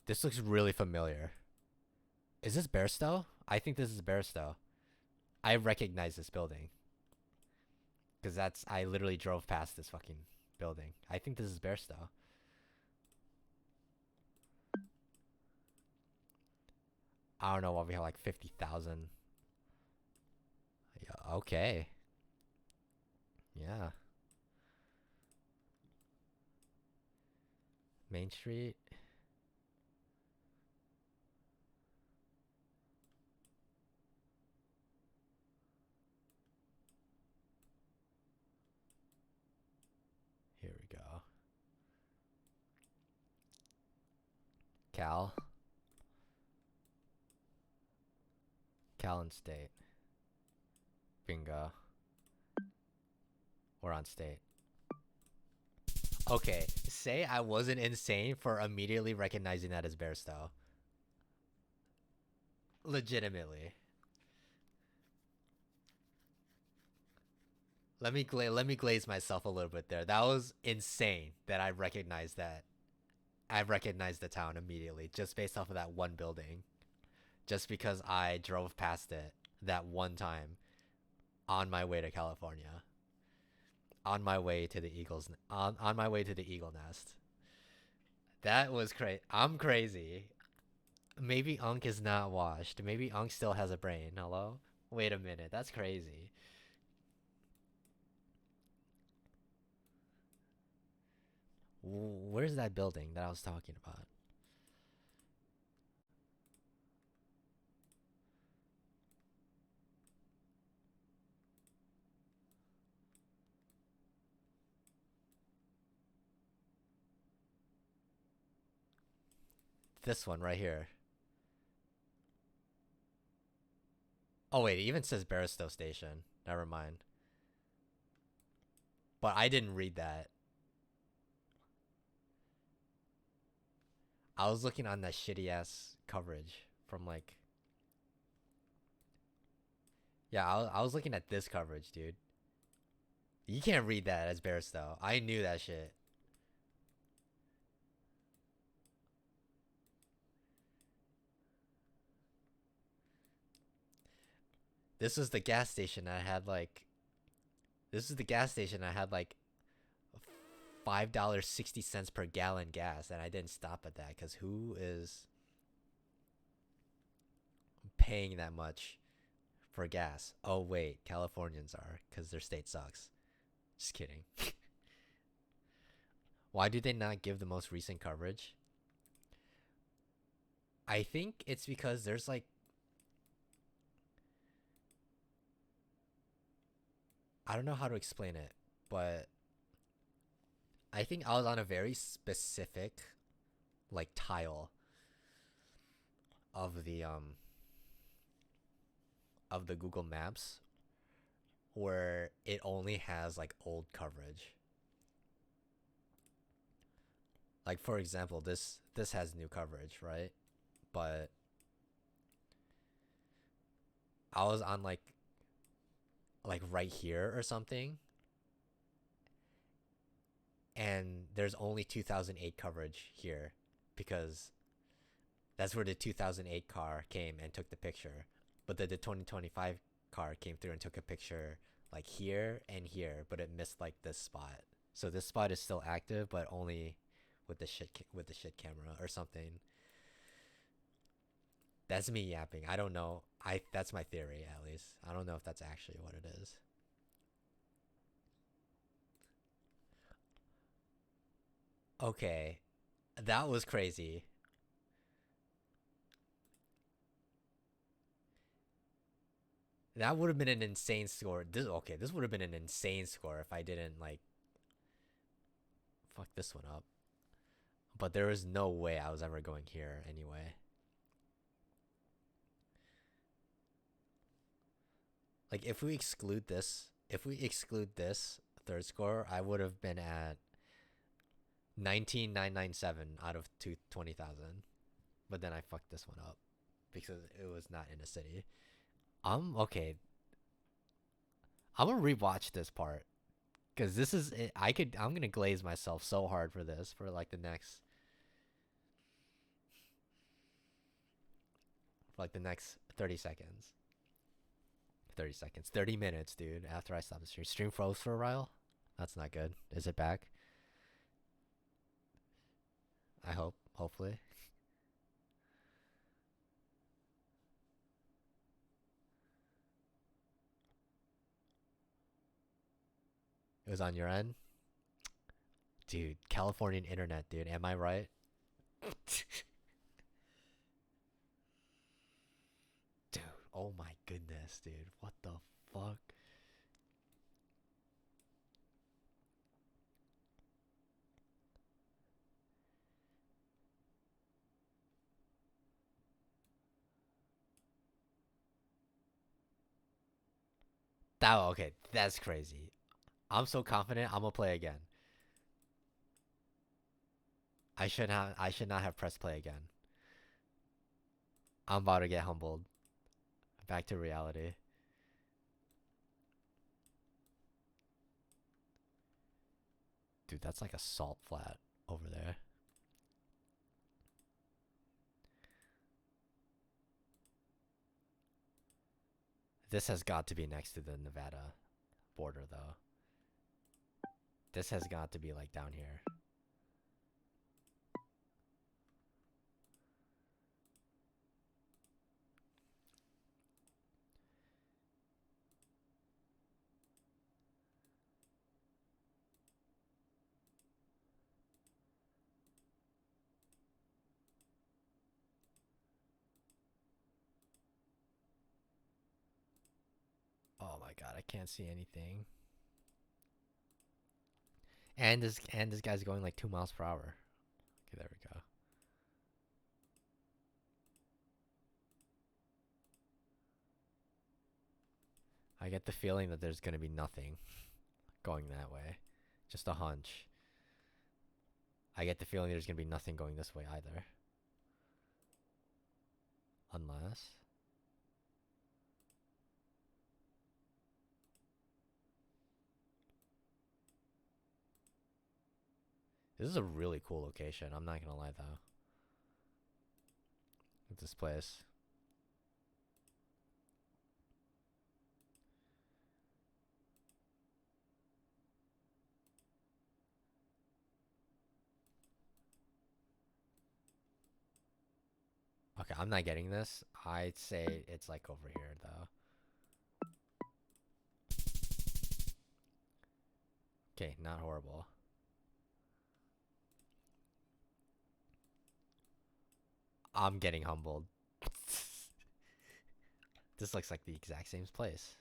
This looks really familiar. Is this Bairstow? I think this is Bairstow. I recognize this building. Because I literally drove past this fucking building. I think this is Bairstow. I don't know why we have like 50,000. Yeah, okay. Yeah. Main Street. Here we go. Cal and State. Bingo. We're on State. Okay, say I wasn't insane for immediately recognizing that as Bairstow. Legitimately. Let me glaze myself a little bit there. That was insane that I recognized that. I recognized the town immediately just based off of that one building. Just because I drove past it that one time on my way to California. on my way to the on my way to the eagle nest. That was crazy. I'm crazy. Maybe Unk is not washed. Maybe Unk still has a brain. Hello? Wait a minute. That's crazy. Where's that building that I was talking about? This one right here. Oh wait, it even says Barristow Station. Never mind. But I didn't read that. I was looking on that shitty ass coverage from like. Yeah, I was looking at this coverage, dude. You can't read that as Barristow. I knew that shit. This was the gas station I had like. This is the gas station I had like $5.60 per gallon gas, and I didn't stop at that because who is paying that much for gas? Oh wait, Californians are because their state sucks. Just kidding. Why do they not give the most recent coverage? I think it's because there's like I don't know how to explain it, but I think I was on a very specific like tile of the Google Maps where it only has like old coverage. Like for example, this has new coverage, right? But I was on like right here or something, and there's only 2008 coverage here because that's where the 2008 car came and took the picture. But the 2025 car came through and took a picture like here and here, but it missed like this spot. So this spot is still active, but only with the shit camera or something. That's me yapping. I don't know. That's my theory at least. I don't know if that's actually what it is. Okay. That was crazy. That would have been an insane score. This would have been an insane score if I didn't like fuck this one up. But there was no way I was ever going here anyway. Like if we exclude this third score, I would have been at 19,997 out of 20,000. But then I fucked this one up because it was not in a city. Okay. I'm gonna rewatch this part because this is it. I'm gonna glaze myself so hard for this for like the next 30 seconds. 30 seconds. 30 minutes, dude. After I stop the stream. Stream froze for a while. That's not good. Is it back? I hope. Hopefully. It was on your end? Dude, Californian internet, dude. Am I right? Dude, oh my goodness, dude. What the fuck? Okay, that's crazy. I'm so confident I'm gonna play again. I should not have pressed play again. I'm about to get humbled. Back to reality. Dude, that's like a salt flat over there. This has got to be next to the Nevada border though. This has got to be like down here. Oh my god, I can't see anything. And this guy's going like 2 miles per hour. Okay, there we go. I get the feeling that there's gonna be nothing going that way. Just a hunch. I get the feeling there's gonna be nothing going this way either. Unless... This is a really cool location, I'm not gonna lie though. This place. Okay, I'm not getting this. I'd say it's like over here though. Okay, not horrible. I'm getting humbled. This looks like the exact same place.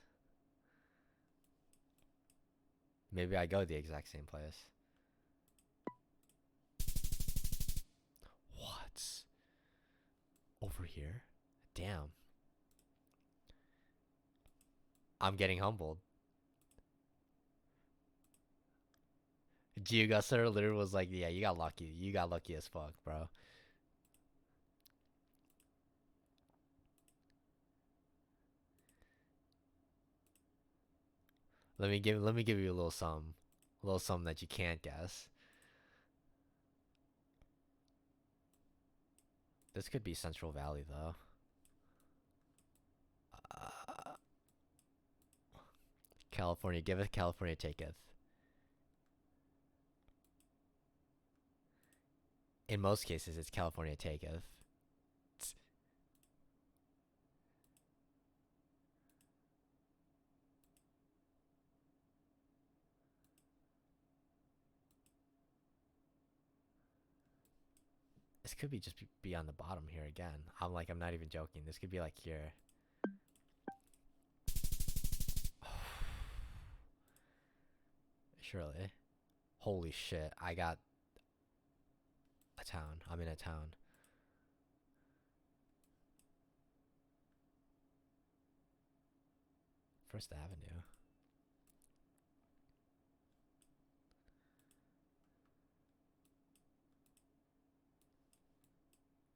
Maybe I go the exact same place. What? Over here? Damn. I'm getting humbled. Geogusser literally was like, yeah, you got lucky. You got lucky as fuck, bro. Let me give you a little something. A little something that you can't guess. This could be Central Valley though. California, giveth, California taketh. In most cases, it's California taketh. This could be just be on the bottom here again. I'm not even joking. This could be like here. Surely. Holy shit. I got a town. I'm in a town. First Avenue.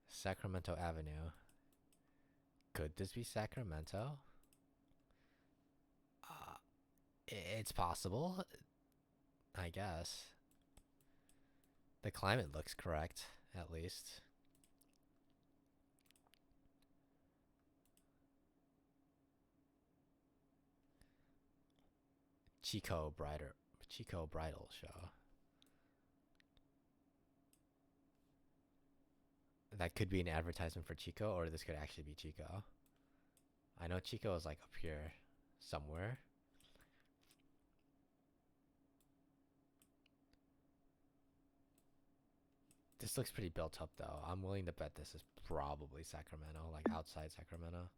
Sacramento Avenue. Could this be Sacramento? It's possible. I guess. The climate looks correct, at least. Chico Bridal Show. That could be an advertisement for Chico, or this could actually be Chico. I know Chico is like up here somewhere. This looks pretty built up though. I'm willing to bet this is probably Sacramento, like outside Sacramento.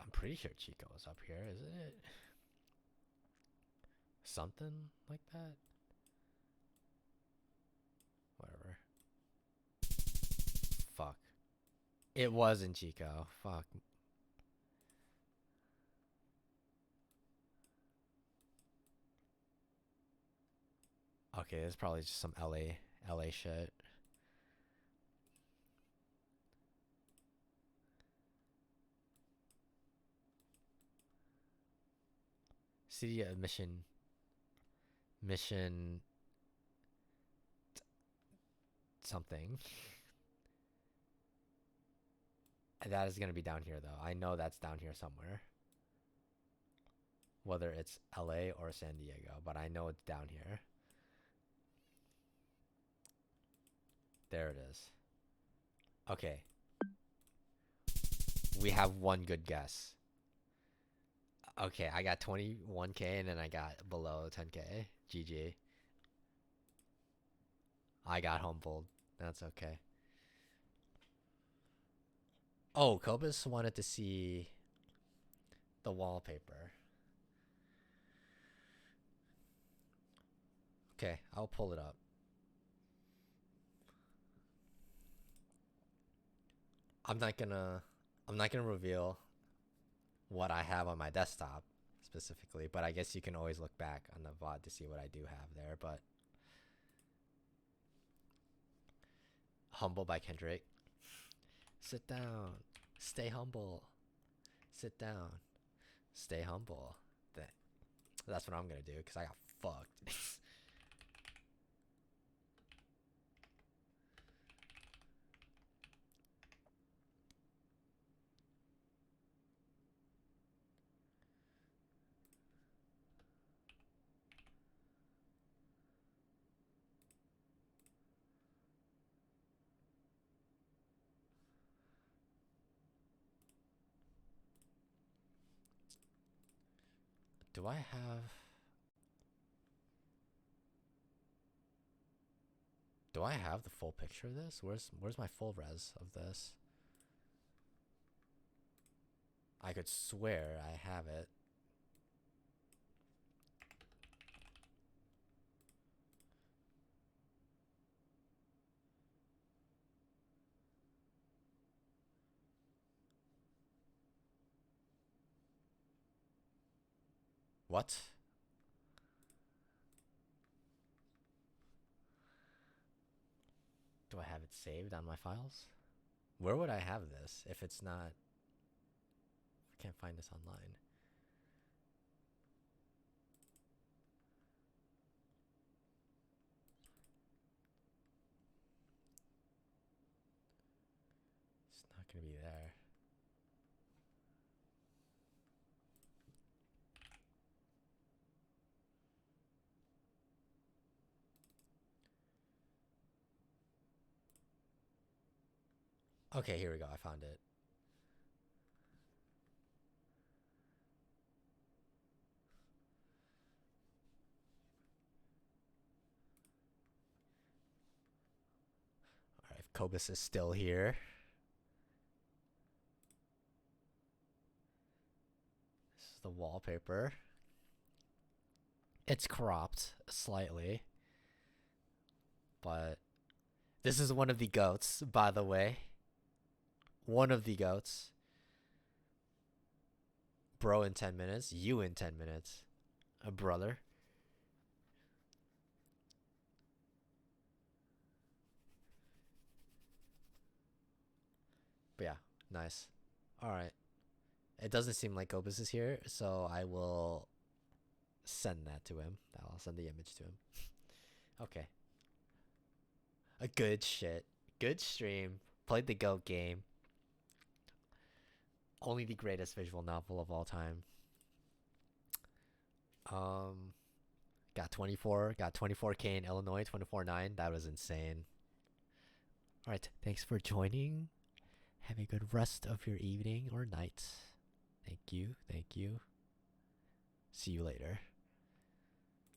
I'm pretty sure Chico is up here, isn't it? Something like that? Whatever. Fuck. It was in Chico. Fuck. Okay, it's probably just some LA shit. City of Mission something. That is gonna be down here though. I know that's down here somewhere. Whether it's LA or San Diego, but I know it's down here. There it is. Okay. We have one good guess. Okay, I got 21K and then I got below 10K. GG. I got humbled. That's okay. Oh, Kobus wanted to see the wallpaper. Okay, I'll pull it up. I'm not gonna reveal what I have on my desktop specifically, but I guess you can always look back on the VOD to see what I do have there. But Humble by Kendrick. Sit down. Stay humble. Sit down. Stay humble. That's what I'm gonna do because I got fucked. Do I have the full picture of this? Where's my full res of this? I could swear I have it. What? Do I have it saved on my files? Where would I have this if it's not... I can't find this online. It's not gonna be there. Okay, here we go. I found it. Alright, if Kobus is still here. This is the wallpaper. It's cropped slightly. But this is one of the goats, by the way. One of the goats. Bro in 10 minutes. You in 10 minutes. A brother. But yeah, nice. Alright. It doesn't seem like Kobus is here, so I will send that to him. I'll send the image to him. Okay. A good shit. Good stream. Played the GOAT game. Only the greatest visual novel of all time. Got 24K in Illinois, 24.9. That was insane. Alright, thanks for joining. Have a good rest of your evening or night. Thank you. See you later.